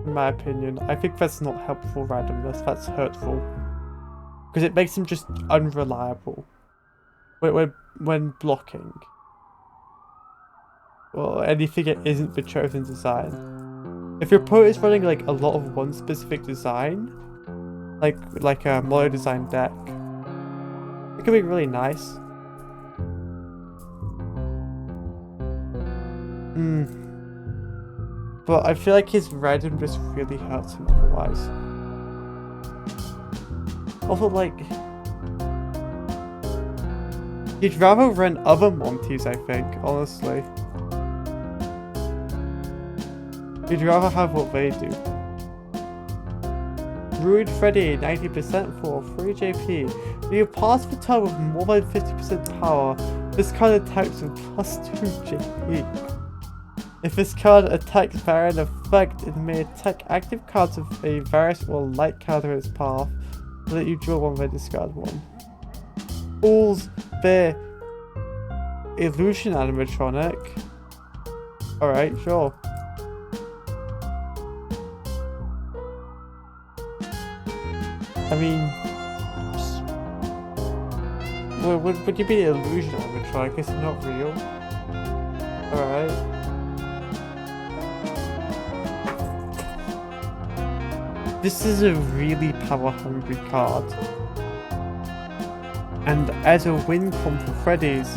in my opinion. I think that's not helpful randomness, that's hurtful. Because it makes him just unreliable when blocking. Or anything that isn't the chosen design. If your opponent is running like a lot of one specific design, like a mono design deck, it could be really nice. But I feel like his randomness really hurts him otherwise. Also, like, you'd rather run other Monties, I think, honestly. You'd rather have what they do. Rude Freddy, 90% for 3 JP. When you pass the turn with more than 50% power, this card attacks with plus 2 JP. If this card attacks via an effect, it may attack active cards with a Varus or light card in its path, so that you draw one then discard one. Fools, their illusion animatronic. Alright, sure. I mean, would you be an illusion animatronic? It's not real. Alright. This is a really power-hungry card. And as a win con for Freddy's,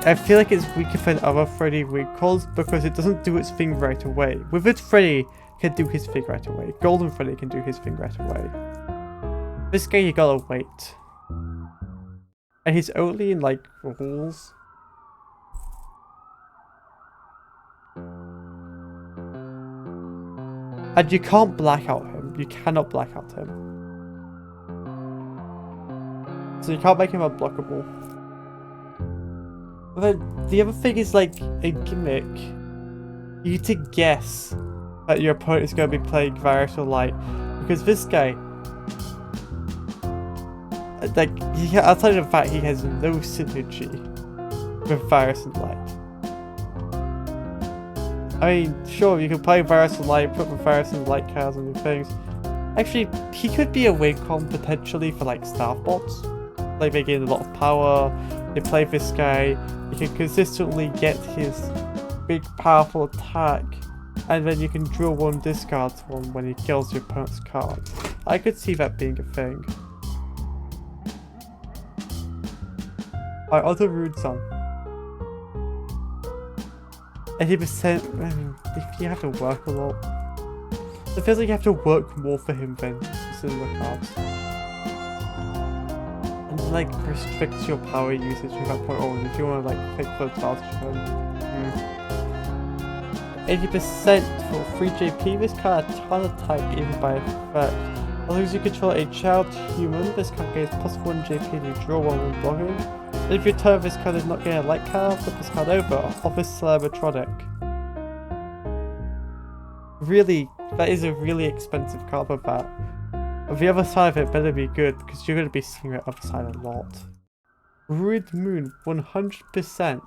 I feel like it's weaker than other Freddy recalls because it doesn't do its thing right away. With its Freddy, can do his thing right away. Golden Freddy can do his thing right away. This guy, you gotta wait. And he's only in, like, rules. And you can't black out him. You cannot black out him. So you can't make him unblockable. But then the other thing is like a gimmick. You need to guess that your opponent is going to be playing Virus or Light. Because this guy, like, outside of the fact he has no synergy with Virus and Light. I mean, sure, you can play Virus and Light, put the Virus and Light cards on your things. Actually, he could be a win con potentially for like staff bots. Like they gain a lot of power, they play this guy, you can consistently get his big powerful attack, and then you can draw one discard one when he kills your opponent's card. I could see that being a thing. Alright, other runes on. 80%, I mean, if you have to work a lot. It feels like you have to work more for him than similar cards. And it, like, restricts your power usage at that point on if you want to, like, take full advantage of him. 80% for free JP, this card has a ton of type even by effect. As long as you control a child human, this card gains +1 JP and you draw one when blocking. And if you turn this card is not getting a light card, flip this card over, Office Celebratronic. Really, that is a really expensive card for that. But the other side of it better be good, because you're going to be seeing the other side a lot. Ruined Moon, 100%.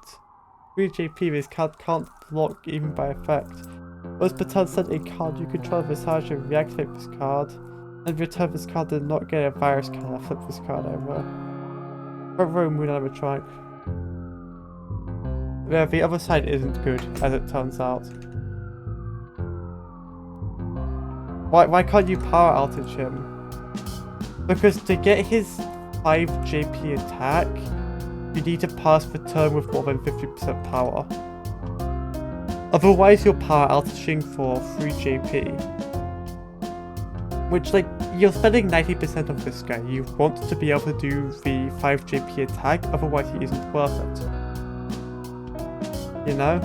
3 JP, this card can't block even by effect. Once per turn, send a card you control this charge and reactivate this card. And return this card did not get a virus card, I flip this card over. Front row Moon animatronic. Yeah, the other side isn't good, as it turns out. Why can't you power outage him? Because to get his 5 JP attack, you need to pass the turn with more than 50% power. Otherwise you're power outaging for 3 JP. Which, like, you're spending 90% on this guy. You want to be able to do the 5 JP attack, otherwise he isn't worth it. You know?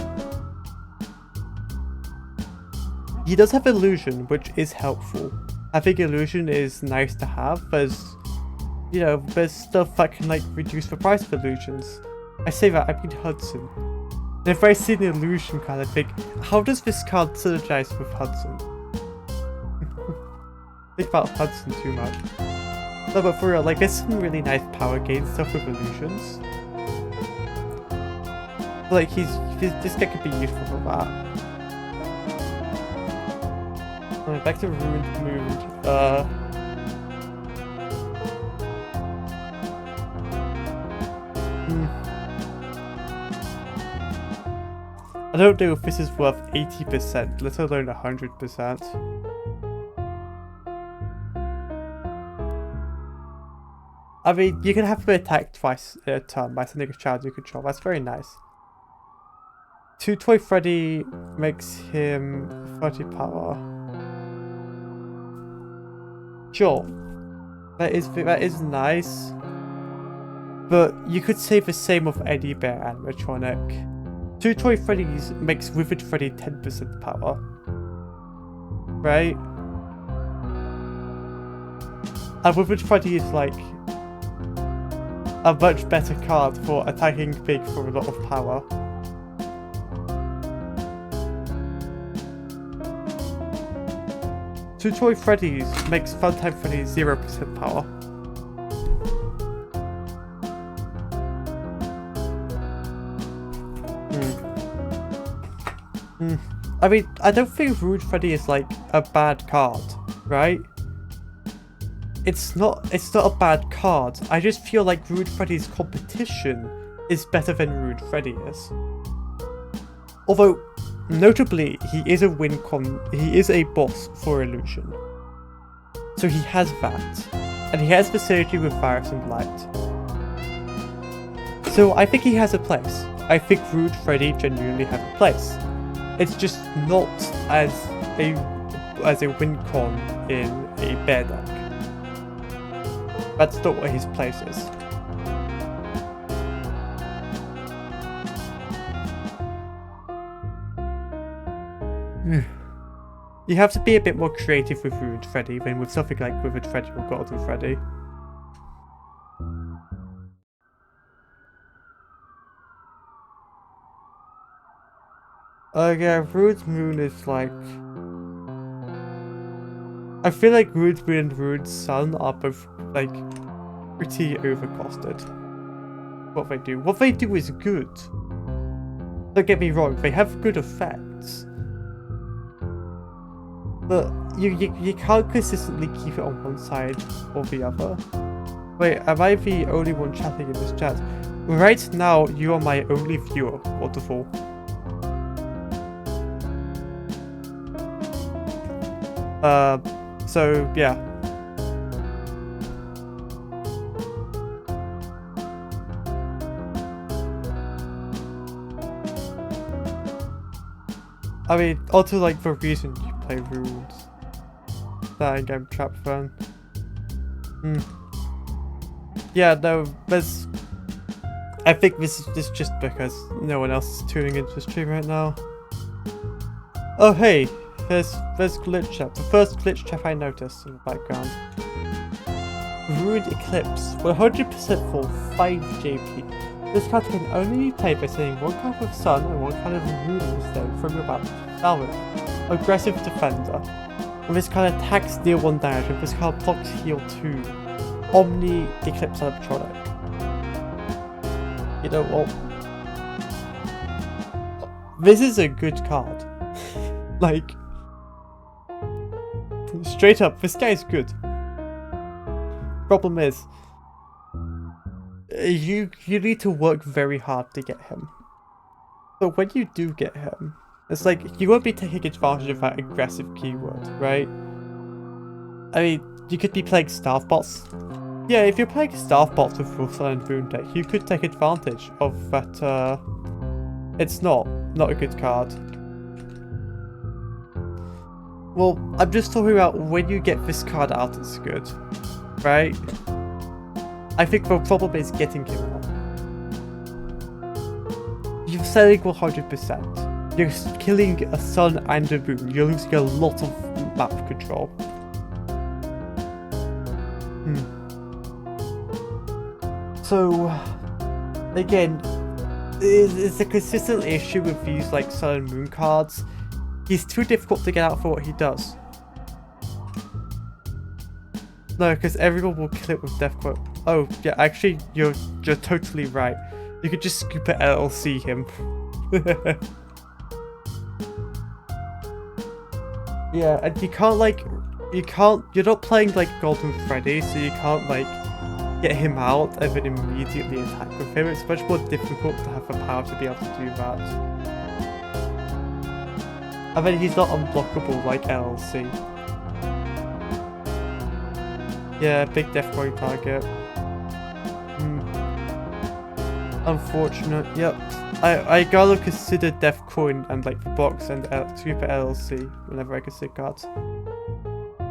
He does have illusion, which is helpful. I think illusion is nice to have. There's, you know, there's stuff that can, like, reduce the price of illusions. I say that, I mean Hudson. And if I see an illusion card, I think, how does this card synergize with Hudson? Think about Hudson too much. No, but for real, like, there's some really nice power gain stuff with illusions. Like, this guy could be useful for that. Alright, back to Ruined Moon. I don't know if this is worth 80%, let alone 100%. I mean, you can have him attack twice a turn by sending a child you control. That's very nice. 2 Toy Freddy makes him 30 power. Sure, that is nice. But you could say the same of any Bear animatronic. 2 Toy Freddy's makes Withered Freddy 10% power. Right? And Withered Freddy is like a much better card for attacking big for a lot of power. Two Toy Freddy's makes Funtime Freddy 0% power. I mean, I don't think Rude Freddy is like a bad card, right? It's not a bad card. I just feel like Rude Freddy's competition is better than Rude Freddy is. Although, notably, he is a he is a boss for Illusion. So he has that. And he has the synergy with Virus and Light. So I think he has a place. I think Rude Freddy genuinely has a place. It's just not as a as a win con in a bear deck. That's not where his place is. You have to be a bit more creative with Ruined Freddy than with something like Withered Freddy or Golden Freddy. Yeah, Ruined Moon is like... I feel like Ruined Moon and Ruined Sun are both, like, pretty overcosted. What they do is good. Don't get me wrong, they have good effects. But you can't consistently keep it on one side or the other. Wait, am I the only one chatting in this chat? Right now, you are my only viewer. Wonderful. So, yeah. I mean, also like the reason you play Runes. That game trap fan. Yeah, no, there's... I think this is just because no one else is tuning into the stream right now. Oh hey, there's glitch chat. The first glitch chat I noticed in the background. Ruined Eclipse, 100% full, 5 JP. This card can only be played by sending one card with Sun and one card of Moon instead from your battle to salvage. Aggressive Defender. When this card attacks, deal 1 damage. If this card blocks, heal 2. Omni Eclipse Electronic. You know what? This is a good card. Like, straight up, this guy's good. Problem is, you need to work very hard to get him. But when you do get him, it's like, you won't be taking advantage of that aggressive keyword, right? I mean, you could be playing Staff Bots. Yeah, if you're playing Staff Bots with full Sun and Moon deck, you could take advantage of that, it's not a good card. Well, I'm just talking about when you get this card out, it's good, right? I think the problem is getting him out. You're selling 100%. You're killing a Sun and a Moon. You're losing a lot of map control. So, again, it's a consistent issue with these like Sun and Moon cards. He's too difficult to get out for what he does. No, because everyone will kill it with Death Quote. Oh, yeah, actually, you're totally right. You could just scoop at LLC him. Yeah, and you can't, like, you're not playing, like, Golden Freddy, so you can't, like, get him out and then immediately attack with him. It's much more difficult to have the power to be able to do that. And then he's not unblockable like LLC. Yeah, big death coin target. Unfortunate, yep. I gotta consider Death Coin and like the box and Super LLC whenever I consider cards.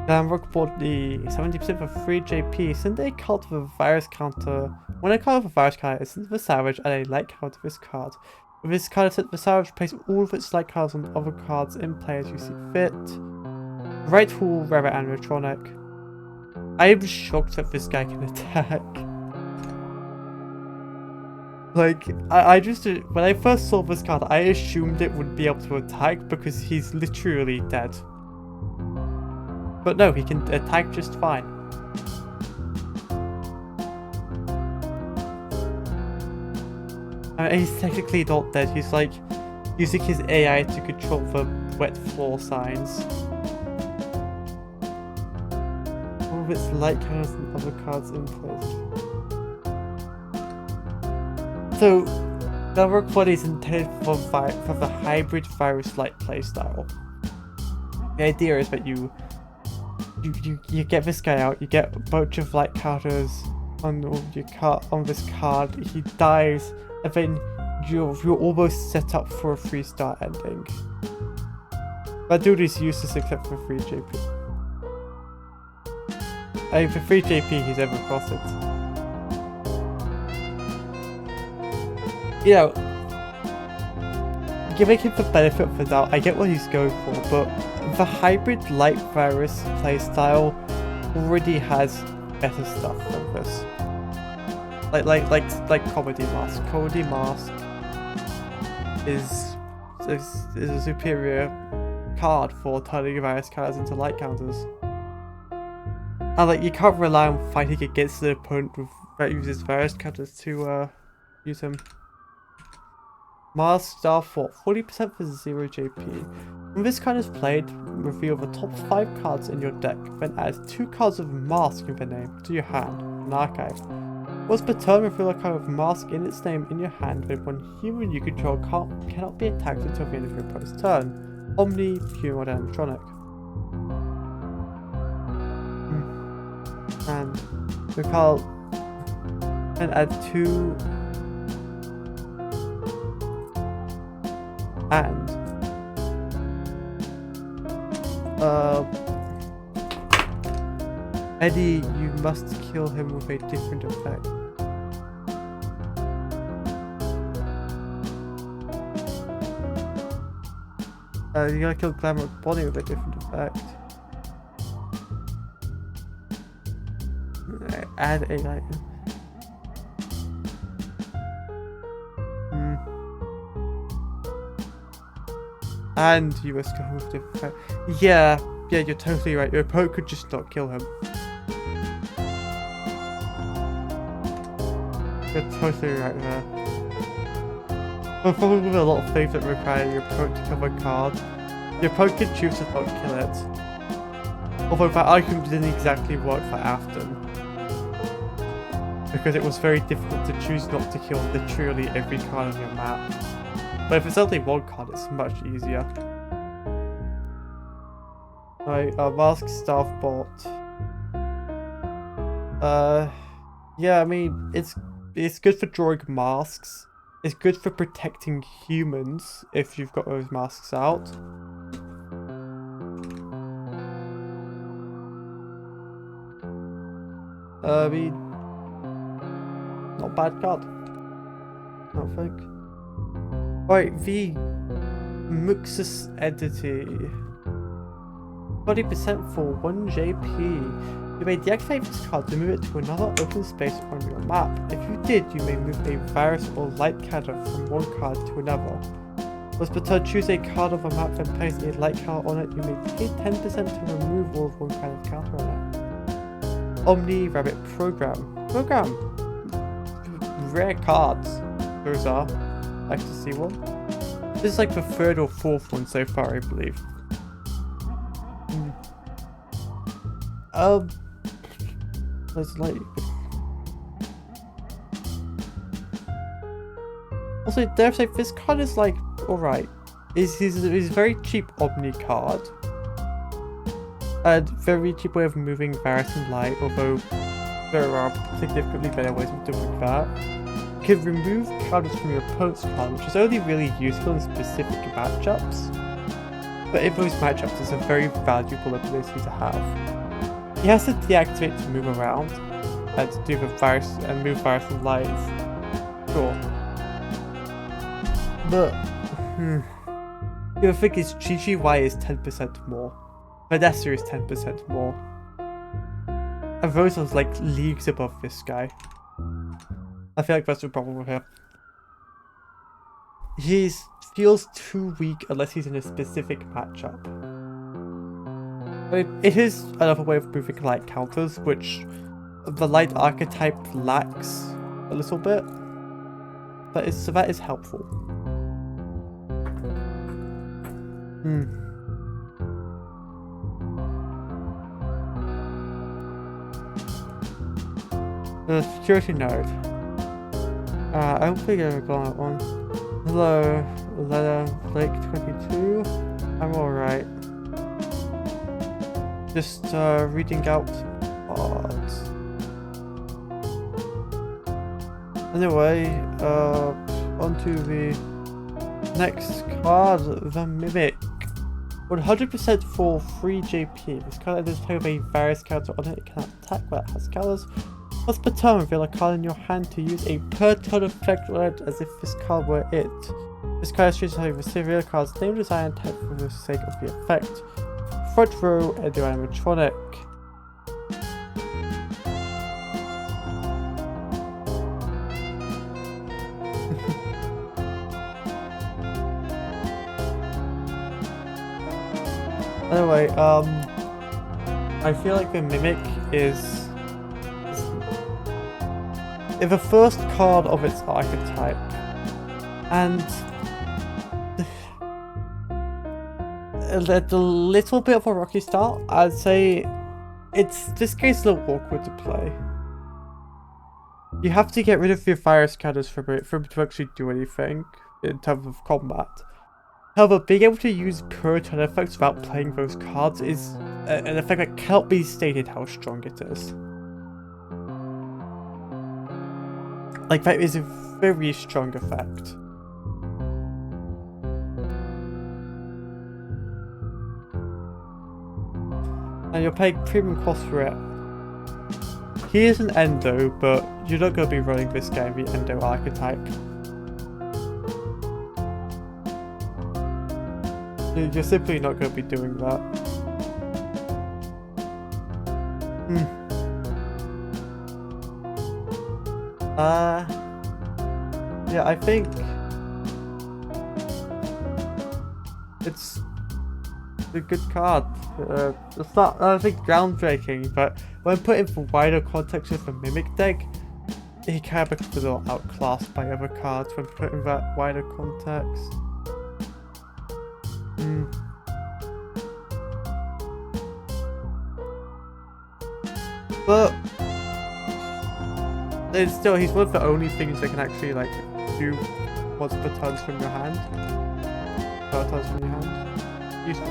Then rock bought the 70% for 3 JP. Send a card with a virus counter. When a card with a virus counter is sent to the Savage and a light card to this card. With this card sent to the Savage, place all of its light cards on other cards in play as you see fit. Right Tool, Rabbit Animatronic. I am shocked that this guy can attack. Like, I just, when I first saw this card, I assumed it would be able to attack because he's literally dead. But no, he can attack just fine. I mean, he's technically not dead, he's like using his AI to control the wet floor signs. All of its light counters and other cards in place. So, the work body is intended for the hybrid virus light playstyle. The idea is that you get this guy out, you get a bunch of light counters on this card, he dies, and then you're almost set up for a 3-star ending. That dude is useless except for 3 JP. I mean, for 3 JP, he's ever crossed it. You know, giving him the benefit of the doubt, I get what he's going for, but the hybrid light virus playstyle already has better stuff than this. Like Comedy Mask. Comedy Mask is a superior card for turning virus counters into light counters. And like, you can't rely on fighting against the opponent that uses virus counters to use him. Mask Star Fort, 40% for 0 JP. When this card is played, reveal the top 5 cards in your deck, then add 2 cards of Mask in their name to your hand, an archive. Once per turn, reveal a card of Mask in its name in your hand, when one human you control cannot be attacked until the end of your opponent's turn. Omni, Human, Animatronic. And we call and add 2 and Eddie, you must kill him with a different effect. You gotta kill Glamour Bonnie with a different effect. Add a item. And you must go with different effect. Yeah, you're totally right. Your opponent could just not kill him. You're totally right there. But probably with a lot of things that require your opponent to kill a card, your opponent can choose to not kill it. Although that argument didn't exactly work for Afton, because it was very difficult to choose not to kill literally every card on your map. But if it's only one card, it's much easier. Right, Mask Staff Bot. Yeah, I mean, it's good for drawing masks. It's good for protecting humans if you've got those masks out. I mean, not a bad card, I don't think. Right, the Muxus Entity. 20% for 1 JP. You may deactivate this card to move it to another open space on your map. If you did, you may move a virus or light counter from one card to another. Once per turn, choose a card of a map and place a light counter on it. You may pay 10% to remove all of one kind of counter on it. Omni Rabbit Program. Rare cards. Those are. I'd like to see one. This is like the 3rd or 4th one so far, I believe. There's like... Also, dare I say, this card is like, alright. He's a very cheap Omni card. And very cheap way of moving virus and light, although there are significantly better ways of doing that. You can remove counters from your opponent's card, which is only really useful in specific matchups. But in those matchups, it's a very valuable ability to have. He has to deactivate to move around and to do the virus and move virus and lights. Sure. But the thing is, GGY is 10% more. Vanessa is 10% more. And those are like leagues above this guy. I feel like that's the problem with him. He feels too weak unless he's in a specific matchup. I mean, it is another way of moving light counters, which the light archetype lacks a little bit. So that is helpful. The security node. I don't think I ever got that one. Hello, Letter Lake 22. I'm alright. Just reading out odds. Anyway, on to the next card, the Mimic. 100% for 3 JP. This card enters play with a various character on it. It cannot attack where it has colors. Once per turn, reveal a card in your hand to use a per turn effect on it as if this card were it. This card is treated as having received real card's name, design, and type for the sake of the effect. Front row, Endo animatronic. Anyway, I feel like the Mimic is the first card of its archetype, and it's a little bit of a rocky start. I'd say this game's a little awkward to play. You have to get rid of your fire scanners for it to actually do anything in terms of combat. However, being able to use per turn effects without playing those cards is an effect that cannot be stated how strong it is. Like, that is a very strong effect. And you're paying premium cost for it. He is an Endo, but you're not going to be running this game the Endo archetype. You're simply not going to be doing that. Yeah, I think it's a good card. It's not, I don't think, groundbreaking, but when put in for wider context with the Mimic deck, he kind of becomes a little outclassed by other cards when put in that wider context. But it's still, he's one of the only things that can actually like do once per turns from your hand. Useful.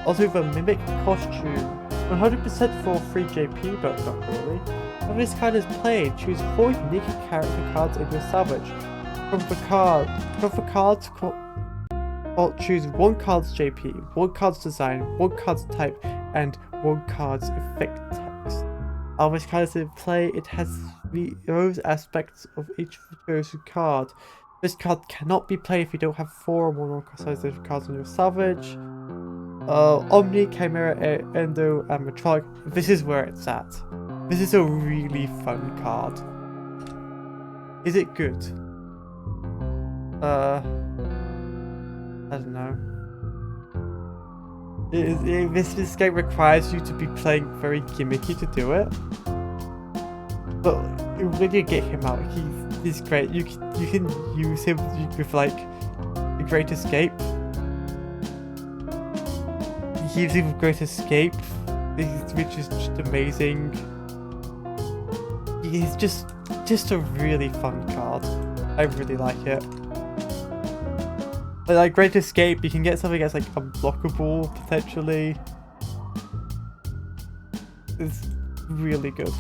Also, the Mimic costume, 100% for 3 JP, but not really. When this card is played, choose 4 unique character cards in your salvage. From the cards, choose 1 card's JP, 1 card's design, 1 card's type, and 1 card's effect text. While this card is in play, it has those aspects of each chosen card. This card cannot be played if you don't have 4 or more non-customization cards on your salvage. Omni, Chimera, Endo, and Metronic. This is where it's at. This is a really fun card. Is it good? I don't know. This game requires you to be playing very gimmicky to do it. But when you get him out, he's great. You can use him with like the Great Escape. He gives him Great Escape, which is just amazing. He's just a really fun card. I really like it. Like Great Escape, you can get something that's like unblockable potentially. It's really good.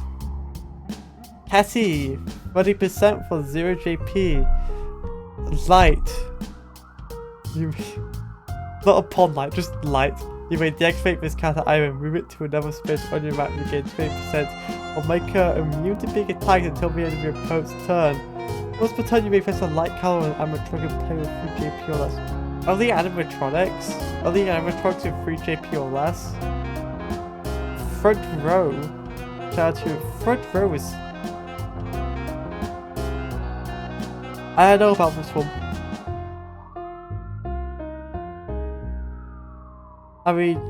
Cassie, 20% for 0 JP. Light. Not upon light, just light. You may deactivate this counter item and move it to another space on your map and gain 20%, or make her immune to being attacked until the end of your opponent's turn. Once per turn, you may press a light color on an animatronic and play with 3 JP or less. Are the animatronics with 3 JP or less? Front row. Shout out to you. Front row is... I don't know about this one. I mean...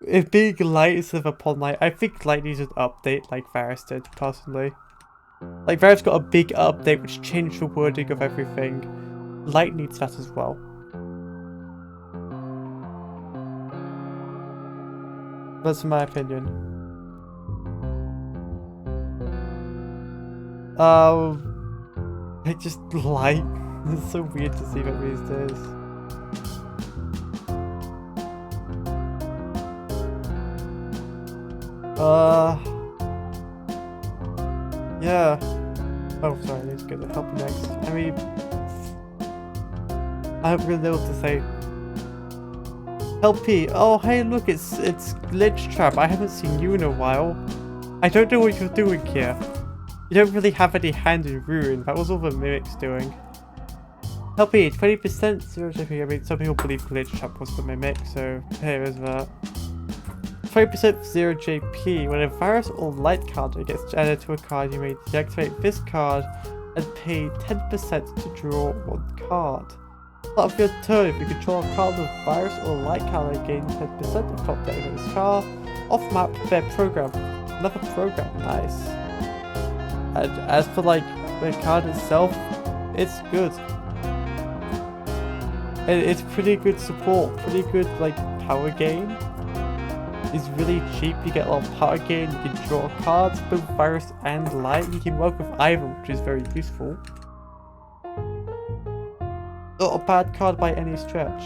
if being light instead of upon light, I think light needs an update like Varus did, personally. Like, Varus got a big update which changed the wording of everything. Light needs that as well. That's my opinion. It's just light. It's so weird to see that these days. Yeah. Oh, sorry, let's go to help next. I mean, I don't really know what to say. Helpy, oh hey look, it's Glitch Trap. I haven't seen you in a while. I don't know what you're doing here. You don't really have any hand in Ruin. That was all the Mimic's doing. Helpy, 20% 0 JP. I mean, some people believe Glitch Trap was the Mimic, so here is that. 20% 0 JP. When a virus or light card gets added to a card, you may deactivate this card and pay 10% to draw one card. Start of your turn, if you control a card with virus or light card, gain 10% from the end of this card. Off map, their program. Another program, nice. And as for like the card itself, it's good. It's pretty good support, pretty good like power gain. It's really cheap, you get a lot of power gain, you can draw cards, both virus and light, you can work with either, which is very useful. Not a bad card by any stretch.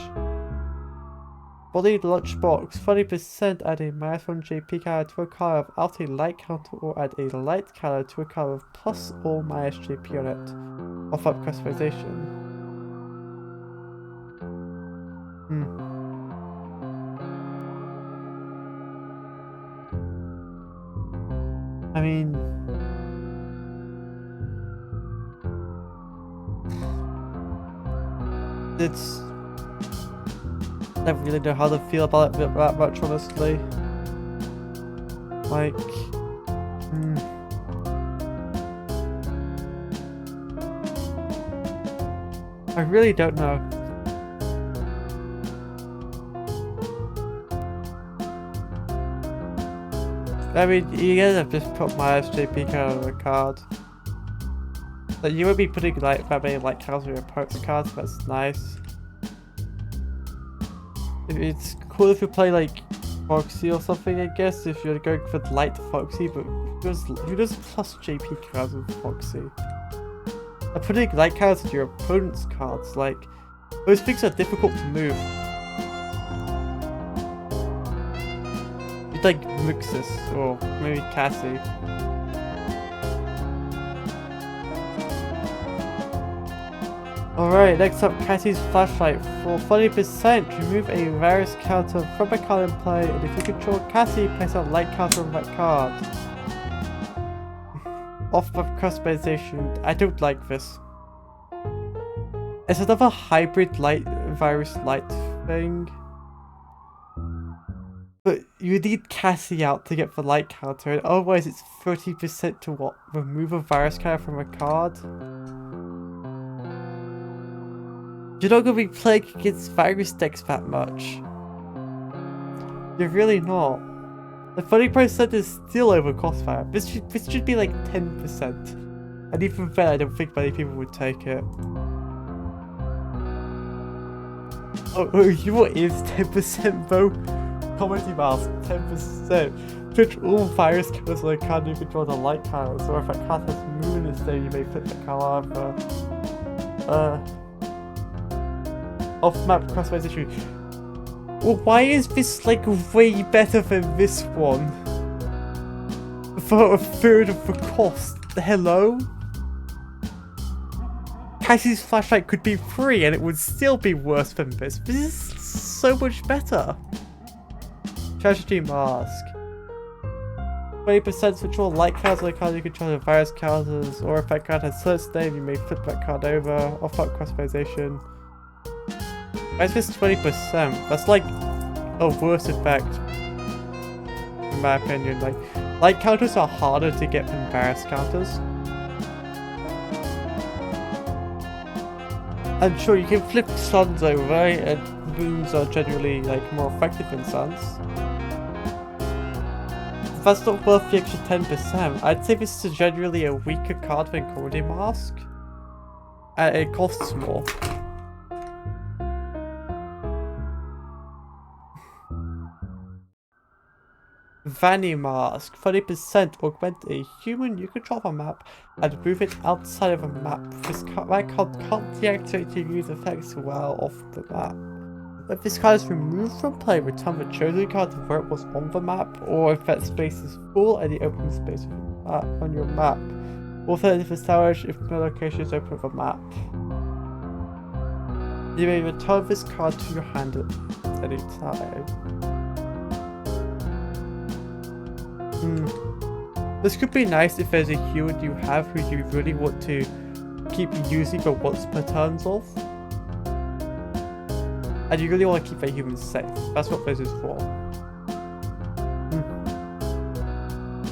Body Lunchbox, 30% add a -1 JP card to a card without a light counter or add a light card to a card with plus or minus JP on it. Off up customization. I mean, I don't really know how to feel about it that much, honestly. Like, I really don't know. I mean, you guys have just put my SJP card on the card. Like, you would be putting like that many light cards on your opponent's cards, that's nice. It's cool if you play like Foxy or something, I guess, if you're going for light Foxy, but who does plus JP cards with Foxy? Putting light cards on your opponent's cards, like, those things are difficult to move. You'd like Muxus, or maybe Cassie. Alright, next up, Cassie's Flashlight. For 30%, remove a virus counter from a card in play, and if you control Cassie, place a light counter on that card. Off of customization, I don't like this. It's another hybrid light virus light thing. But you need Cassie out to get the light counter, and otherwise it's 30% to what? Remove a virus counter from a card? You're not going to be playing against virus decks that much. You're really not. The 30% is still over cost fire. This should be like 10%. And even then, I don't think many people would take it. Oh, you know what is 10% though? Comedy Mask, 10%. Switch all virus cards on a card you control the light cards, or if a card has moon instead, you may flip the card over. Off-map customization. Well, why is this like way better than this one? For a third of the cost. Hello? Cassie's Flashlight could be free and it would still be worse than this. This is so much better. Tragedy Mask. 20% switch all light cards on a card you control the virus counters, or if that card has search name, you may flip that card over. Off-map customization. Why is this 20%? That's like a worse effect, in my opinion. Like, light counters are harder to get than virus counters. And sure, you can flip suns over, and moons are generally like more effective than suns. If that's not worth the extra 10%, I'd say this is generally a weaker card than Comedy Mask. It costs more. Vanny Mask, 30% augment a human you control on a map and move it outside of a map. This card can't deactivate to use effects while off the map. If this card is removed from play, return the chosen card to where it was on the map, or if that space is full, any open space on your map Alternative for storage if no location is open on the map. You may return this card to your hand at any time. This could be nice if there's a human you have who you really want to keep using but once per turns off. And you really want to keep that human safe. That's what this is for.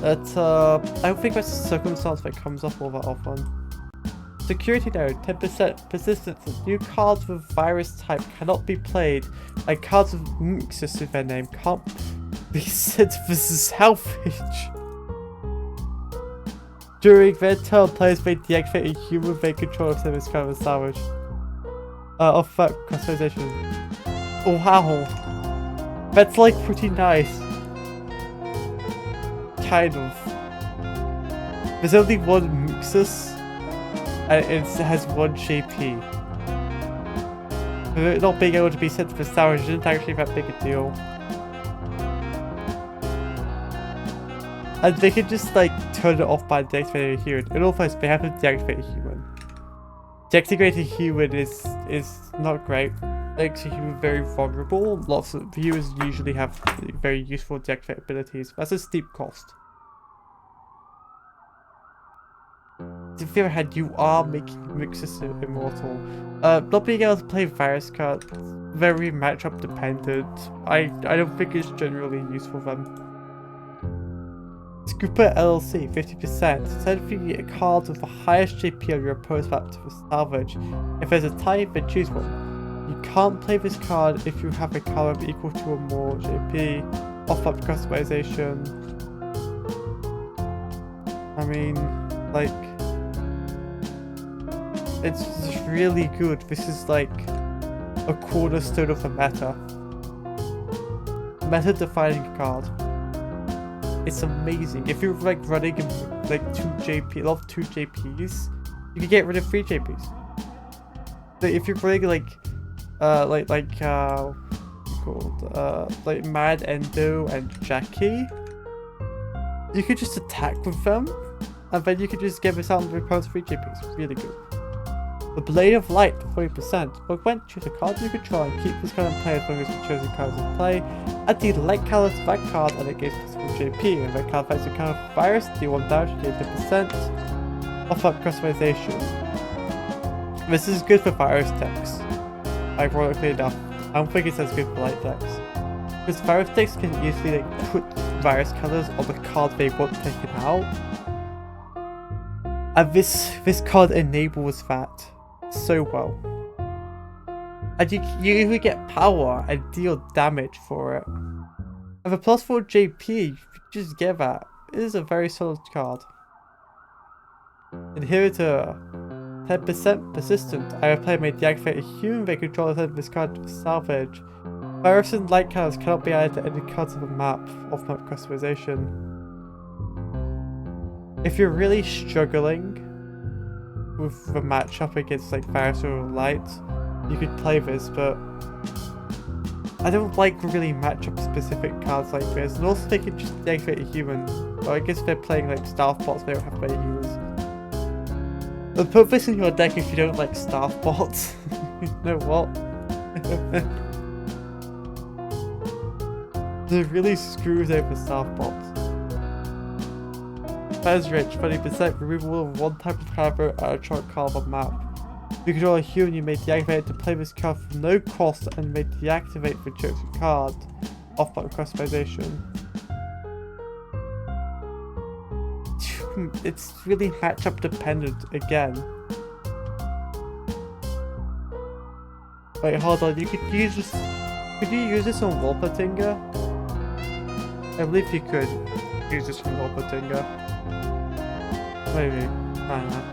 But I don't think that's a circumstance that comes up all that often. Security node, 10% persistence. New cards with virus type cannot be played, and cards with mixes with their name can't be said this is salvage. During their turn, players may deactivate a human they control of this kind of salvage. Of that customization. Oh wow. That's like pretty nice. Kind of. There's only one Muxus, and it has one JP. But not being able to be sent to the salvage isn't actually that big a deal. And they can just like turn it off by deactivating a human. In all cases, they have to deactivate a human. Deactivating a human is not great. Makes a human very vulnerable. Lots of viewers usually have very useful deactivate abilities. That's a steep cost. On the other hand, you are making Muxus immortal. Not being able to play virus cards, very matchup dependent. I don't think it's generally useful for them. Scooper LLC, 50%. Certifying a card with the highest JP on your opponent's map to salvage. If there's a tie, then choose one. You can't play this card if you have a card equal to or more JP. Off-map customization. I mean, like, it's just really good. This is like a cornerstone of the meta. Meta defining card. It's amazing. If you're like running like a lot of 2 JPs, you can get rid of 3 JPs. But if you're running like Mad Endo and Jackie, you could just attack with them, and then you could just get this out of your opponent's 3 JPs. It's really good. The Blade of Light, 40%. But when choose a card you control and keep this card in play as long as the chosen card is in play. Add the light color to that card and it gains possible JP. And that card fights a kind of virus, deal 1 damage, gain 10%. Off-up customization. This is good for virus decks. Ironically enough, I don't think it's as good for light decks. Because virus decks can easily like put virus colors on the card they want taken out. And this card enables that so well. And you even get power and deal damage for it. With a +4 JP, you just get that. It is a very solid card. Inheritor, 10% persistent. A player may deactivate a human they control and this card to salvage. Virus and light colors cannot be added to any cards of the map. Off-map customization. If you're really struggling with the matchup against like virus or light, you could play this, but I don't like really matchup specific cards like this. And also they can just deactivate a human. Or I guess if they're playing like staff bots, they don't have many humans. But put this in your deck if you don't like staff bots. You know what? It really screws over staff bots. Fez Rich, 20%. Removal of 1 type of caliber at a chart card on map. If you control a human, you may deactivate it to play this card for no cost and may deactivate the chosen card. Off-map customization. It's really matchup dependent again. Wait, hold on. You could use this. Could you use this on Wolpertinger? I believe you could use this on Wolpertinger. Maybe. I don't know.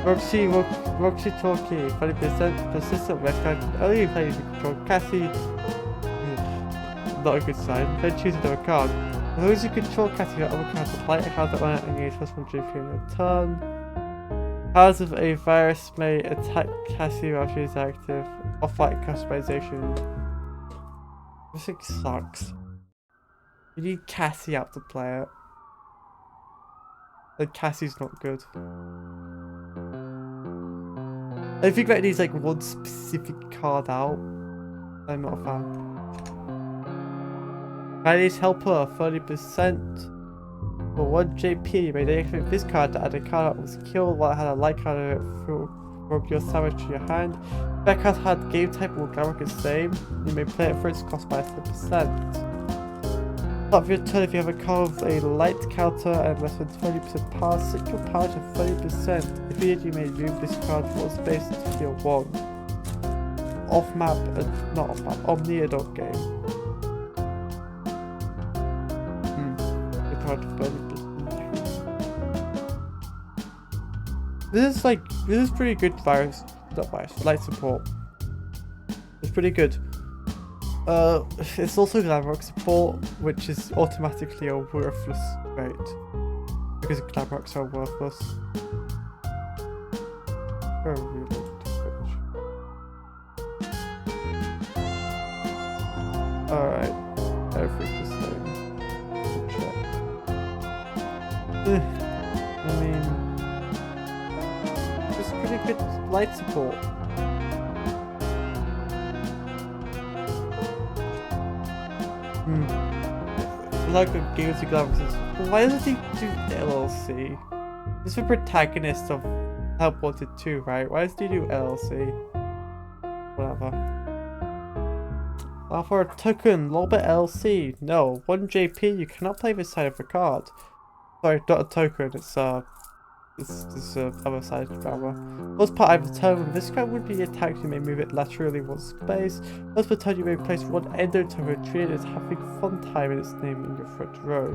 Roxy Talkie, 20% persistent red card. Only play you control Cassie. Not a good sign. Then choose another card. As long as you control Cassie, your other cards apply a card that won't engage +1 JP in return. Cards of a virus may attack Cassie while she is active. Off-light customization. This thing sucks. You need Cassie out to play it. And Cassie's not good. I think that needs like one specific card out. I'm not a fan. Managed helper 30%. For 1 JP, you may deactivate this card to add a card that was killed while it had a light card in it from your savage to your hand. If that card had game type or glamour the same, you may play it for its cost by 10%. Start of your turn, if you have a card with a light counter and less than 20% power, set your power to 30%. If you did, you may move this card for space to your 1. Off map, not off map, Omni adult game. This is pretty good light support. It's pretty good. It's also Glamrock support, which is automatically a worthless rate. Because Glamrocks are worthless. Alright, everything's the same. Check. I mean, it's pretty good light support. Like a Guilty Gloves. Why doesn't he do LLC? He's the protagonist of Help Wanted 2, right? Why does he do LLC? Whatever. For a token, Lolbit LLC. No, 1 JP, you cannot play this side of the card. Sorry, not a token, it's this other side of the armor. Once per either turn, when this card would be attacked, you may move it laterally 1 space. Once per turn, you may place 1 endo token treated as having fun time in its name in your front row.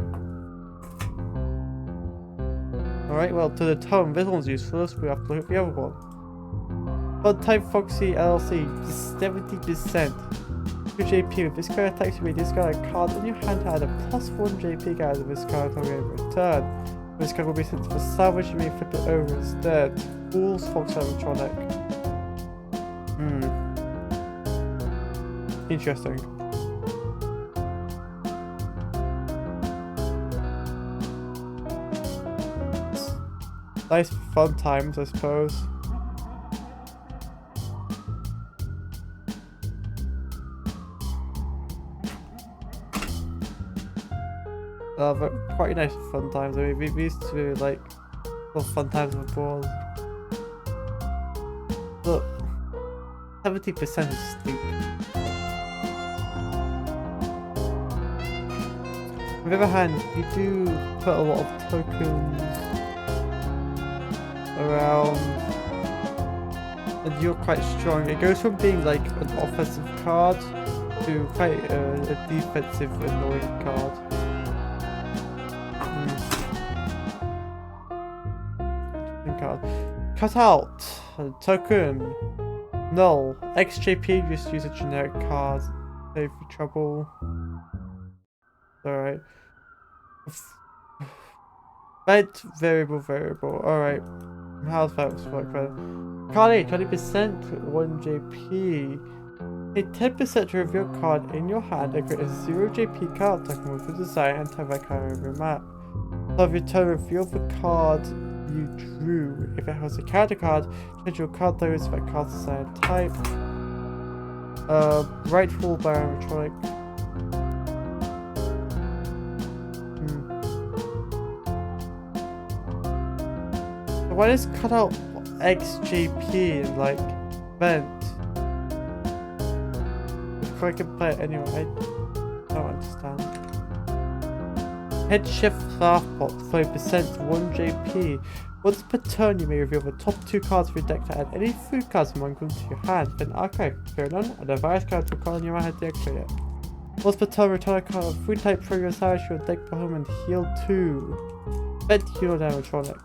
Alright, well, to the tone, this one's useless, we have to look at the other one. Fun Time Foxy LLC, 70%. 2 JP, if this card attacks, you may discard a card in your hand to add a +1 JP guide of this card on your return. This card will be sent for salvage, you may flip it over instead. Fools, Fox Animatronic. Interesting. Nice fun times, I suppose. But quite nice fun times. I mean, we used to do like fun times with balls. Look, 70% is steep. On the other hand, you do put a lot of tokens around, and you're quite strong. It goes from being like an offensive card to quite a defensive, annoying card. Cut out token. Null. XJP, just use a generic card. Save for trouble. Alright. Red variable. Alright. How's that work then? Card A, 20%, 1 JP. A 10% to reveal card in your hand and create a 0 JP card token with the design and type that card over your map. So if you turn, reveal the card you drew. If it has a character card, change your card logos to that card's design type. Rightful by animatronic. So why does cut out XJP and like vent? If I can play it anyway, I don't understand. Head shift Laughtbot 30%, 1 JP. Once per turn, you may reveal the top 2 cards of your deck to add any food cards among them to your hand. Then archive, clear none, and a virus card to card in your hand to deactivate it. Once per turn, return a card of food type from your side to your deck for home and heal 2. Vent heal animatronic.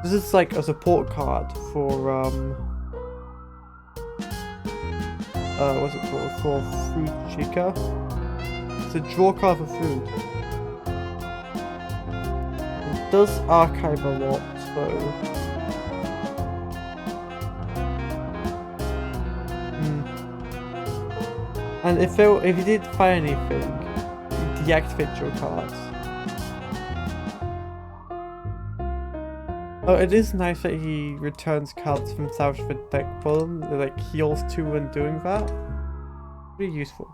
This is like a support card for what's it called? For Food Chica. It's a draw card for food. It does archive a lot, so and if you did find anything, you deactivate your cards. Oh, it is nice that he returns cards from salvage for deck bottom. Like heals 2 when doing that. Pretty useful.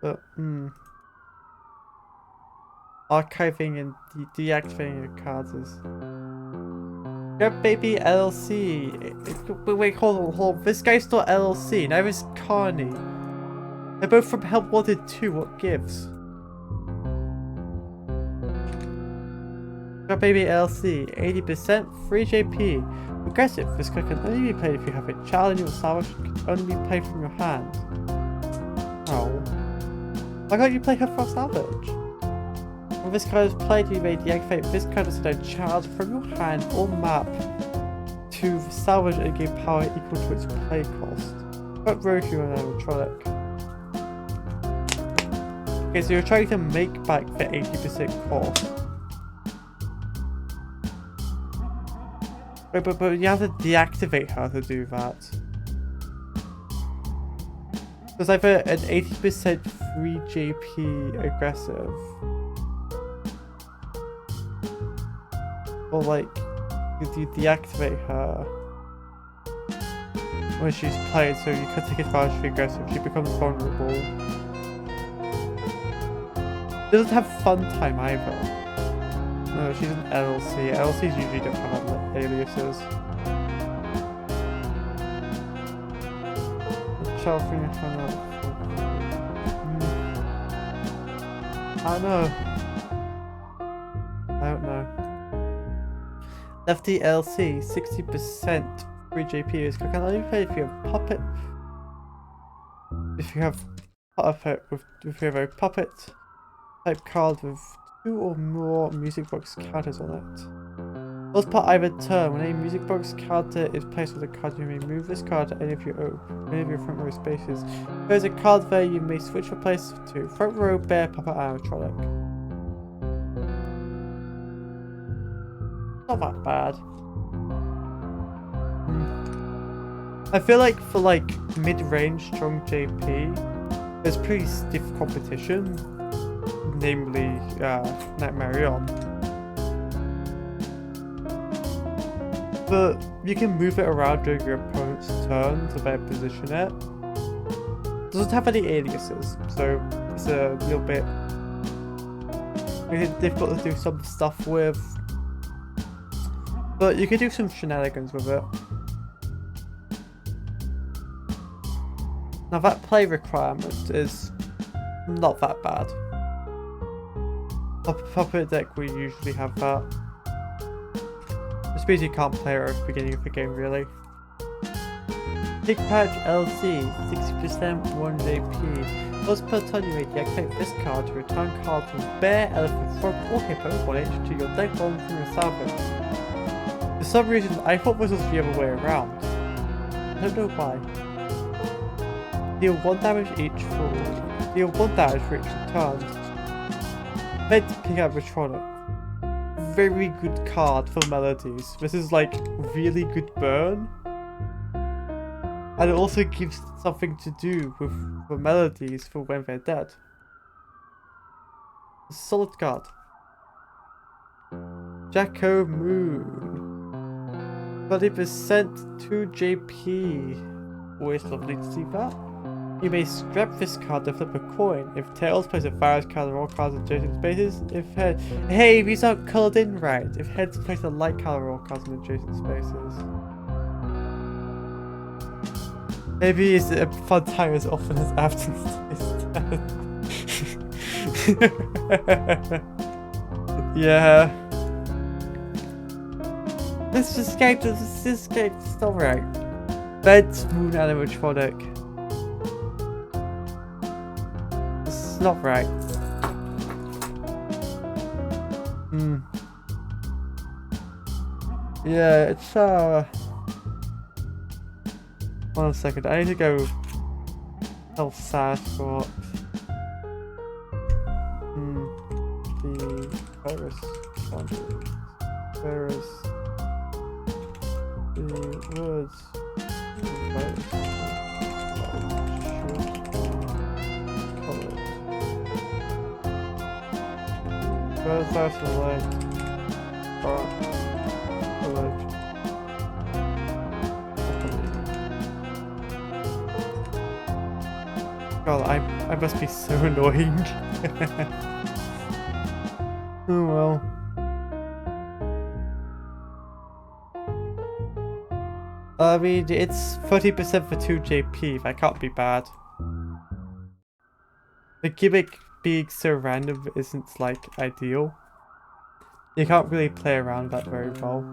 But archiving and deactivating your cards is. Grab Baby LLC. Wait, hold on. This guy's not LLC. Now it's Carney. They're both from Help Wanted 2. What gives? Grab Baby LLC. 80%. Free JP. Aggressive. This card can only be played if you have a child in your salvage. It can only be played from your hand. Oh. Why can't you play her for salvage? When this card is played, you may deactivate this card as a child from your hand or map to salvage and gain power equal to its play cost. What row do you want animatronic? Okay, so you're trying to make back the 80% cost. But you have to deactivate her to do that. There's either an 80% free JP aggressive, or like you deactivate her when she's played, so you can take advantage of the aggressive. She becomes vulnerable. Doesn't have fun time either. No, she's an LLC. LLCs usually don't have aliases. I don't know. Lefty LC, 60% free JP is can only play if you have puppet. If you have a puppet type card with 2 or more music box counters on it. Most part either turn. When a music box counter is placed on the card, you may move this card to any of your front row spaces. If there's a card there, you may switch your place to front row, bear, puppet, animatronic. Not that bad. I feel like for like mid-range strong JP, there's pretty stiff competition, namely Nightmare On. But you can move it around during your opponent's turn to better position it. Doesn't have any aliases, so it's a little bit difficult to do some stuff with. But you can do some shenanigans with it. Now that play requirement is not that bad. Puppet deck we usually have that. Which means you can't play her at the beginning of the game really. Big Patch LC, 60% 1 JP. Once per turn you may deactivate this card to return cards from Bear, Elephant, Frog or Hippo 1H to your deck bottom from your salvage. For some reason I thought this was the other way around. I don't know why. Deal 1 damage for each turn. Meant to pick up Retronic. Very good card for melodies. This is like really good burn. And it also gives something to do with the melodies for when they're dead. A solid card. Jacko Moon. 30% 2 JP. Always lovely to see that. You may scrap this card to flip a coin. If tails, place a virus card on all cards in adjacent spaces. If head, hey, these aren't coloured in right. If heads, place a light colour on all cards in adjacent spaces. Maybe it's a fun time as often as absence is. Yeah. This escaped. It's not right. Bed's Moon animatronic. It's not right. Yeah, it's one second, I need to go tell Sasquatch. The virus boundaries. Where is the words? The virus should be colored. Where's that light? God, I must be so annoying. Oh well. I mean, it's 30% for 2 JP, that can't be bad. The gimmick being so random isn't, like, ideal. You can't really play around that very well.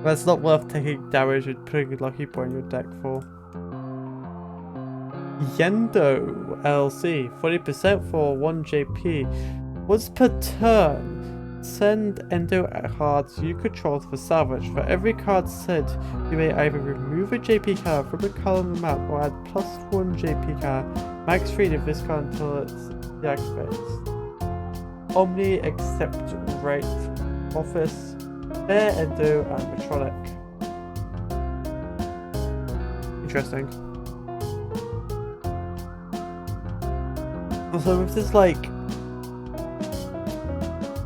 But it's not worth taking damage and putting a lucky boy in your deck for. Yendo LC, 40% for 1 JP. Once per turn, send Endo cards you control for salvage. For every card sent, you may either remove a JP card from a card on the map or add +1 JP card. Max 3 to this card until it's deactivates. Omni, Accept, Right, Office, Bear, Endo, and Metronic. Interesting. Also, with this, like,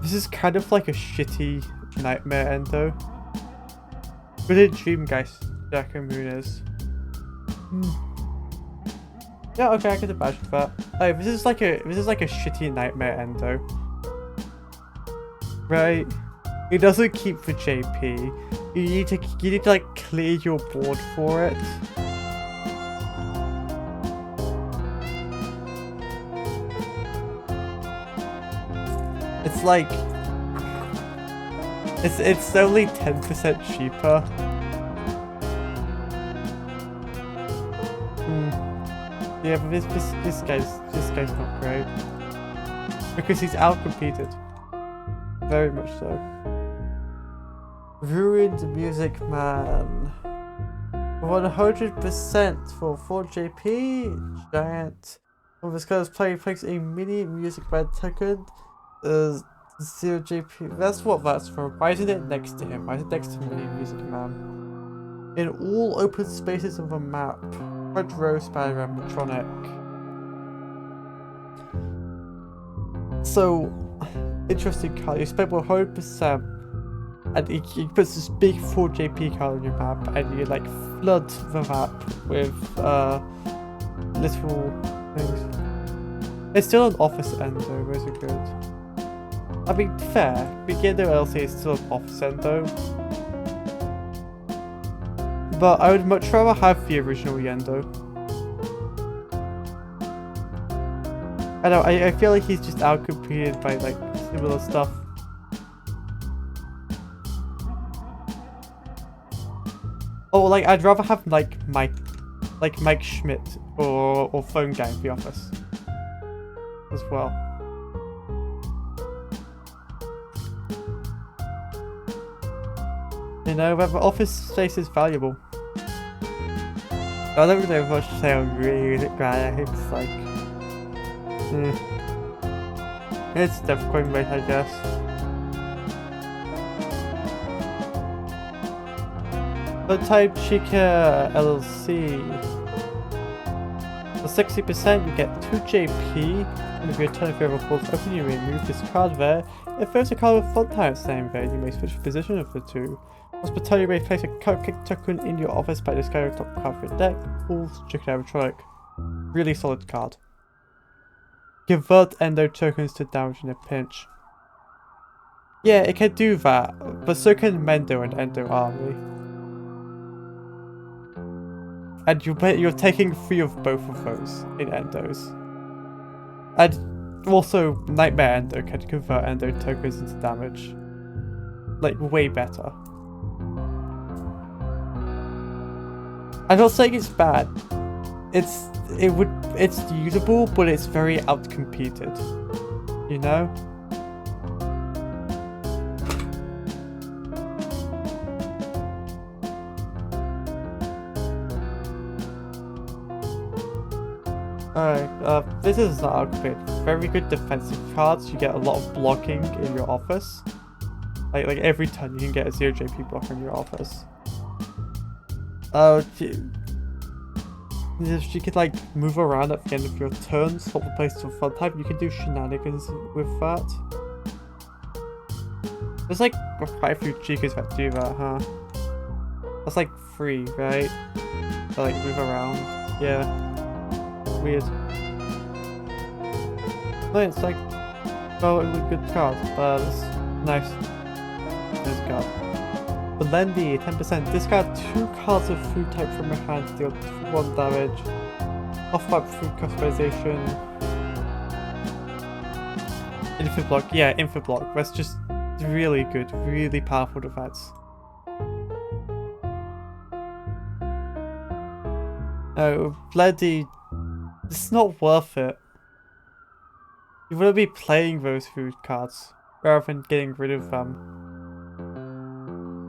this is kind of like a shitty Nightmare Endo. But in Dreamgeist, Jack and Moon is. Yeah, okay, I can imagine that. Like, this is like a shitty Nightmare Endo. Right? It doesn't keep the JP. You need to like clear your board for it. It's like it's only 10% cheaper. Yeah, but this guy's not great. Because he's outcompeted. Very much so. Ruined Music Man. 100% for 4 JP. Giant. When this card is played, plays a mini Music Man token. 0 JP. That's what that's for. Why isn't it next to him? Why is it next to Mini Music Man? In all open spaces of a map. Front row Spider-Man Metronic. So, interesting card. You spend 100% and he puts this big 4 JP card on your map and you like flood the map with little things. It's still an office end though, those are good. I mean, fair, Yendo LC is still an office end though. But I would much rather have the original Yendo. I know, I feel like he's just outcompeted by like similar stuff. Oh, like I'd rather have like Mike Schmidt or Phone Gang in the office as well. You know, but the office space is valuable. I don't really have much to say on really glad. It's like it's definitely right, I guess. The Type Chica LLC. For 60% you get 2 JP, and if your turn of your reports open you may move this card there. If there's a card with font type same there, you may switch the position of the two. Once per turn you may place a cupcake token in your office by discarding the top card of your deck. All Chicken Animatronic. Really solid card. Convert Endo tokens to damage in a pinch. Yeah, it can do that, but so can Mendo and Endo Army. And you're taking 3 of both of those in Endos. And also, Nightmare Endo can convert Endo tokens into damage. Like, way better. I'm not saying it's bad. It's usable, but it's very outcompeted. You know? Alright, this is not outcompeted. Very good defensive cards. You get a lot of blocking in your office. Like every turn you can get a 0 JP block in your office. She could like move around at the end of your turn, swap the place to a fun type. You can do shenanigans with that. There's like quite a few Chicas that do that, huh? That's like 3, right? To like move around. Yeah. weird. No, it's like, oh, it was a good card. It's nice. This card. Blendy, 10%. Discard 2 cards of food type from your hand to deal 1 damage. Off-map food customization. Infinite block. Yeah, infinite block. That's just really good. Really powerful defense. No, Blendy, it's not worth it. You want to be playing those food cards rather than getting rid of them.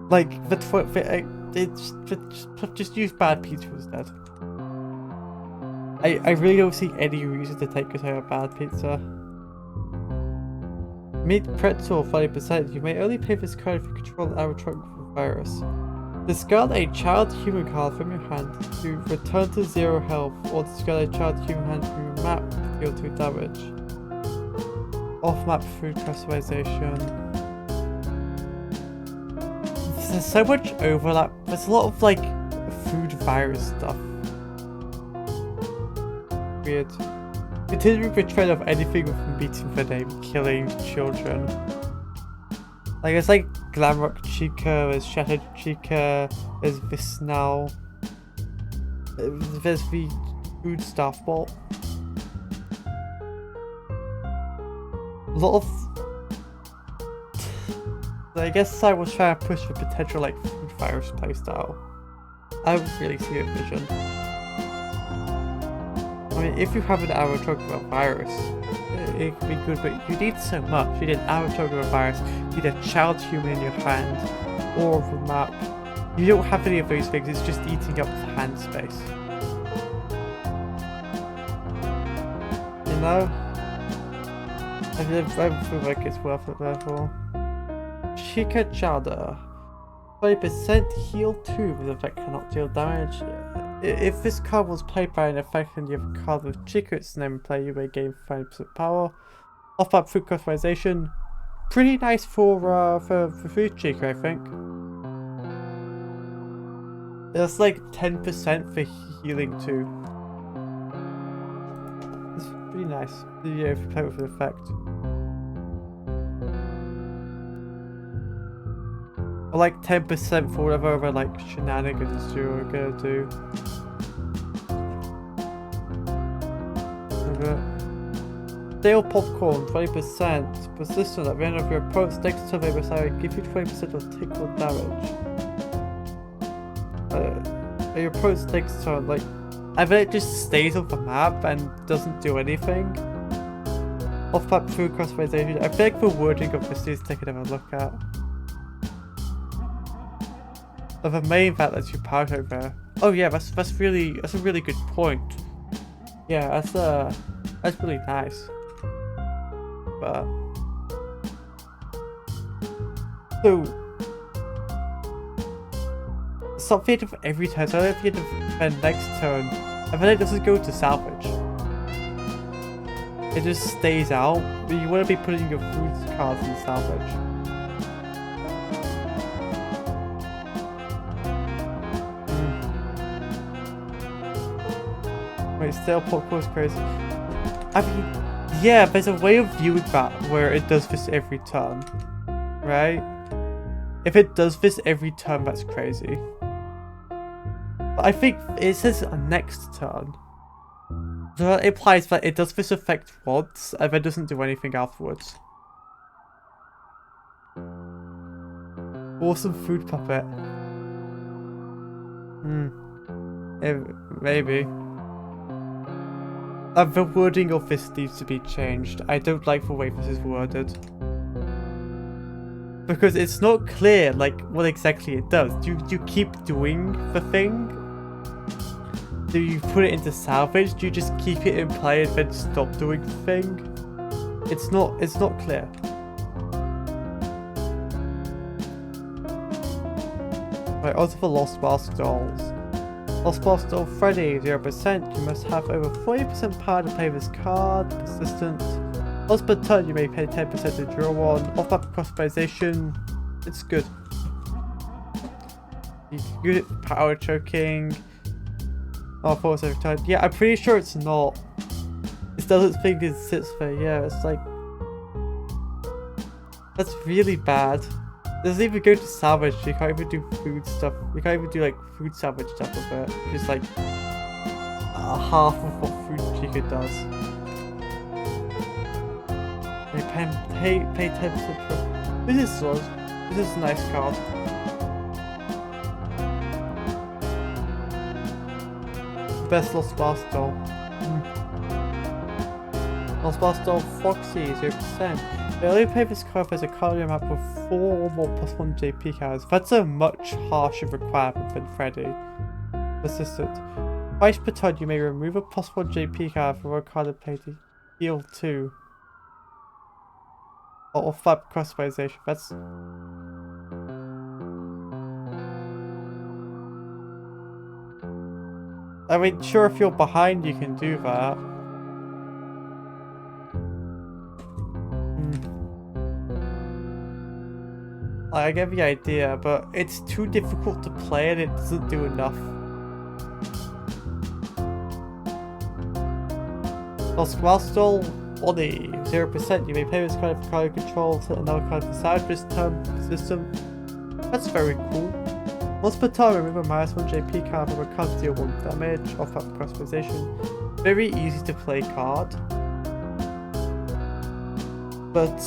Like, just use bad pizza instead. I really don't see any reason to take a bad pizza. Meat pretzel 30%. You may only play this card if you control the trunk with a virus. Discard a child human card from your hand to return to 0 health, or discard a child human hand from your map to deal 2 damage. Off-map food customization. There's so much overlap. There's a lot of like food virus stuff. Weird. Continuing the trend of anything with meeting the name, killing children. Like it's like Glamrock Chica, there's Shattered Chica, there's Visnal, there's the food staff bot. A lot of... I guess I was trying to push the potential like food virus playstyle. I don't really see a vision. I mean, if you have an arrow choke with a virus, it could be good, but you need so much. You need an arrow choke with a virus, you need a child human in your hand, or the map. You don't have any of those things, it's just eating up the hand space. You know? I don't feel like it's worth it therefore. Chica Chowder. 20% heal 2 with effect cannot deal damage. If this card was played by an effect and you have a card with Chica its name in play, you may gain 5% power. Off-map food customization. Pretty nice for food Chica, I think. It's like 10% for healing 2. It's pretty nice. Yeah, if you play with an effect. Or like 10% for whatever other like shenanigans you're gonna do. Stale popcorn, 20%. Persistent at the end of your opponent's next turn, they will give you 20% of take 1 damage. Your opponent's next turn, like, I bet it just stays on the map and doesn't do anything. Off-map food customization. I feel like the wording of this needs to take another look at. The main that lets you power over. Oh yeah, that's a really good point. Yeah, that's really nice. But so something of every turn. So if you defend next turn, and then it doesn't go to salvage. It just stays out. But you want to be putting your food cards in salvage. Wait, stale popcorn is crazy. I mean, yeah, there's a way of viewing that where it does this every turn, right? If it does this every turn, that's crazy. But I think it says next turn. So that implies that it does this effect once, and then doesn't do anything afterwards. Awesome food puppet. Maybe. The wording of this needs to be changed. I don't like the way this is worded. Because it's not clear, like, what exactly it does. Do you keep doing the thing? Do you put it into salvage? Do you just keep it in play and then stop doing the thing? It's not clear. Right, on to the Lost Mask dolls. Lost Mask doll Freddy, 0%. You must have over 40% power to play this card. Persistent. Once per turn, you may pay 10% to draw one. Off-map customization. It's good. You can use it for power choking. Oh, I thought it was every time. Yeah, I'm pretty sure it's not. It doesn't think it sits there. Yeah, it's like... That's really bad. It doesn't even go to salvage. You can't even do food stuff. You can't even do like food salvage stuff with it. It's like half of what Food Chica does. They pay 10% for... This is slow. This is a nice card. Best Lost Bastille. Lost Bastille Foxy 0%. They only play this card if there's a card on your map with 4 or more +1 JP cards. That's a much harsher requirement than Freddy. Persistent. Twice per turn you may remove a +1 JP card from a card and play to heal 2. Or flap customization. That's... I mean, sure, if you're behind you can do that. I get the idea, but it's too difficult to play and it doesn't do enough. Lost Bastille Body 0%. You may play this card if card control, set another card for side this turn system. That's very cool. Once per turn, remove a -1 JP card from a card to deal 1 damage, off up customization. Very easy to play card. But,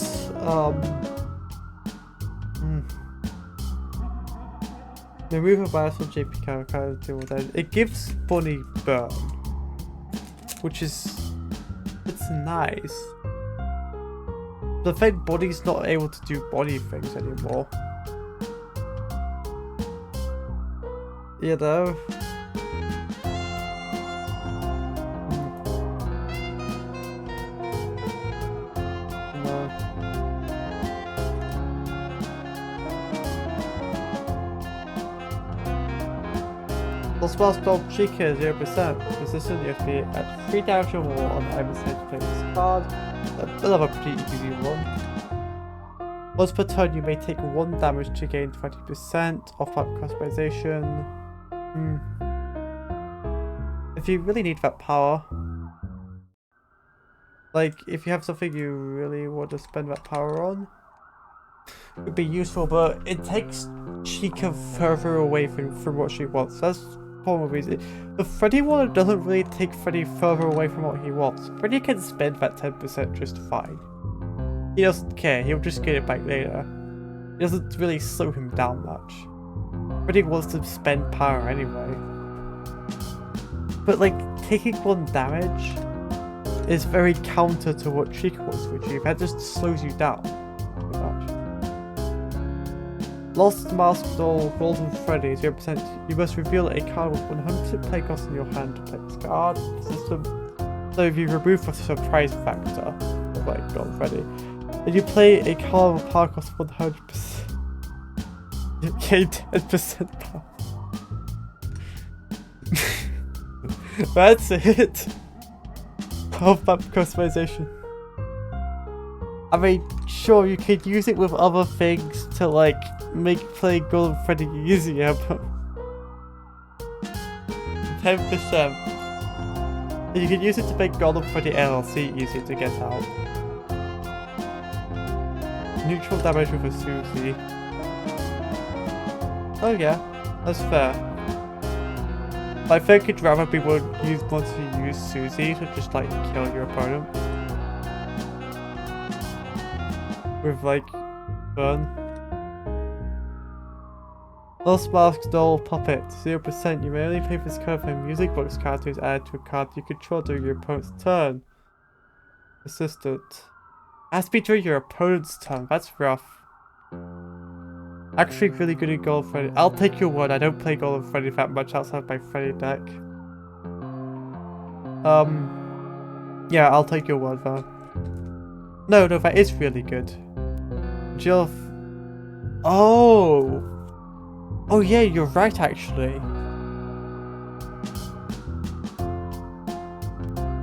remove a -1 JP card to deal with that. It gives Bunny burn. Which is... It's nice. The thing Bunny's not able to do body things anymore. You know? No. Lost Bastille Chica 0%. Persistent, you have to be at 3 damage or more on either side to play this card. Another pretty easy one. Once per turn, you may take 1 damage to gain 20% off up customization. If you really need that power, like if you have something you really want to spend that power on, it would be useful, but it takes Chica further away from what she wants. That's the problem with it. The Freddy one doesn't really take Freddy further away from what he wants. Freddy can spend that 10% just fine. He doesn't care, he'll just get it back later. It doesn't really slow him down much. Freddy wants to spend power anyway. But like, taking 1 damage is very counter to what Chica wants to achieve. That just slows you down so much. Lost Bastille Golden Freddy 0%. You must reveal a card with 100% play cost in your hand to play this card system. So if you remove the surprise factor of like Golden Freddy, then you play a card with power cost 100%. You gain 10% power. That's it. Of map customization. I mean, sure, you could use it with other things to like make playing Golden Freddy easier, but 10%. You can use it to make Golden Freddy LLC easier to get out. Neutral damage with a Susie. Oh yeah, that's fair. I think I'd rather people want to use Susie to just like kill your opponent. With like burn. Lost Bastille Puppet 0%. You may only play this card when a music box character is added to a card you control during your opponent's turn. Assistant. Has to be during your opponent's turn, that's rough. Actually really good at Golden Freddy. I'll take your word, I don't play Golden Freddy that much outside my Freddy deck. Yeah, I'll take your word though. No, that is really good. Jill. Oh! Oh yeah, you're right actually.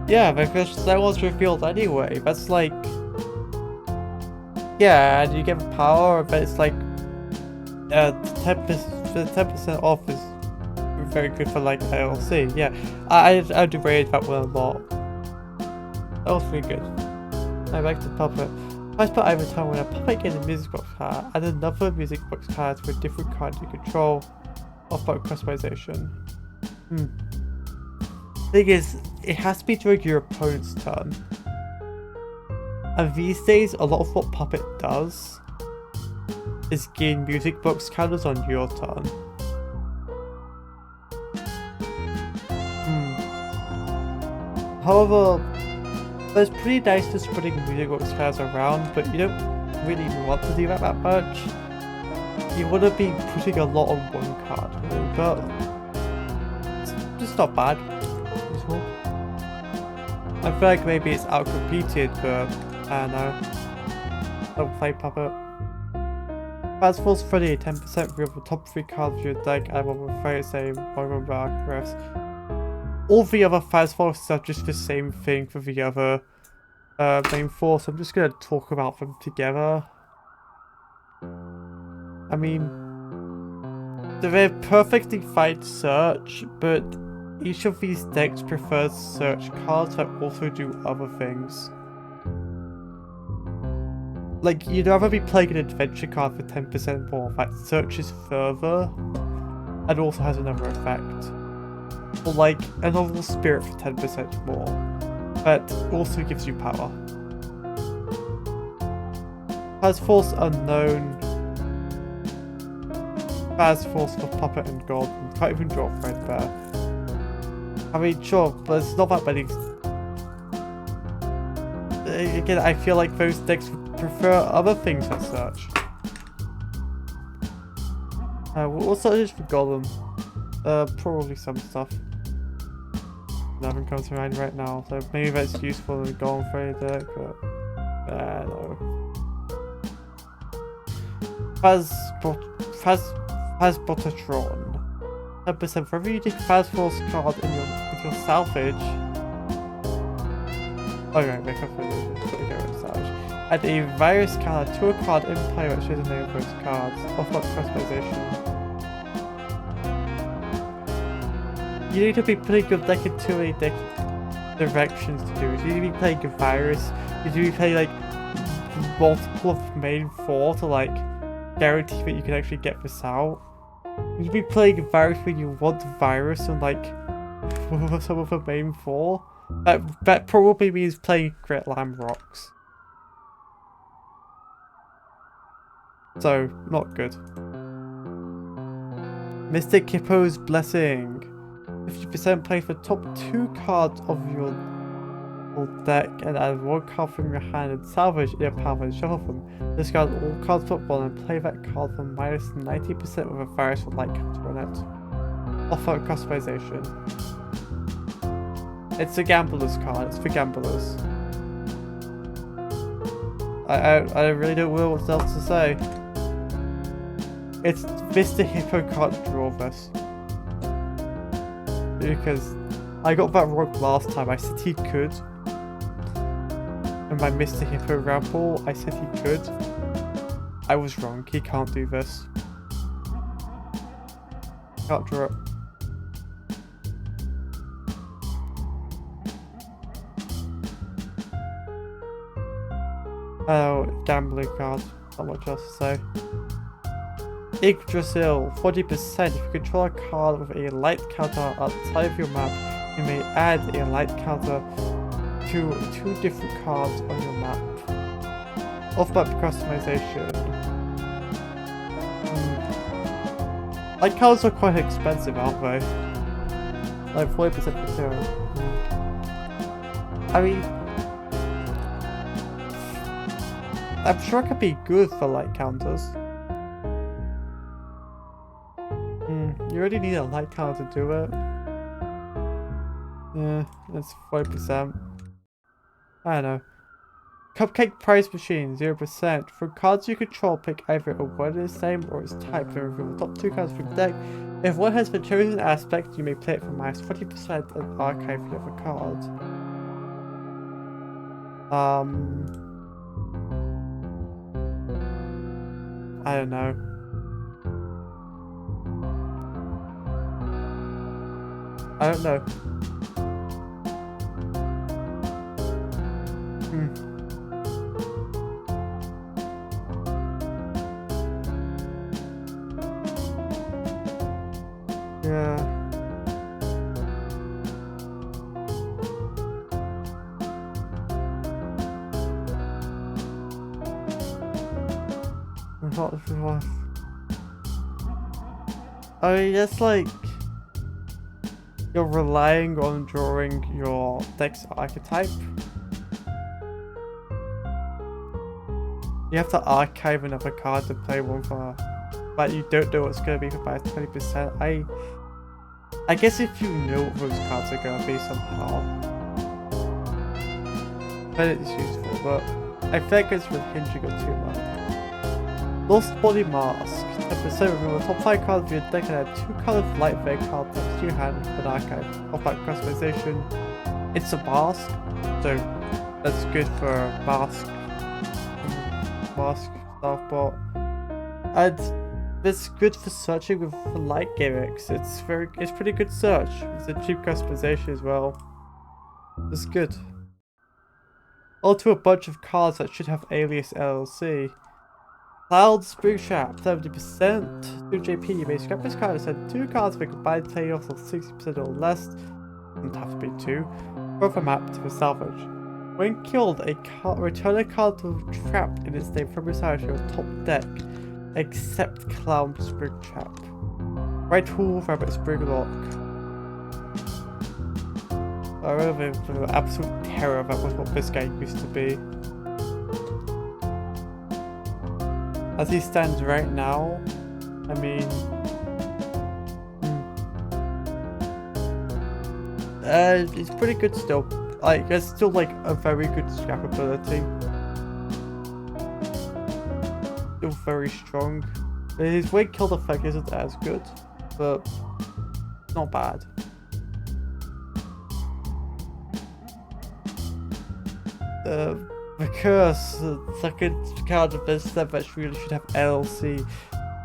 Yeah, because that was revealed anyway. That's like... Yeah, and you get power, but it's like... 10% off is very good for like LLC. Yeah, I debated that one a lot. That was really good. I like the puppet. First part every time when a puppet gets a music box card and another music box card with different card you control of both customization. Thing is, it has to be during your opponent's turn. And these days, a lot of what Puppet does is gain music box counters on your turn. However, it's pretty nice to spreading music box counters around, but you don't really want to do that much. You want to be putting a lot on one card, really, but it's just not bad. I feel like maybe it's out-competed, but I don't know. Don't play Puppet. Fastfall's Freddy, 10% for the top 3 cards of your deck, and one with very same Pokemon Archivist. All the other Fastfalls are just the same thing for the other main 4, so I'm just going to talk about them together. I mean, they're perfectly fine to search, but each of these decks prefers search cards that also do other things. Like, you'd rather be playing an adventure card for 10% more that searches further and also has another effect. Or like, a novel spirit for 10% more that also gives you power. Fastfall's Unknown. Fastfall's for Puppet and Gold. Can't even draw Threadbare. I mean, sure, but there's not that many. Again, I feel like those decks would prefer other things that search. What searches for Golem? Probably some stuff. Nothing comes to mind right now, so maybe that's useful in a Golem Fairy deck, but no. Phasbottatron. 10% for every unique Fastfall's card in your salvage. Okay, make up for salvage. Add a virus card to a card in play which is the name of those cards. Off what customization. You need to be putting your deck into a deck directions to do it. You need to be playing a virus. You need to be playing like multiple of main 4 to like guarantee that you can actually get this out. You'd be playing a virus when you want virus and like some of the main 4. That probably means playing Great Lamb Rocks. So, not good. Mystic Hippo's Blessing. 50% play the top 2 cards of your deck and add 1 card from your hand and salvage in your palm and shuffle them. Discard all cards but 1 and play that card for minus 90% with a virus with light counter on it. Offer customization. It's a gambler's card, it's for gamblers. I really don't know what else to say. It's Mr. Hippo can't draw this. Because I got that wrong last time, I said he could. In my Mr. Hippo ramble, I said he could. I was wrong, he can't do this. Can't draw it. Oh, gambling card. Not much else to say. Yggdrasil, 40%. If you control a card with a light counter outside of your map, you may add a light counter to 2 different cards on your map. Off-map customization. Light counters are quite expensive, aren't they? Like 40% for 0. I mean, I'm sure it could be good for light counters. You already need a light counter to do it. Yeah, that's 40%. I don't know. Cupcake Prize Machine, 0%. For cards you control, pick either a wordless name or its type and reveal the top 2 cards from the deck. If one has been chosen aspect, you may play it for minus 20% and archive the other cards. I don't know. I don't know. Yeah. What? I mean, it's like you're relying on drawing your deck's archetype. You have to archive another card to play one for, but you don't know what's going to be for by 20%. I guess if you know what those cards are going to be somehow, then it's useful, but I think it's with hinging it too much. Lost Body Mask. 10% reveal the top 5 cards of your deck and add 2 colored light vein card types to your hand with an archive. Off back customization. It's a mask, so that's good for mask stuff, but and it's good for searching with light gimmicks. It's pretty good search. It's a cheap customization as well. It's good. Onto a bunch of cards that should have alias LLC. Cloud Spring Trap, 70%. 2JP, you may scrap this card and send 2 cards with a combined payoff of 60% or less. Doesn't have to be 2. Throw a map to the salvage. When killed, return a card to trapped in its name from your side to your top deck, except Cloud Spring Trap. Right Hall, Rabbit Spring Lock. I remember the absolute terror that was what this game used to be. As he stands right now, I mean, it's pretty good still. Like, there's still like a very good scrapability. Still very strong. His weight kill effect isn't as good, but not bad. The curse, the second card of this set that really should have LLC.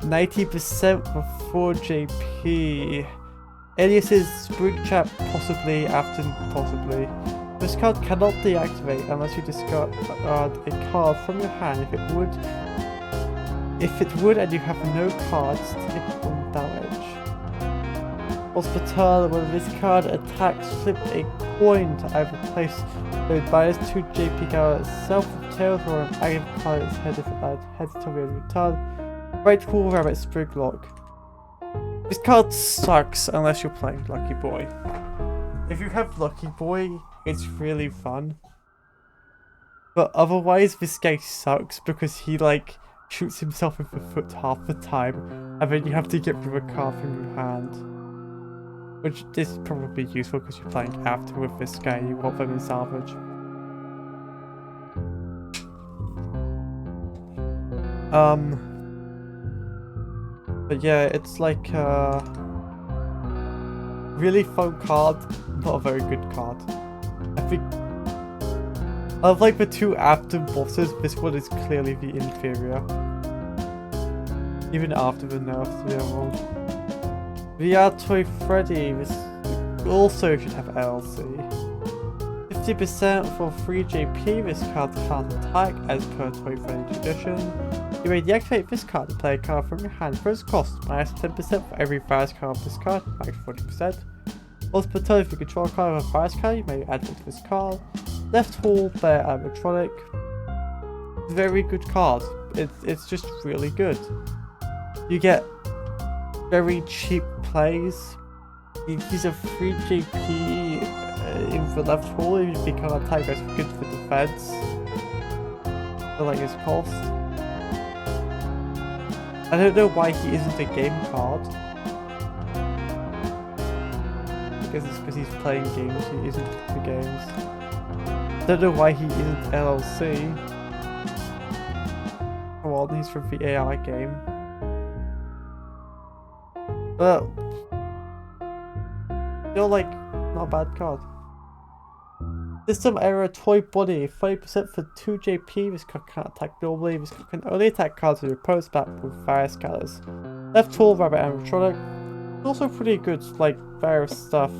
90% for 4JP. Aliases Spring Trap, possibly, Afton, possibly. This card cannot deactivate unless you discard a card from your hand. If it would and you have no cards, take 1 damage. Hospital, when this card attacks, flip a coin to either place the minus 2 JP card itself from territory and active card its head if it heads to the return. Right Cool Rabbit Spring Lock. This card sucks unless you're playing Lucky Boy. If you have Lucky Boy, it's really fun. But otherwise, this guy sucks because he like shoots himself in the foot half the time, and then you have to get rid of a card from your hand. Which is probably useful because you're playing after with this guy, you want them in salvage. But yeah, it's like a really fun card, not a very good card. I think of like the 2 after bosses, this one is clearly the inferior. Even after the nerfs to the other one. VR Toy Freddy, this also should have LLC. 50% for 3JP, this card can't attack as per Toy Freddy tradition. You may deactivate this card to play a card from your hand for its cost, minus 10% for every virus card of this card, minus 40%. Hospital, if you control a card of a virus card, you may add it to this card. Left Hall, Bear Animatronic. Very good card. It's just really good. You get very cheap plays. He's a 3JP in the left hall. If you become a attack, that's good for defense. I like his cost. I don't know why he isn't a game card. I guess it's because he's playing games, he isn't the games. I don't know why he isn't LLC. Come on, he's from the AI game. But still, like, not a bad card. System error Toy Body, 30% for 2JP. This card can't attack normally. This card can only attack cards with your opponent's back with various colors. Left Tool, Rabbit Animatronic. Also pretty good, like, various stuff.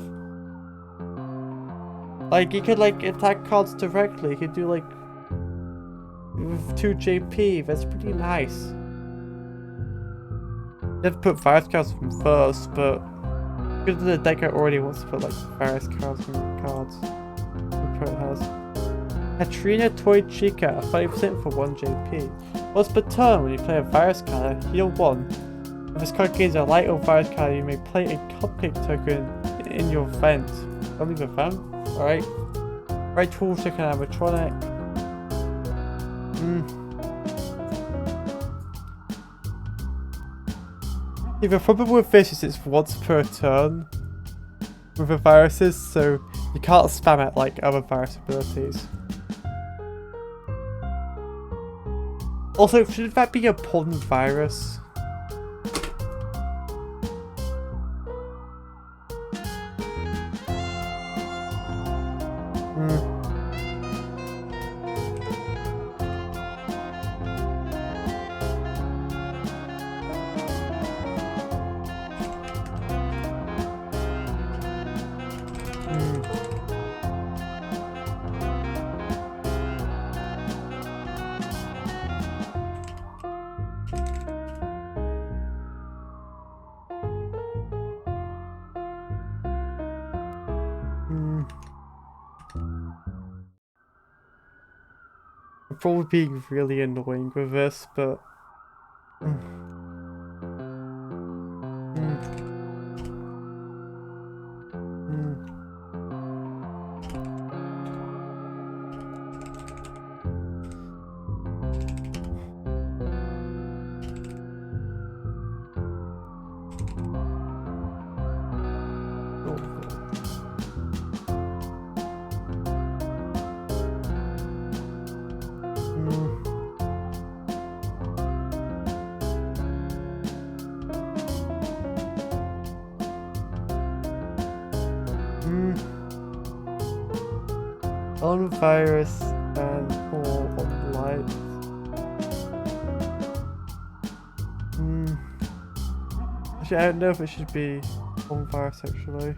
Like, you could, like, attack cards directly. You could do, like, with 2 JP. That's pretty nice. You have to put virus cards from first, but because the deck already wants to put, like, virus cards from cards. The pro has. Katrina Toy Chica, 30% for 1 JP. Once per turn, when you play a virus card, heal 1. If this card gains a light or virus card, you may play a cupcake token in your event. Don't leave a event? Alright. Right tool, token animatronic. The problem with this is it's once per turn with the viruses, so you can't spam it like other virus abilities. Also, should that be a pawn virus? I'm probably being really annoying with this, but on virus and or on light. Actually, I don't know if it should be on virus actually.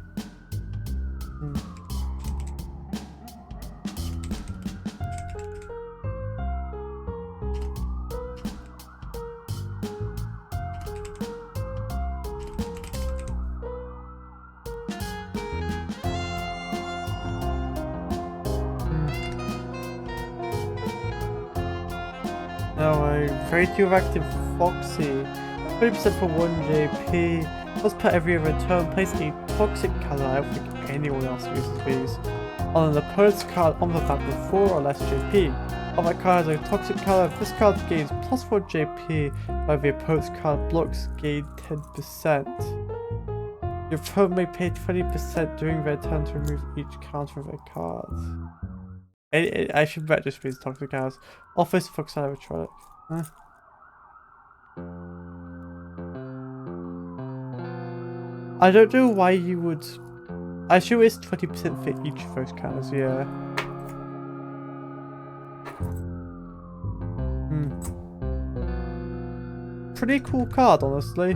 Now a radioactive Foxy, 20% for 1 JP. Let's put every other turn, place a toxic colour. I don't think anyone else uses these. On an opponent's card on the map with 4 or less JP. On that card has a toxic colour. If this card gains plus 4 JP, while the opponent's card blocks gain 10%. Your opponent may pay 20% during their turn to remove each counter of their cards. I should bet this means toxic cards. Office Fox animatronic. I don't know why you would. I assume it's 20% for each of those counters, yeah. Pretty cool card, honestly.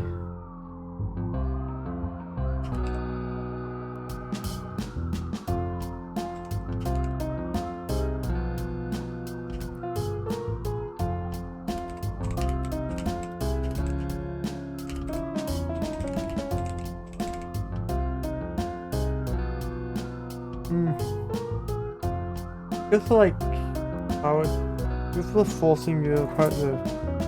Good for like power. Good for forcing your opponent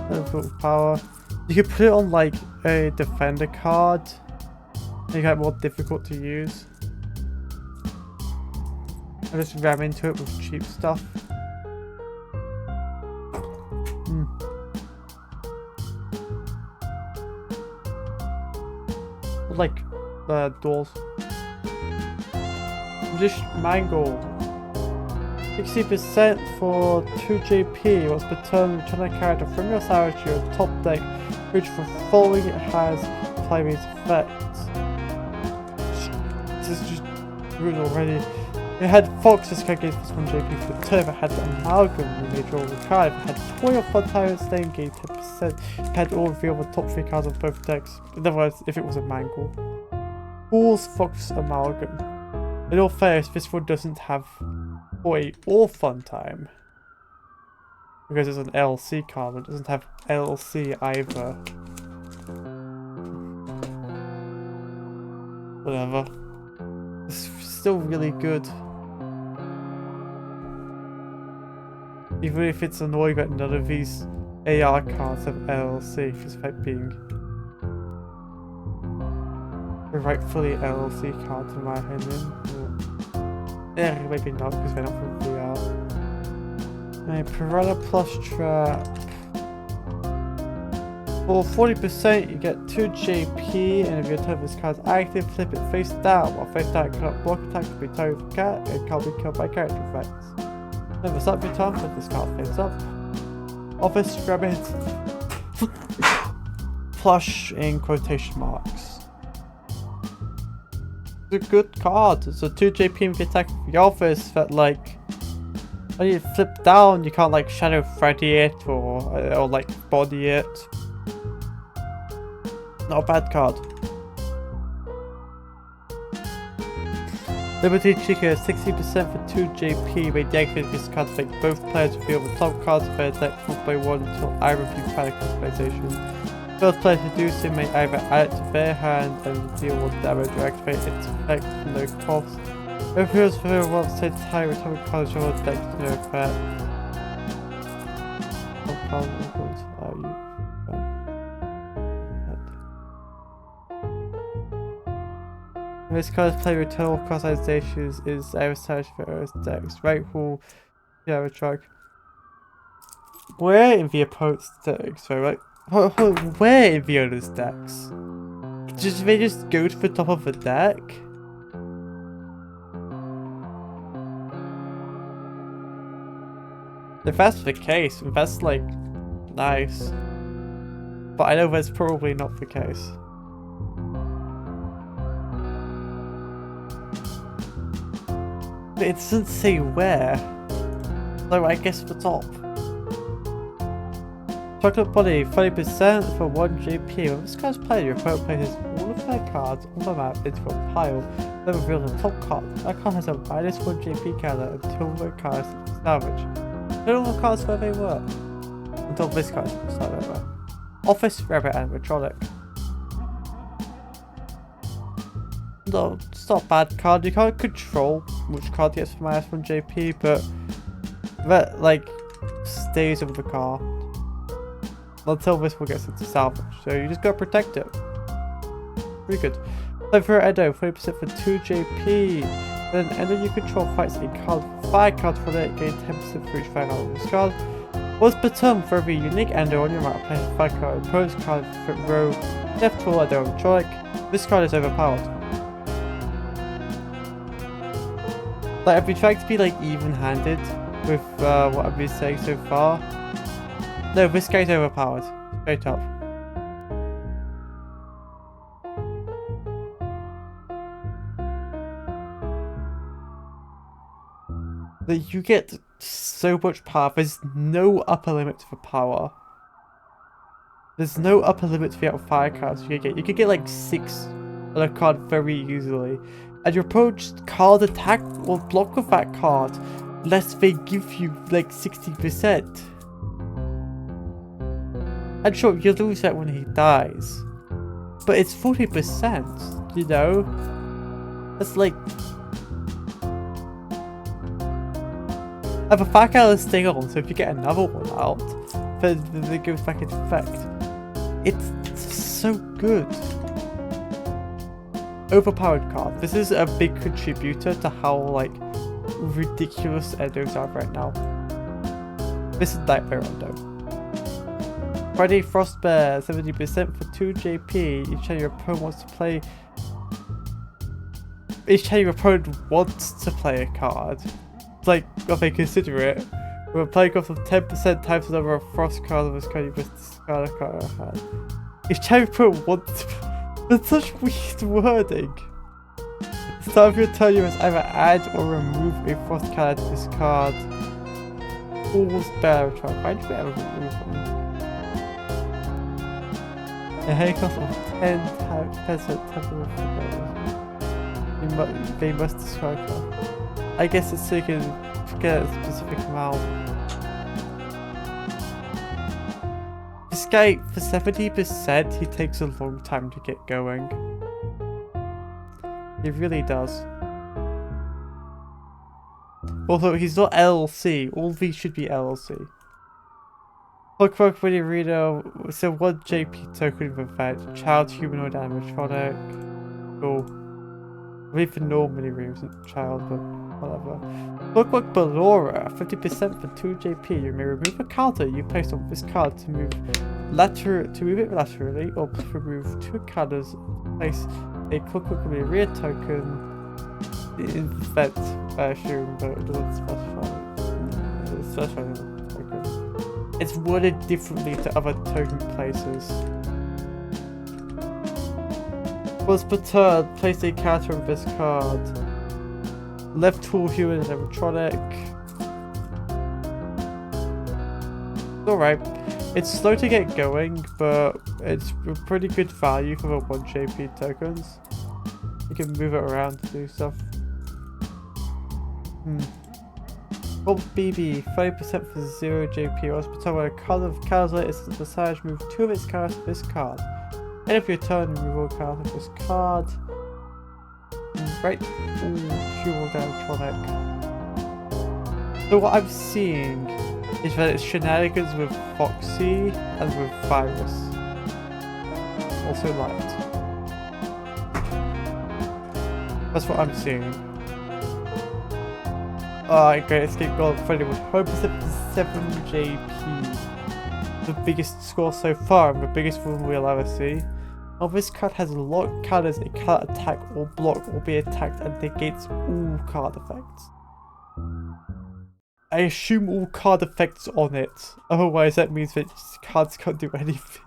to power. You could put it on like a defender card, make it more difficult to use. I just ram into it with cheap stuff. Like the doors. Just mango. 60% for 2 JP. Once per turn, return a character from your side to your top deck, which for following it has Climbing's effects. This is just rude already. It had Fox, this card gains plus 1 JP for the turn. If it had Amalgam, you may draw the card. If it had Toy or Fun Tyrant Stain, gain 10%. It had all reveal the top 3 cards of both decks. In other words, if it was a Mangle. Fool's Fox Amalgam. In all fairness, this one doesn't have 40 or fun time. Because it's an LC card, it doesn't have LC either. Whatever. It's still really good. Even if it's annoying that none of these AR cards have LLC, despite being the rightfully LLC cards in my opinion. Yeah, maybe not because they're not from VR. A Piranha Plush Trap. For 40% you get 2 JP, and if your turn this card is active, flip it face down. While face down, it cannot block attacks to be targeted with cat, and can't be killed by character effects. Never stop your turn, flip this card face up. Office Rabbit Plush in quotation marks. It's a good card. It's a 2 JP if you attack the office that like when you flip down you can't like Shadow Freddy it or like body it. Not a bad card. Liberty Chica 60% for 2 JP. May deactivate this card to make both players reveal the top cards of their deck 1x1 until I review panic customization. First player to do so may either add it to their hand and deal 1 damage or activate its effect for no cost. It appears for the once set high atomic cards your deck to no effect. This card's play return customizations is advertised for Earth decks. Rightful track. Where in the opponent's decks? So like where in the other's decks? They just go to the top of the deck? If that's the case, that's like nice. But I know that's probably not the case. But it doesn't say where. So I guess the top. Chocolate Body, 30% for 1 JP. When this card's played, your opponent places all of their cards on the map into a pile, then reveals the top card. That card has a -1 JP counter until the card is salvaged. Put all the cards where they were. Until this card is over. Office Rabbit Animatronic. No, it's not a bad card. You can't control which card gets from -1 JP, but that like stays with the card until this one gets into salvage. So you just gotta protect it. Pretty good. Then for Edo, 40% for 2 JP. Then Endo you control fights a card, 5 cards from it, gain 10% for each 5 out of this card. Once per turn, for every unique Endo on your map, play 5 card opponent's card for row left to Endo Animatronic. This card is overpowered. Like, I've been trying to be like even-handed with what I've been saying so far. No, this guy's overpowered. Straight up. Like, you get so much power. There's no upper limit to the power. There's no upper limit to the amount of fire cards you can get. You could get like 6 on a card very easily. And your opponent's card attack or block with that card, lest they give you like 60%. And sure, you lose that when he dies. But it's 40%, you know? That's like... And the fact that it's staying on, so if you get another one out, then it goes back into effect. It's so good. Overpowered card. This is a big contributor to how like ridiculous Endos are right now. This is Nightmare Endo. Friday Frostbear, 70% for 2 JP. Each time your opponent wants to play. Each time your opponent wants to play a card, like if they consider it, with a play cost of 10% times the number of frost cards of this card, you must discard a card in your hand. Each time your opponent wants to. That's such weird wording. At the start of your turn, you must either add or remove a frost card to this card. Fool's Bear Trap. Why did we ever remove them? A hair cost of 10% You they must describe her. I guess it's so you can get a specific amount. This guy, for 70%, he takes a long time to get going. He really does. Although he's not LLC, all these should be LLC. Clockwork Winnie Reader, so 1 JP token of effect, child, humanoid, animatronic. Cool. Maybe for normally rooms, child, but whatever. Clockwork Ballora, 50% for 2 JP. You may remove a counter you placed on this card to move it laterally, or remove 2 counters. Place a Clockwork Winnie Reader token in effect, I assume, but it doesn't specify. It specifies the token. It's worded differently to other token places. Once per turn, place a counter on this card. Left tool human and animatronic. Alright. It's slow to get going, but it's a pretty good value for the 1 JP tokens. You can move it around to do stuff. Well, BB, 30% for 0 JP. Once per turn, when a card of cards is decided, move 2 of its cards to this card. End of your turn, remove all cards of this card. Right. Ooh, pure animatronic. So what I'm seeing is that it's shenanigans with Foxy and with Virus. Also Light. That's what I'm seeing. Alright, great escape goal friendly with 100% for 7 JP. The biggest score so far and the biggest one we'll ever see. Now this card has locked counters, it cannot attack or block or be attacked and negates all card effects. I assume all card effects on it, otherwise that means that cards can't do anything.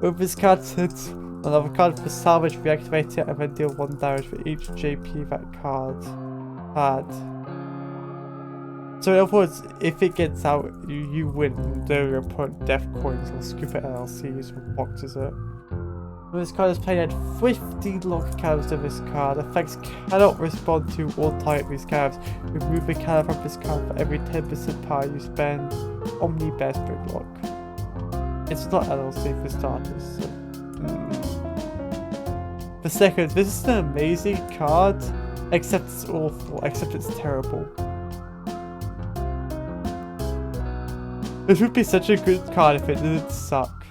When this card hits another card for salvage, reactivate it and then deal 1 damage for each JP that card had. So in other words, if it gets out, you win, though your opponent death coins or scoop it LLCs or boxes it. When this card is played at 50 lock counters to this card, effects cannot respond to or target these cards. Remove a counter from this card for every 10% power you spend. Omni Bear Spirit Block. It's not LLC for starters. So. For seconds, this is an amazing card, except it's awful, except it's terrible. This would be such a good card if it didn't suck.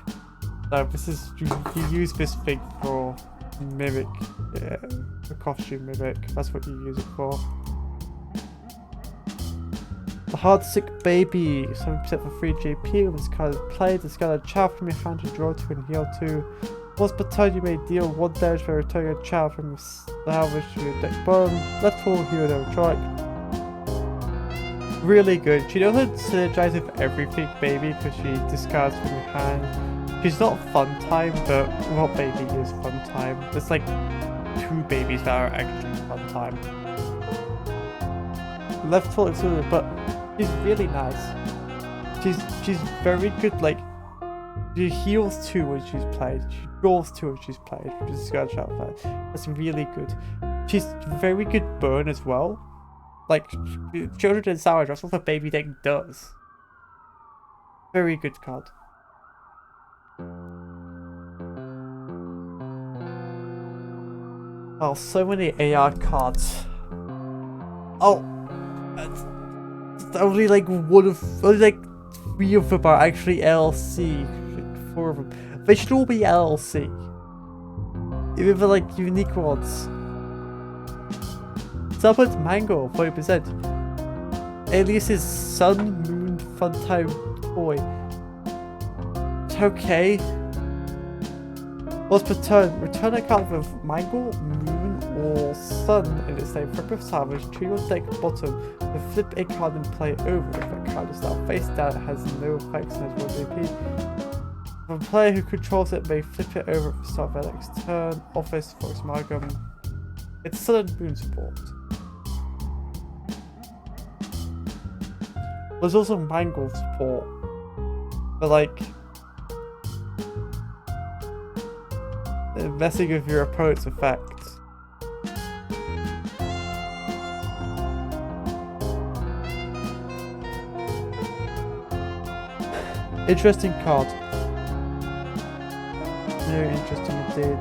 No, this is, you use this thing for Mimic, yeah, the costume Mimic, that's what you use it for. The Heartsick Baby, 7% for 3 JP. When this card is played, discard a child from your hand to draw 2 and heal 2. Once per turn, you may deal 1 damage by returning a child from your salvage to your deck bottom. Left tool, hero, animatronic. Really good. She knows how to synergize with everything, baby, because she discards from your hand. She's not fun time, but what baby is fun time? There's like 2 babies that are actually fun time. Left tool excluded, but she's really nice. She's very good. Like she heals 2 when she's played. She draws 2 when she's played. She discards child played. That's really good. She's very good burn as well. Like, Children and Sour, that's what the baby deck does. Very good card. Oh, so many AR cards. Oh, only like only like 3 of them are actually LLC. 4 of them. They should all be LLC. Even the like unique ones. Support Mango, 40%. Alias is Sun, Moon, Funtime, Toy. Okay. Once per turn, return a card with Mango, Moon, or Sun in its name. Flip with Salvage to your deck bottom, and flip a card and play it over. If that card is now face down, it has no effects and has 1 JP. The player who controls it may flip it over at the start of their next turn. Office, Fox Amalgam. It's Sun and Moon support. There's also Mangle support, but like messing with your opponent's effects. Interesting card. Very interesting indeed.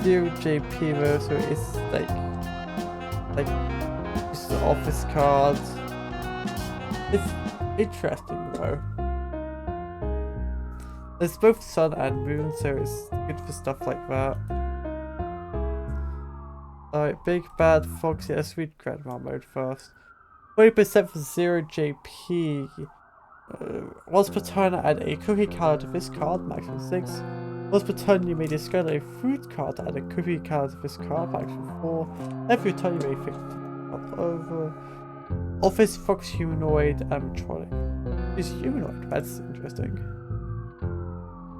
Zero JP though, so it's like just the office cards. It's interesting though. There's both sun and moon, so it's good for stuff like that. Alright, Big Bad Fox, yeah, sweet grandma mode first. 40% for 0 JP. Once per turn, add a cookie card to this card, maximum 6. Once per turn, you may discard a fruit card to add a cookie card to this card, maximum 4. Every turn, you may fix it over. Office Fox Humanoid Animatronic. Is humanoid? That's interesting.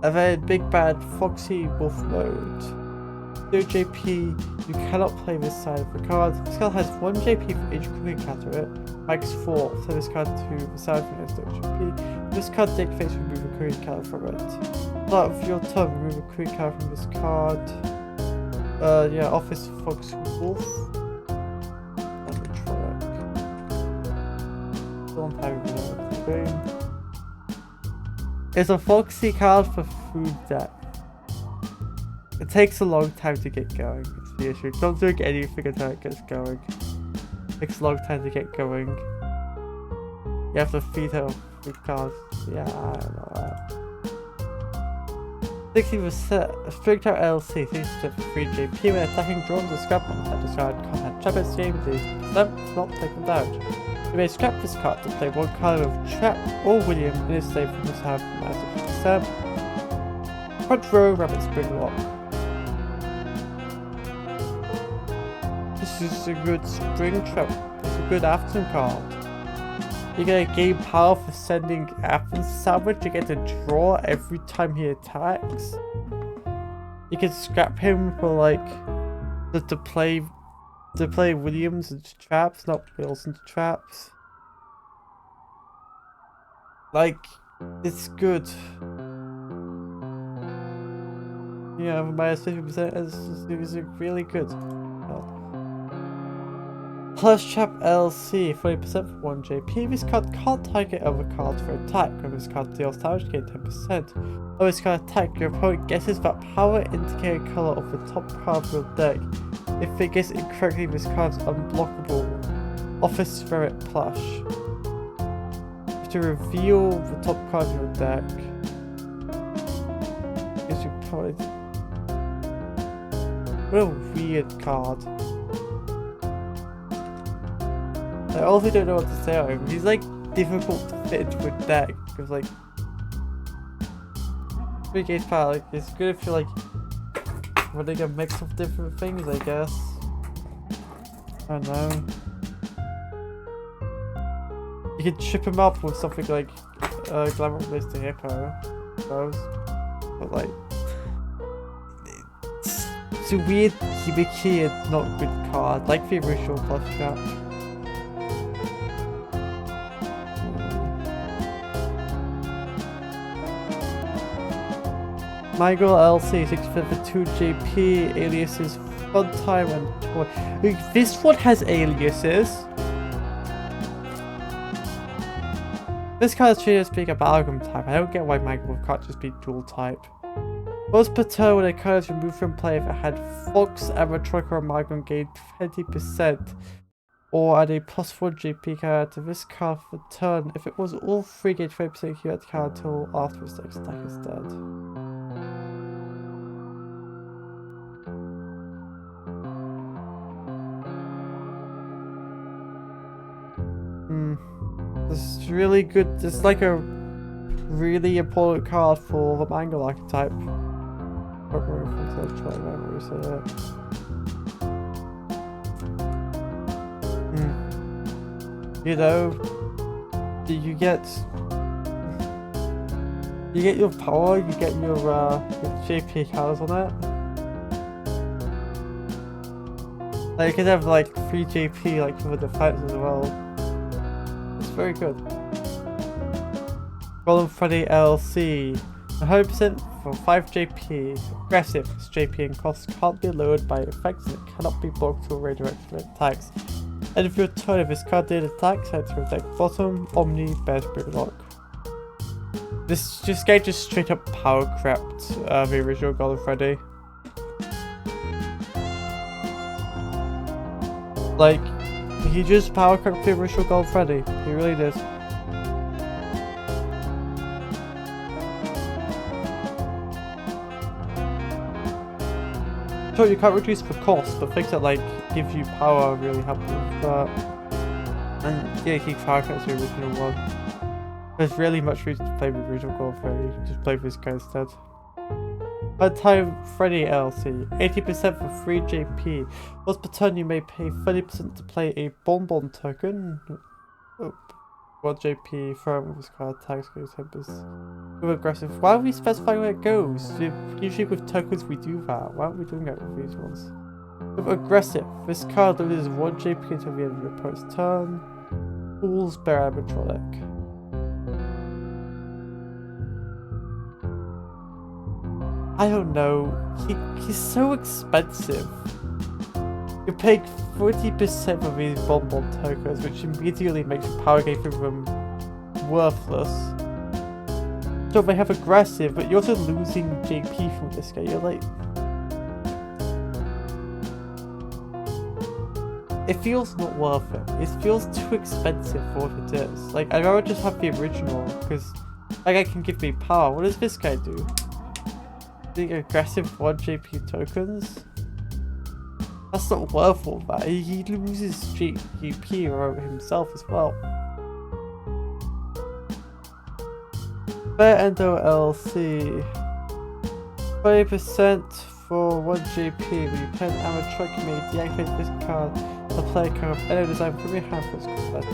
And then Big Bad Foxy Wolf mode. 0 JP, you cannot play this side of the card. This card has 1 JP for each cookie card to it. Max 4, so this card to the side from it is 0 JP. This card deck phase, remove a cookie card from it. Start of your turn, remove a cookie card from this card. Yeah, Office Fox Wolf. Animatronic. Still on time with the game. It's a Foxy card for food deck. It takes a long time to get going, it's the issue. Don't do anything until it gets going. It takes a long time to get going. You have to feed her food cards. Yeah, I don't know that. 60% Strict Out LC, 60% for free JP when attacking drones or scrap on that discard combat trap its game, these percent not taken down. You may scrap this card to play one card of Trap or William in its save from this hand from 90%. Front row Rabbit Spring Lock. This is a good spring trap. It's a good afternoon card. You get a game power for sending Athens salvage. You get to draw every time he attacks. You can scrap him for like to play Williams into traps, not Wills into traps. Like, it's good. Yeah, minus 50% is really good. Plus Trap LC, 40% for 1 JP. This card can't target other cards for attack. When this card deals damage, gain 10%. When this card attack, your opponent guesses that power indicator color of the top card of your deck. If it gets incorrectly, this card is unblockable. Office Spirit Plush. You have to reveal the top card of your deck. Gives you power. What a weird card. I also don't know what to say on him. He's like difficult to fit into a deck because like 3 gauge power, like it's good if you're like running a mix of different things, I guess. I don't know. You could chip him up with something like Glamour Mr. Hippo, I suppose. But like it's a weird gimmicky and not good card, like the original Plus Trap. My Girl LC, 6 for 2 JP, aliases, fun time and toy. This one has aliases. This card is treated as being amalgam type. I don't get why My Girl can't just be dual type. Once per turn, when a card is removed from play, if it had Fox, Animatronic or Amalgam, gained 20%. Or add a +1 JP card to this card for turn. If it was all 3, gain 20%, you add the card until after its next attack is dead. This is really good. This is like a really important card for the Mangle archetype. Try to remember to say it. You know, you get your power, you get your JP cards on it. Like you can have like 3 JP like for the defense as well. Very good. Golden Freddy LC. 100% for 5 JP. Aggressive. This JP and cost can't be lowered by effects and it cannot be blocked or redirected attacks. And if your turn, if this card did attack, side to your deck bottom, Omni, Bear Spirit Lock. This guy just straight up power crept the original God of Freddy. Like, he just power crept the original God of Freddy. He really did. Sure, you can't reduce the cost, but things that like give you power really help with that. And yeah, keep power crept the original one. There's really much reason to play with original God of Freddy. Just play with this guy instead. Hard Time Freddy LC. 80% for free JP. Once per turn you may pay 30% to play a Bonbon token. Oh, 1 JP, throw it with this card, tags goes tempest. With aggressive. Why are we specifying where it goes? Usually with tokens we do that. Why aren't we doing that with these ones? With aggressive, this card loses 1 JP until the end of your opponent's turn. Fool's Bear Animatronic. I don't know, he's so expensive. You're paying 40% for these Bonbon tokens, which immediately makes the power game for them worthless. So they have aggressive, but you're also losing JP from this guy. You're like... It feels not worth it. It feels too expensive for what it is. Like, I'd rather just have the original, because that guy can give me power. What does this guy do? Aggressive 1 JP tokens? That's not worth all that. He loses GP over himself as well. Bear Endo LC. 20% for 1 JP. When you play an animatronic, you may deactivate this card. The player card of Endo design from your hand for its cost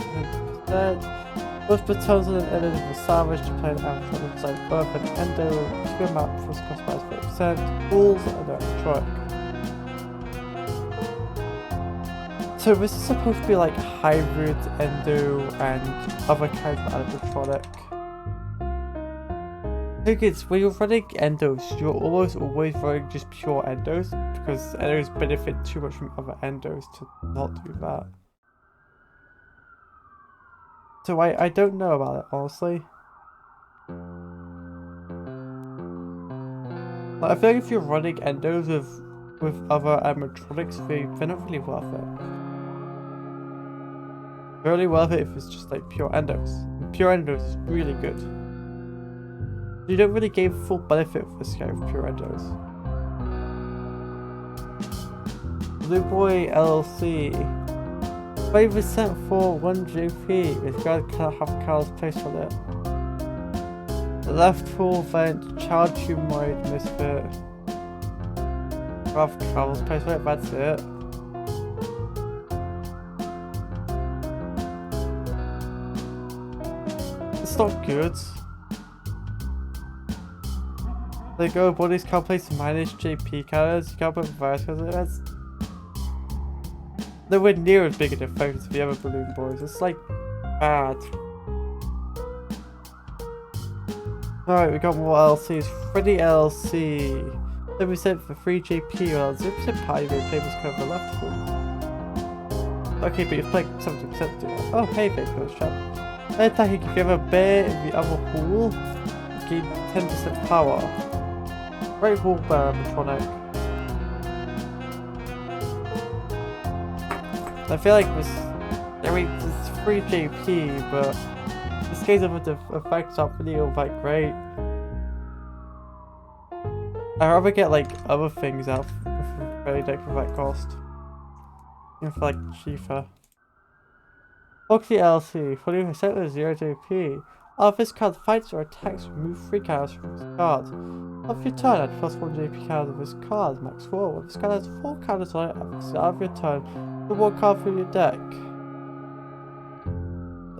20%. Both batons on an Endo of a salvage to play an animatronic design both an Endo to a map for its cost 30%. Rules and animatronic. So this is supposed to be like hybrid Endo and other kinds of animatronic. The thing is, when you're running Endos, you're almost always running just pure Endos, because Endos benefit too much from other Endos to not do that. So I don't know about it, honestly. Like, I feel like if you're running Endos with other animatronics, they're not really worth it. They're only worth it if it's just like pure Endos. And pure Endos is really good. You don't really gain full benefit for this guy with pure Endos. Blue Boy LLC. 20% for 1 JP. This guy cannot have cards placed on it. The left full vent, charge humanoid misfit. Have cards placed on it, that's it. It's not good. They go, bodies can't place minus JP cards, you can't put virus cards, that's nowhere near as big an effect as the other Balloon Boys. It's like bad. Alright, we got more LCs. Freddy LC. 10% for free JP or 0% party rate play this card for left full. Okay, but you're playing 70% to do that. Oh, hey, big close chat. When attacking, if you have a bear in the other hall, gain 10% power. Great Hall Bear Animatronic. I feel like this, I mean, it's free JP, but this game's effects aren't really all that great. I'd rather get like other things out for the deck for that cost. You know, for like cheaper. Foxy LC, 40% with 0 JP. If this card fights or attacks, remove 3 cards from this card. After your turn, add +1 JP cards of this card, max 4. If this card has 4 counters on it, at the start of your turn, put 1 card from your deck.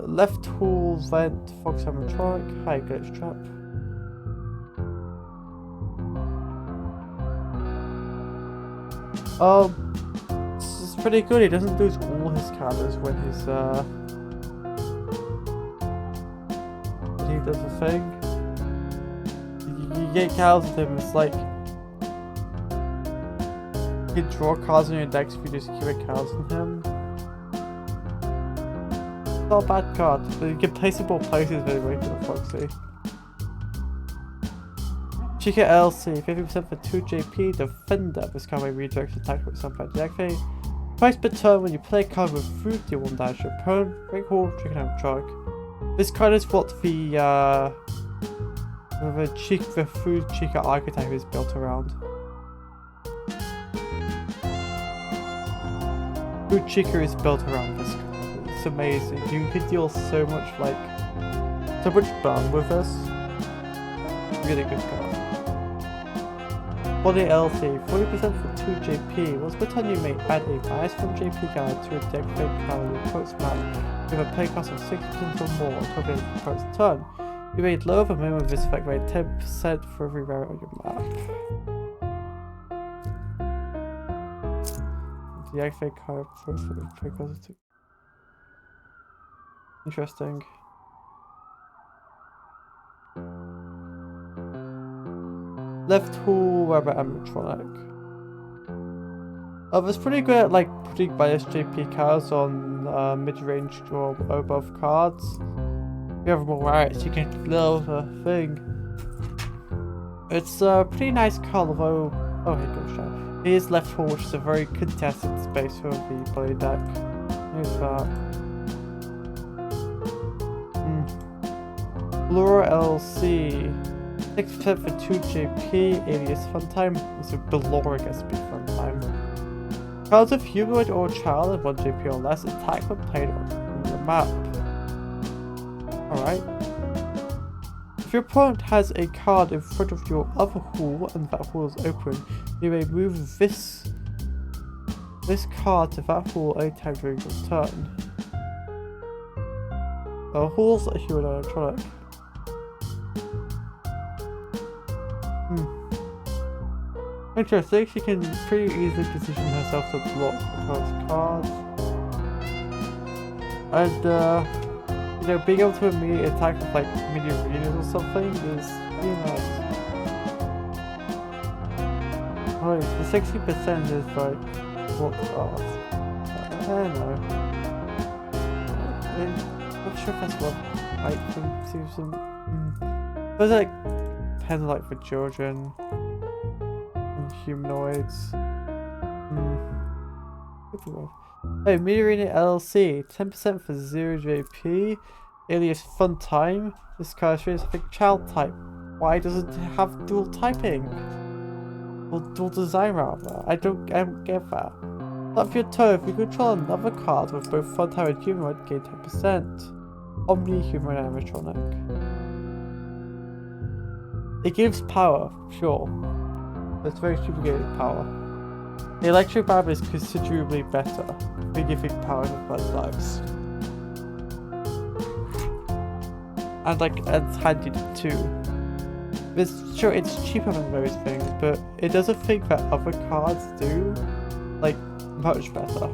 Left tool, vent, Fox Animatronic, high glitch trap. This is pretty good. He doesn't lose all his counters when he's he does a thing. You get cards with him, it's like you can draw cards in your decks if you just keep cards with him. Not a bad card, but you can place it more places anyway for the Foxy. Chica LC, 50% for 2 JP, Defender. This card may redirect attack with some bad deactivate. Twice per turn when you play a card with food, deal 1 damage to your opponent. Great Hall, Chicken and Truck. This card is what the food Chica archetype is built around. Food Chica is built around this card. It's amazing. You can deal so much burn with this. Really good card. Body LC, 40% for 2 JP. Once per turn you may add a -1 JP card to a deck fake card on your opponent's map with a play cost of 60% or more until the end of the opponent's turn. You may lower the minimum of this effect by 10% for every rare on your map. Deactivate card for the play cost. Interesting. Left Hall, Rabbit Animatronic. I was pretty good at like putting biased JP cards on mid-range or above cards. If you have more rarities, you can love a thing. It's a pretty nice card, although here goes that. It is Left Hall, which is a very contested space for the body deck. Here's that. Laura LC. 6% for 2 JP, alias Funtime. So Belora gets to be Funtime. Cards of humanoid or child at 1 JP or less attack when played on the map. Alright. If your opponent has a card in front of your other hall and that hall is open, you may move this card to that hall anytime during your turn. Halls are humanoid electronic. Interesting, she can pretty easily position herself to block opponent's cards. And, being able to immediately attack with like mini arenas or something is really nice. Right, the 60% is like, what cards? I don't know. I'm not sure if that's what I think some. There's like pen like for children. Humanoids. Hey, Meteorina LLC, 10% for 0 JP, alias Funtime. This card is a big child type. Why does it have dual typing? Or dual design rather? I don't get that. Not for your turn, if you control another card with both Funtime and Humanoid, gain 10%. Omni Humanoid Animatronic. It gives power, sure. It's very duplicated power. The electric barb is considerably better, giving power to blood lives. And like, it's handy too. Sure, it's cheaper than those things, but it does a thing that other cards do, like, much better.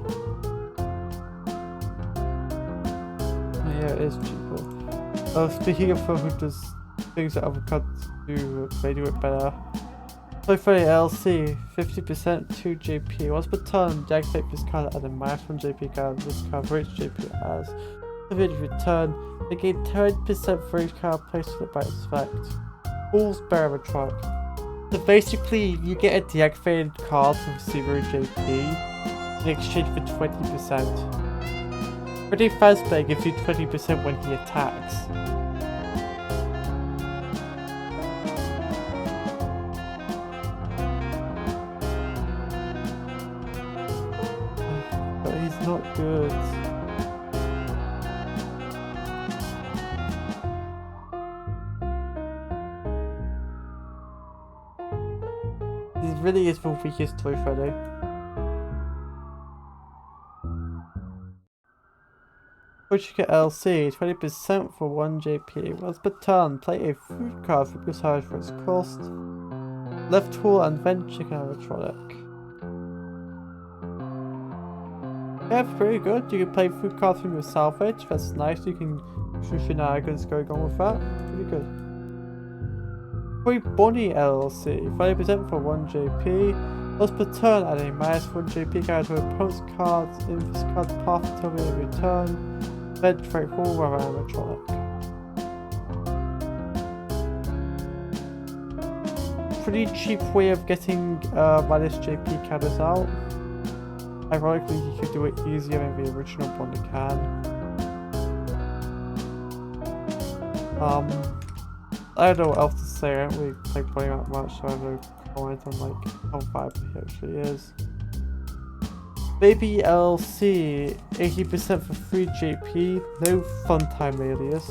Yeah, it is cheaper. Speaking of who does things that other cards do, they do it better. Play for LC, 50% 2 JP. Once per turn, deactivate this card and then -1 JP card this card for each JP it has. If it return, they gain 10% for each card placed with it by its effect. All's bearer truck. So basically, you get a deactivated card from 0 JP in exchange for 20%. Pretty Fazbear gives you 20% when he attacks. Not good. This really is the weakest Toy Freddy. Pushka LC, 20% for 1 JP. Once per turn, play a food card for plus higher for its cost. Left Hall and then Chicken Animatronic. Yeah, pretty good. You can play food cards from your salvage. That's nice. You can do shenanigans going on with that. Pretty good. Toy Bonnie LLC, 30% for 1 JP. Once per turn, add a -1 JP card to opponent's cards in this card's path until the end of your turn. Bed very cool where animatronic. Pretty cheap way of getting minus JP counters out. Ironically, you could do it easier than the original Bond can. I don't know what else to say. I don't really play playing that much, so I have no comment on like how viable he actually is. Baby LC, 80% for free JP, no fun time alias.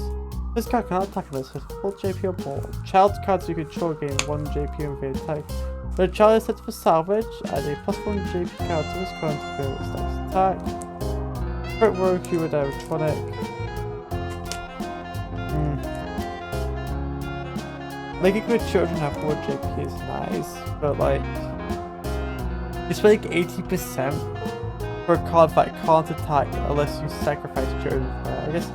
This card cannot attack unless it has full JP or more. Child cards you control gain 1 JP and the attack. The child is set for salvage, add a +1 JP card to this card to feel its next attack. Crit Roku with animatronic. Making good children have 4 JP is nice, but like, it's like 80% for a card that can't attack unless you sacrifice children for it. I guess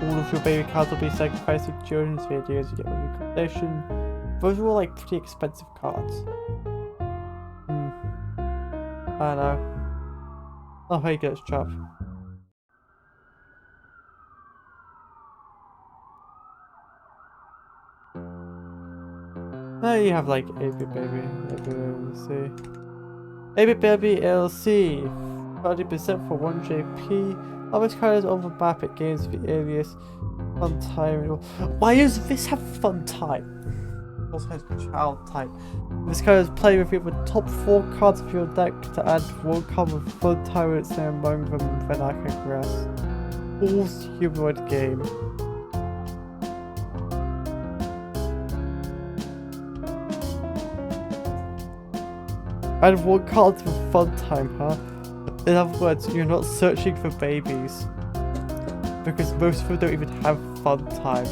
all of your baby cards will be sacrificing children, so the idea is you get one recommendation. Those are all like pretty expensive cards. I know. Oh, hey, get this trap. Now you have like 8-bit baby, let's see. 8-bit baby LC, 30% for 1 JP. Always carries over map, it gains the alias fun time. Why does this have fun time? It also has child type. This card is played with the top 4 cards of your deck to add 1 card with fun time with its name among them, then I can progress. All's humanoid game. Add 1 card to fun time, huh? In other words, you're not searching for babies. Because most of them don't even have fun time.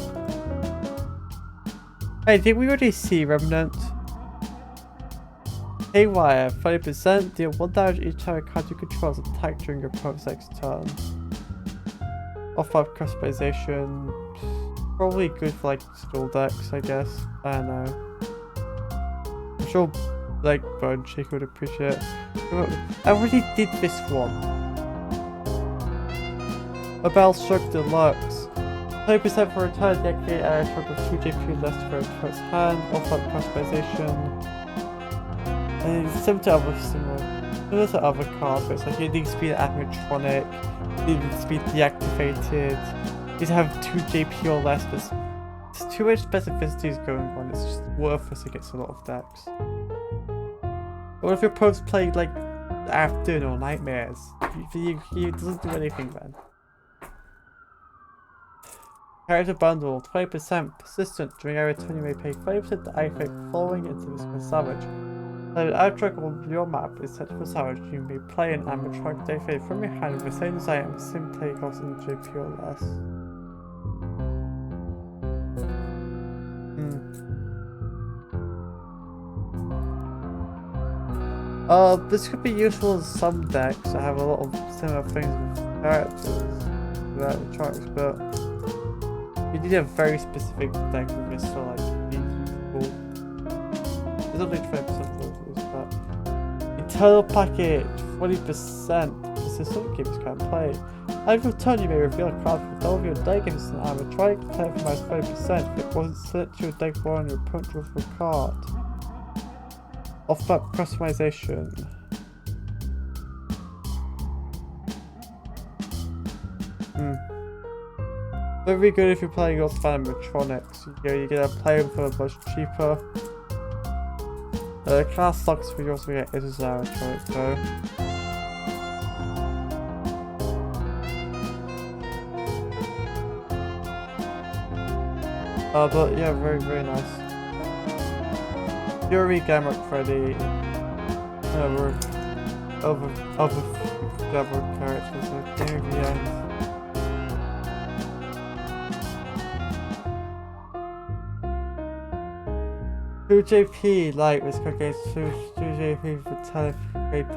Hey, did we already see Remnant? Haywire, 30%, deal 1 damage each time a card you control is attacked during your opponent's next turn. Off-up customization, probably good for like stall decks, I guess. I don't know. I'm sure like Bone Shaker would appreciate it. I already did this one. A Bellstruck Deluxe. 30% for return deactivate area truck with 2 JP less for its hand, off-up customization. And it's similar to other cards, but it's like it needs to be animatronic, it needs to be deactivated, it needs to have 2 JP or less. There's too much specificities going on, it's just worthless against a lot of decks. What if your opponent's playing like Afternoon or Nightmares? He doesn't do anything then. Character bundle, 20% persistent. During every turn you may pay 20% to activate following into this Savage. So the outtrack on your map is set for Savage. You may play an animatronic activated from your hand with the same design and sim play cost in JP or less. This could be useful in some decks. I have a lot of similar things with characters, with animatronics, but you need a very specific deck with this to like be useful. There's only 20% of those, but Eternal Package, 40% persistent, keeps can play. At your turn, you may reveal a card from the top of your deck if it's an animatronic, play for minus 20%. If it wasn't set to your deck while your opponent draws a card. Off-map customization. Very good if you're playing off animatronics. You get a play them for much cheaper. Class sucks for you also get it as animatronic though. But yeah, very nice. Fury, Gamma Freddy, other Gamma characters like Game the 2 JP light was against 2 JP for telegraph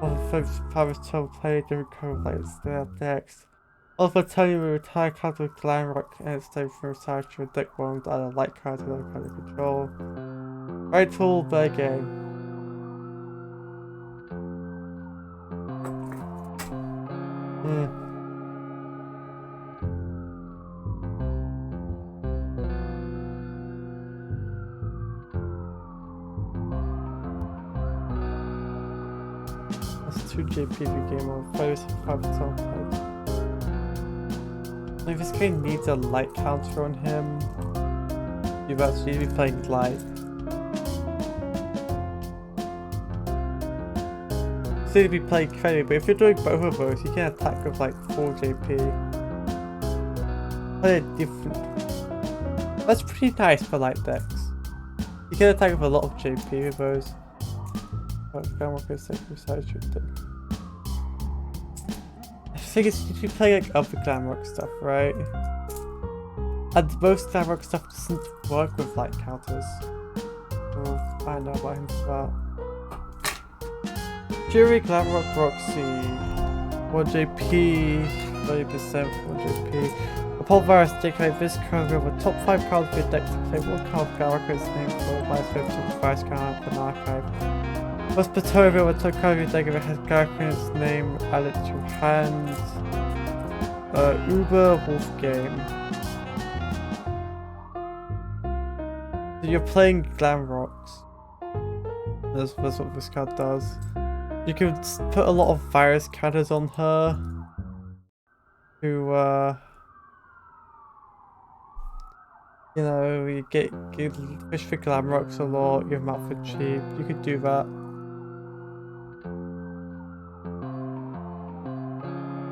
of the powers to play different code lights next. Also tell you we retire cards with Glam Rock and it's time for retire to a deck one with either light cards or other kind of control. Right tool, bad game. 2 JP every game of 5 points. Like this game needs a light counter on him. You've actually be playing light. So you'd be playing credit, but if you're doing both of those, you can attack with like 4 JP. Play a different. That's pretty nice for light decks. You can attack with a lot of JP with those. I think it's if you play like other Glamrock stuff, right? And most Glamrock stuff doesn't work with light counters. We'll find out about him for that. Fury Glamrock Roxy 1 JP, 30% 1 JP. Upon virus declare this card with a top 5 cards of your deck to play 1 card of Glamrock's name for minus 50 to the virus card for an archive. Plus Patovia with a top card of your deck if it has Glamrock's name added to your hand. Uber Wolf Game. So you're playing Glamrocks. That's what this card does. You can put a lot of virus counters on her to, you know, you fish for Glamrocks a lot, give them out for cheap. You could do that.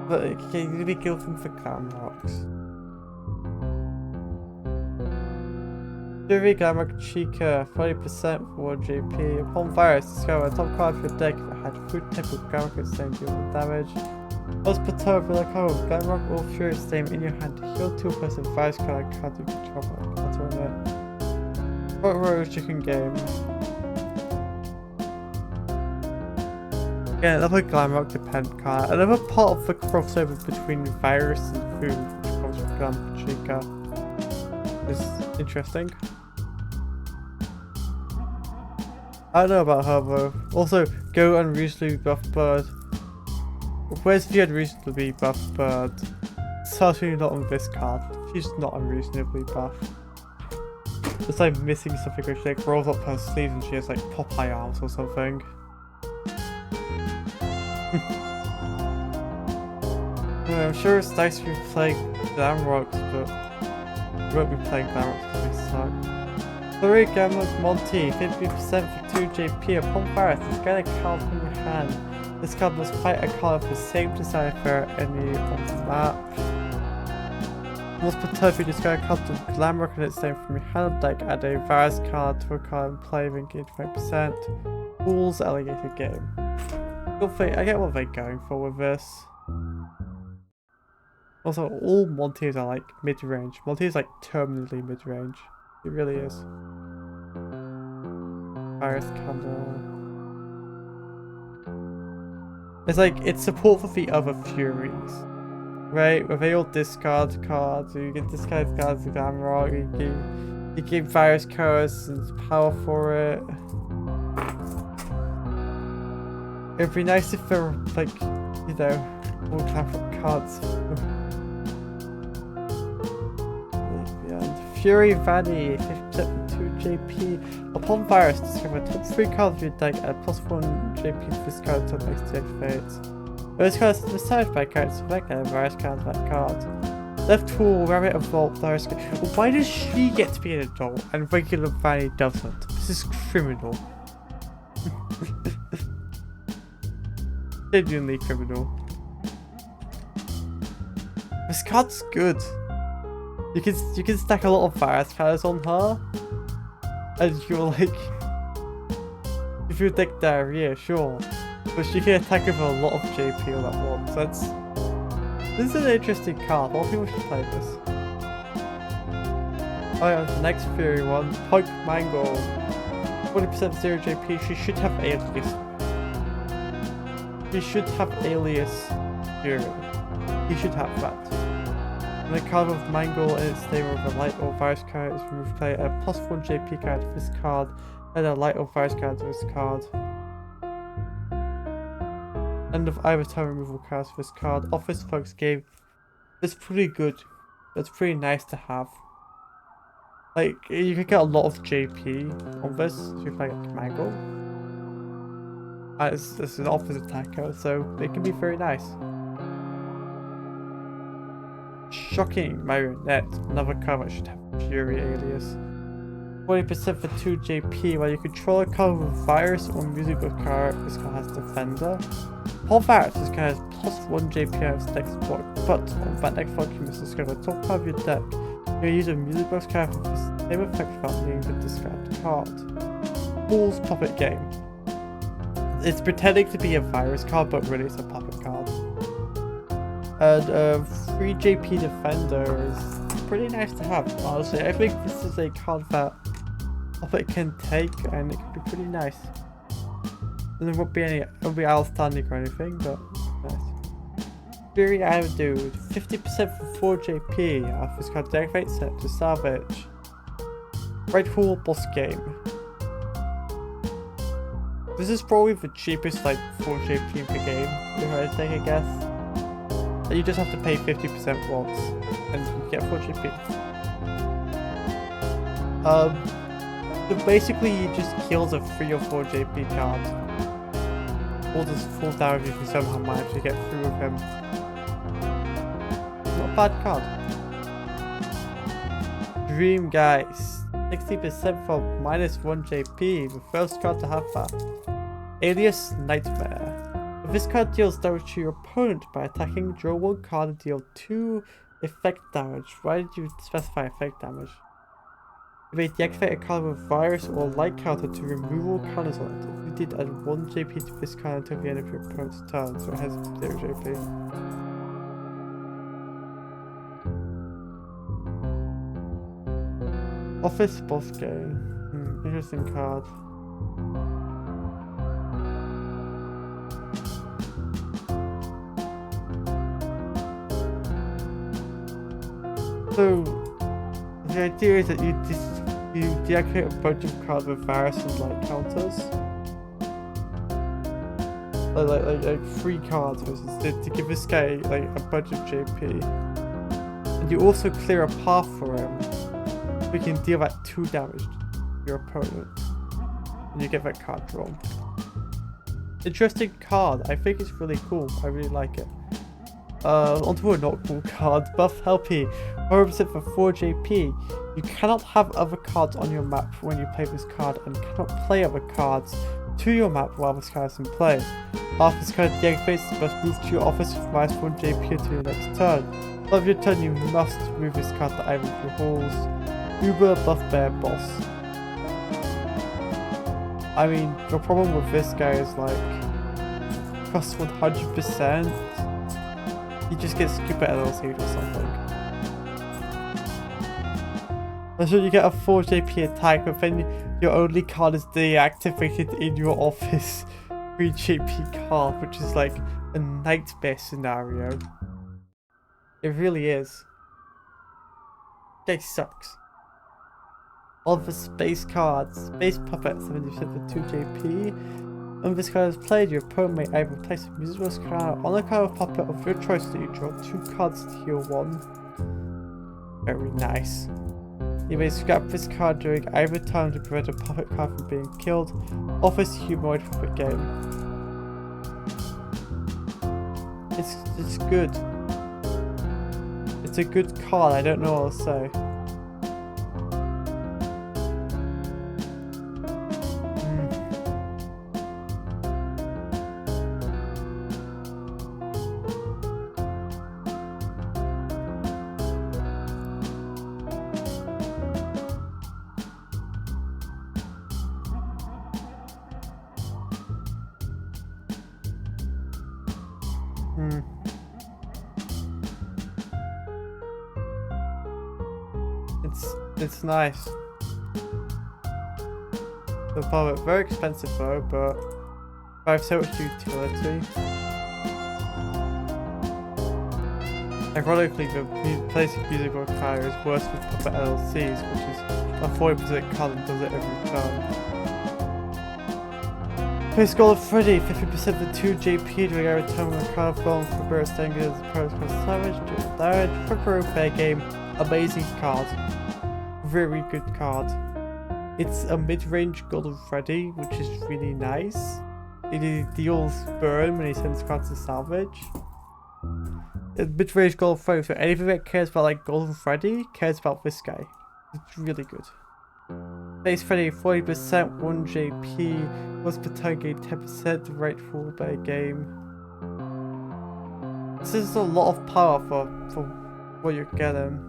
But okay, you really kill them for Glamrocks. Fury Glamrock Chica, 30% for 1 JP. Upon virus, discover a top card of your deck if it had food type of Glamrock same deal with damage. Plus Patovia with a card of Glamrock or Fury same in your hand to heal 2 plus a virus card you control counter on it. Front row chicken game. Again, another Glamrock depend card. Another part of the crossover between virus and food, which comes from Glamrock Chica, is interesting. I don't know about her though. Also, go unreasonably buff bird. Where's the unreasonably buff bird? Certainly not on this card. She's not unreasonably buff. It's like missing something where she like rolls up her sleeves and she has like Popeye arms or something. I'm sure it's nice if you play Glamrocks, but you won't be playing Glamrocks because they suck. 3 Glamrock Monty, 50% for 2 JP. Upon virus, discard a card from your hand. This card must fight a card of the same design for any on the map. Must Patovia discard a card of Glamrock and its name from your hand deck. Add a virus card to a card and play and gain 20%. Fool's Alligator Game. I get what they're going for with this. Also, all Monties are like mid-range. Monty is like terminally mid-range. It really is. Virus Candle. It's like, it's support for the other Furies. Right? Where they all discard cards, so you get discard cards to Glamrock, you give virus cards and power for it. It'd be nice if there were like, you know, all Glamrock cards. Fury Vanny, 50% for 2 JP. Upon virus, discover top 3 cards of your deck and a +1 JP to this card until next deactivates. Those cards are decided by character select and a virus card of that card. Left tool, Rabbit Evolved, virus card. Why does she get to be an adult and regular Vanny doesn't? This is criminal. Genuinely criminal. This card's good. You can stack a lot of virus cards on her, and you're like, if you deck diarrhea, sure, but she can attack with a lot of JP all at once. This is an interesting card. More people should play this. Oh yeah, the next Fury one, Punk Mango, 40% 0 JP. She should have alias. She should have alias Fury. He should have that. When a card with Mangle and its name with a light or virus card is removed, play a +1 JP card to this card, and a light or virus card to this card. End of either time removal cards for this card. Office Folks game. It's pretty good. It's pretty nice to have. Like, you can get a lot of JP on this if you play like Mangle. It's an offensive attacker, so it can be very nice. Shocking Marionette, another card that should have Fury alias. 40% for 2 JP, while you control a card with virus or musical card, this card has Defender. All virus, this card has +1 JP on its next block, but on that next block you must discard the top card of your deck. You can use a music box card with the same effect without needing to discard the card. Fool's Puppet Game. It's pretending to be a virus card, but really it's a puppet card. And 3 JP Defender is pretty nice to have, honestly. I think this is a card that Puppet can take, and it can be pretty nice. And there won't be outstanding or anything, but nice. Fury Iron Dude, 50% for 4 JP. After this card deactivates set to Savage. Red Hole Boss Game. This is probably the cheapest, like 4 JP per game, if I take a guess. You just have to pay 50% once, and you get 4 JP. So basically, he just kills a 3 or 4 JP card. Or just falls down if you can somehow manage to get through with him. Not a bad card. Dream Guys. 60% for -1 JP, the first card to have that. Alias Nightmare. If this card deals damage to your opponent by attacking, draw 1 card and deal 2 effect damage. Why did you specify effect damage? You may deactivate a card with virus or light counter to remove all counters on it. If you did, add 1 JP to this card until the end of your opponent's turn, so it has 0 JP. Office Boss Game. Interesting card. So, the idea is that you deactivate a bunch of cards with virus and light counters. Like 3 cards to give this guy like a bunch of JP. And you also clear a path for him. We can deal that 2 damage to your opponent. And you get that card drawn. Interesting card. I think it's really cool. I really like it. Onto a not cool card. Buff LP. 100% for 4 JP. You cannot have other cards on your map when you play this card, and cannot play other cards to your map while this card is in play. After this card deactivates, you must move to your office with -1 JP until your next turn. After your turn, you must move this card to either of your halls. Uber Buff Bear Boss. I mean, the problem with this guy is like, costs 100%. You just get stupid LLC or something. And so you get a 4 JP attack, but then your only card is deactivated in your office 3 JP card, which is like a nightmare scenario. It really is. Guy sucks. All the space cards. Space Puppet 70% for 2 JP. When this card is played, your opponent may either place a musical card on a card of Puppet of your choice that you draw 2 cards to heal 1. Very nice. You may scrap this card during either turn to prevent a Puppet card from being killed. Office Humanoid Puppet Game. It's good. It's a good card, I don't know what I'll say. It's nice. The Puppet, very expensive though, but I have so much utility. Ironically, the placing musical card is worse with Puppet LLCs, which is a 40% card and does it every turn. Face Goal of Freddy, 50% for 2 JP during every turn when a card falls for Bird staying as the protocol savage, do damage, for fair game, amazing card. Very good card. It's a mid-range Golden Freddy, which is really nice. he deals burn when he sends cards to salvage. Mid-range Golden Freddy, so anything that cares about like Golden Freddy cares about this guy. It's really good. Base Freddy 40%, 1 JP, was per turn gain 10%, rightful by game. This is a lot of power for what you're getting.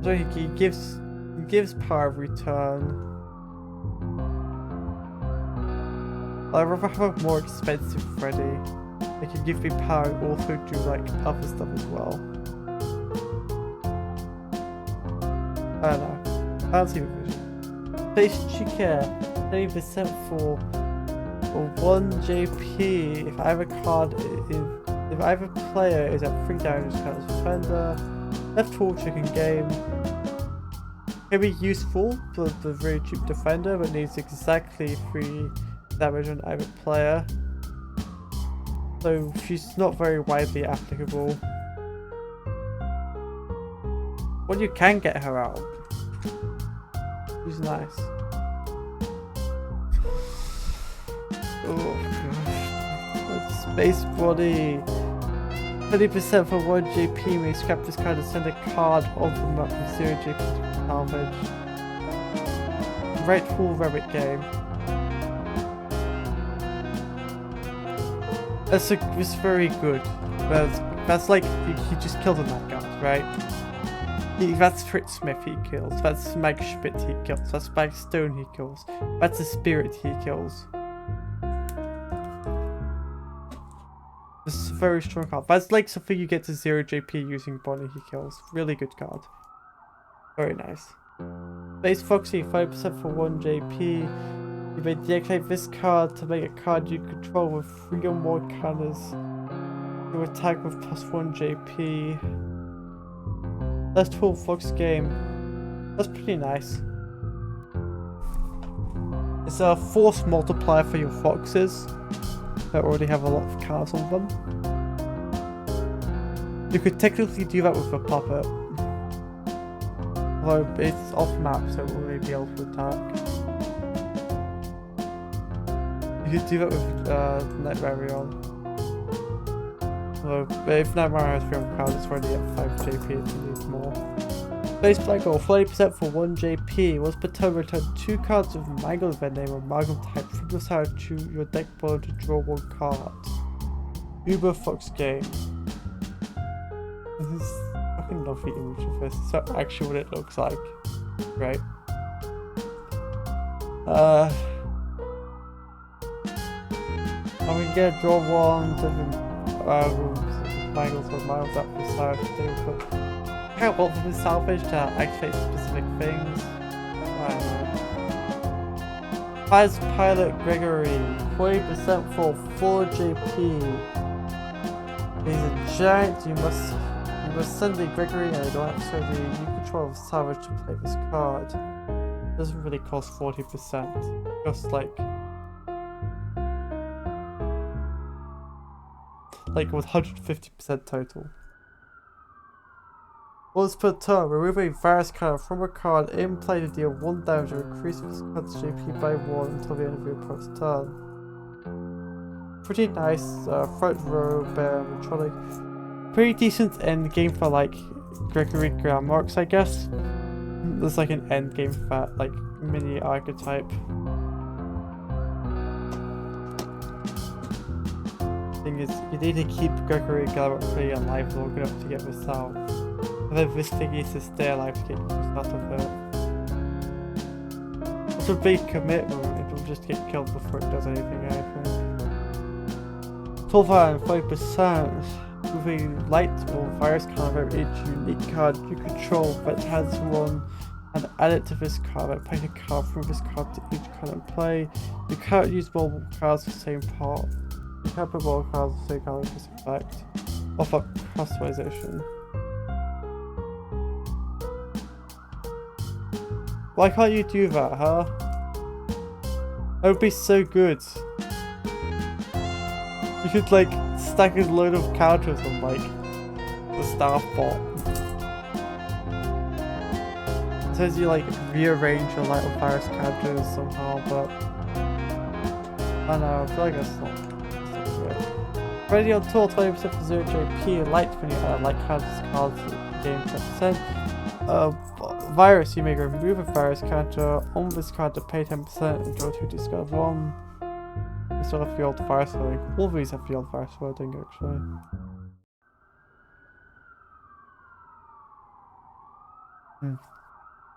So he gives power every turn. I'd rather have a more expensive Freddy. They can give me power and also do like other stuff as well. I don't know. I don't see the vision. Base Chica, 30% for 1 JP. If I have a card, if I have a player is at 3 damage, card as defender. Left full chicken game. Can be useful for the very cheap defender, but needs exactly 3 damage on either player. So she's not very widely applicable. When you can get her out, she's nice. Oh, Space Body. 30% for 1 JP may scrap this card and send a card off the map with 0 JP to salvage. Rightful rabbit game. It's very good. That's like he just killed a night guard, right? That's Fritz Smith he kills. That's Mike Schmidt he kills. That's Mike Stone he kills. That's a spirit he kills. This is a very strong card. That's like something you get to 0 JP using Bonnie he kills. Really good card. Very nice. Base Foxy, 5% for 1 JP. You may deactivate this card to make a card you control with 3 or more counters. You attack with +1 JP. That's full Fox game. That's pretty nice. It's a force multiplier for your foxes that already have a lot of cards on them. You could technically do that with a puppet. Although it's off map, so it won't be able to attack. You could do that with Nightmare on. Although, if Nightmare has 3 on cards, it's already at 5 JP if you need more. Base Black Hole, 40% for 1 JP. Was per turn return 2 cards with Mangle event name or Amalgam type from your side to your deck board to draw 1 card. Uber Fox game. This is I fucking love the image of this. It's not actually what it looks like. Right? I'm gonna get draw 1 different Mangles or Miles up for side to do, but I can't want them to salvage to activate specific things. I don't know. As Pilot Gregory, 40% for 4 JP. He's a giant, you must send the Gregory and you don't actually you control salvage to play this card. It doesn't really cost 40%. Just like 150% total. Once per turn, remove a virus card from a card in play to deal 1 damage and increase this card's JP by 1 until the end of your opponent's turn. Pretty nice, front row, bear, animatronic. Pretty decent end game for like Gregory Grand Marks, I guess. There's like an end game for that, like mini archetype. Thing is, you need to keep Gregory Grand pretty alive long enough to get this out. And then this thing needs to stay alive to get use out of it. It's a big commitment, it will just get killed before it does anything, I think. 5% with a light or virus card of each unique card you control that has 1 and add it to this card and place a card from this card to each card in play. You can't use multiple cards for the same part. You can't put multiple cards for the same card with this effect. Offer customization. Why can't you do that, huh? That would be so good. You could like stack a load of counters on like the staff bot. It says you like rearrange your light or virus counters somehow, but I know, I feel like it's not. Ready on tour 20% for 0 JP, light when you add a light card discard game 10%. Virus, you may remove a virus counter on this card to pay 10% and draw 2 discard 1. Instead of the old virus wording. All these have the old virus wording actually.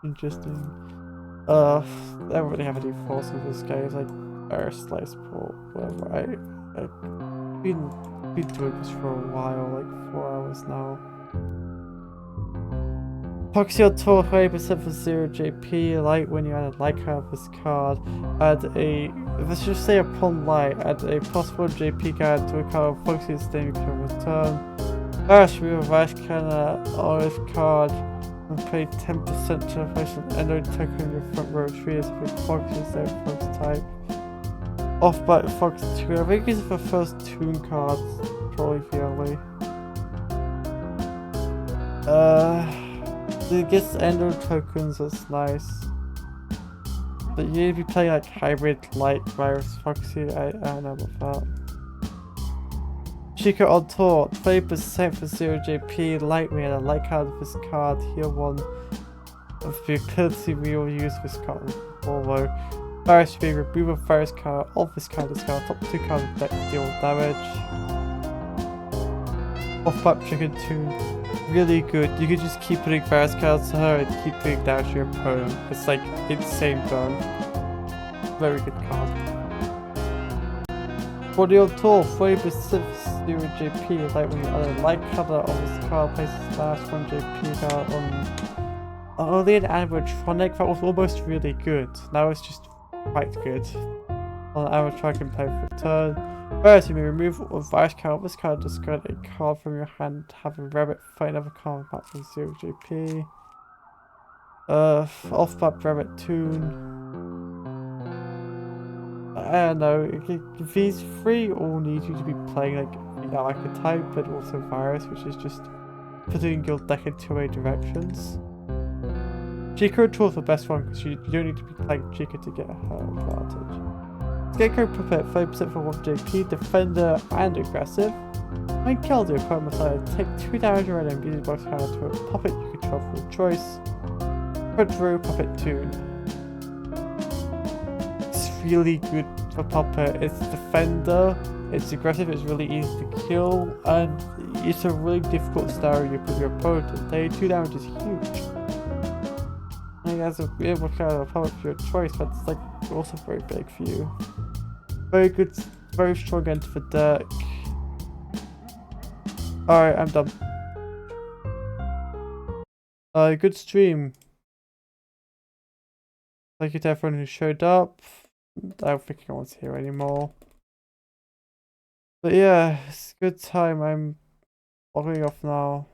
Interesting. I don't really have any force in this game. It's like virus slice port, whatever. I've been doing this for a while, like 4 hours now. Proxy on tour 20% for 0 JP, light when you add a light card of this card. Add a, let's just say upon light, add a possible JP card to a card of Proxy's name you can return. First, we reverse counter on this card and pay 10% to replace an Endo token in your front row tree as if it's Proxy's name Fox type. Off by Fox 2, I think these are the first Toon cards, probably the only. It gets Endo tokens, that's nice. But you need to be playing like hybrid light virus Foxy, I don't know about that. Chica on tour, 20% for 0 JP, light we had a light card of this card, here one of the ability we will use this card. Although virus we remove a virus card of this card, top 2 cards of deck deal damage. Off-pipe Chicken Toon. Really good. You can just keep putting virus cards to her and keep putting damage to your opponent. It's like insane done. Very good card. For the old tour, 40% 0 JP, like when you add a light color on this card, places the last 1 JP card on only an animatronic. That was almost really good. Now it's just quite good. On animatronic can play for a turn. First, you may remove a virus card. This card discard a card from your hand. Have a rabbit fight another card back from 0 JP. Off-pipe rabbit Toon. I don't know. These 3 all need you to be playing like the archetype, but also virus, which is just putting your deck in 2 directions. Chica Tour is the best one because you don't need to be playing Chica to get her advantage. Scarecrow Puppet, 30% for 1 JP, Defender and Aggressive. When killed, your opponent must take 2 damage and a music box card to a puppet you control for a choice. Front row Puppet Toon. It's really good for Puppet. It's Defender, it's aggressive, it's really easy to kill, and it's a really difficult scenario you put your opponent in. 2 damage is huge. And as a able to carry a puppet for your choice, that's like also very big for you. Very good, very strong end for deck. Alright, I'm done. Good stream. Thank you to everyone who showed up. I don't think anyone's here anymore. But yeah, it's a good time. I'm logging off now.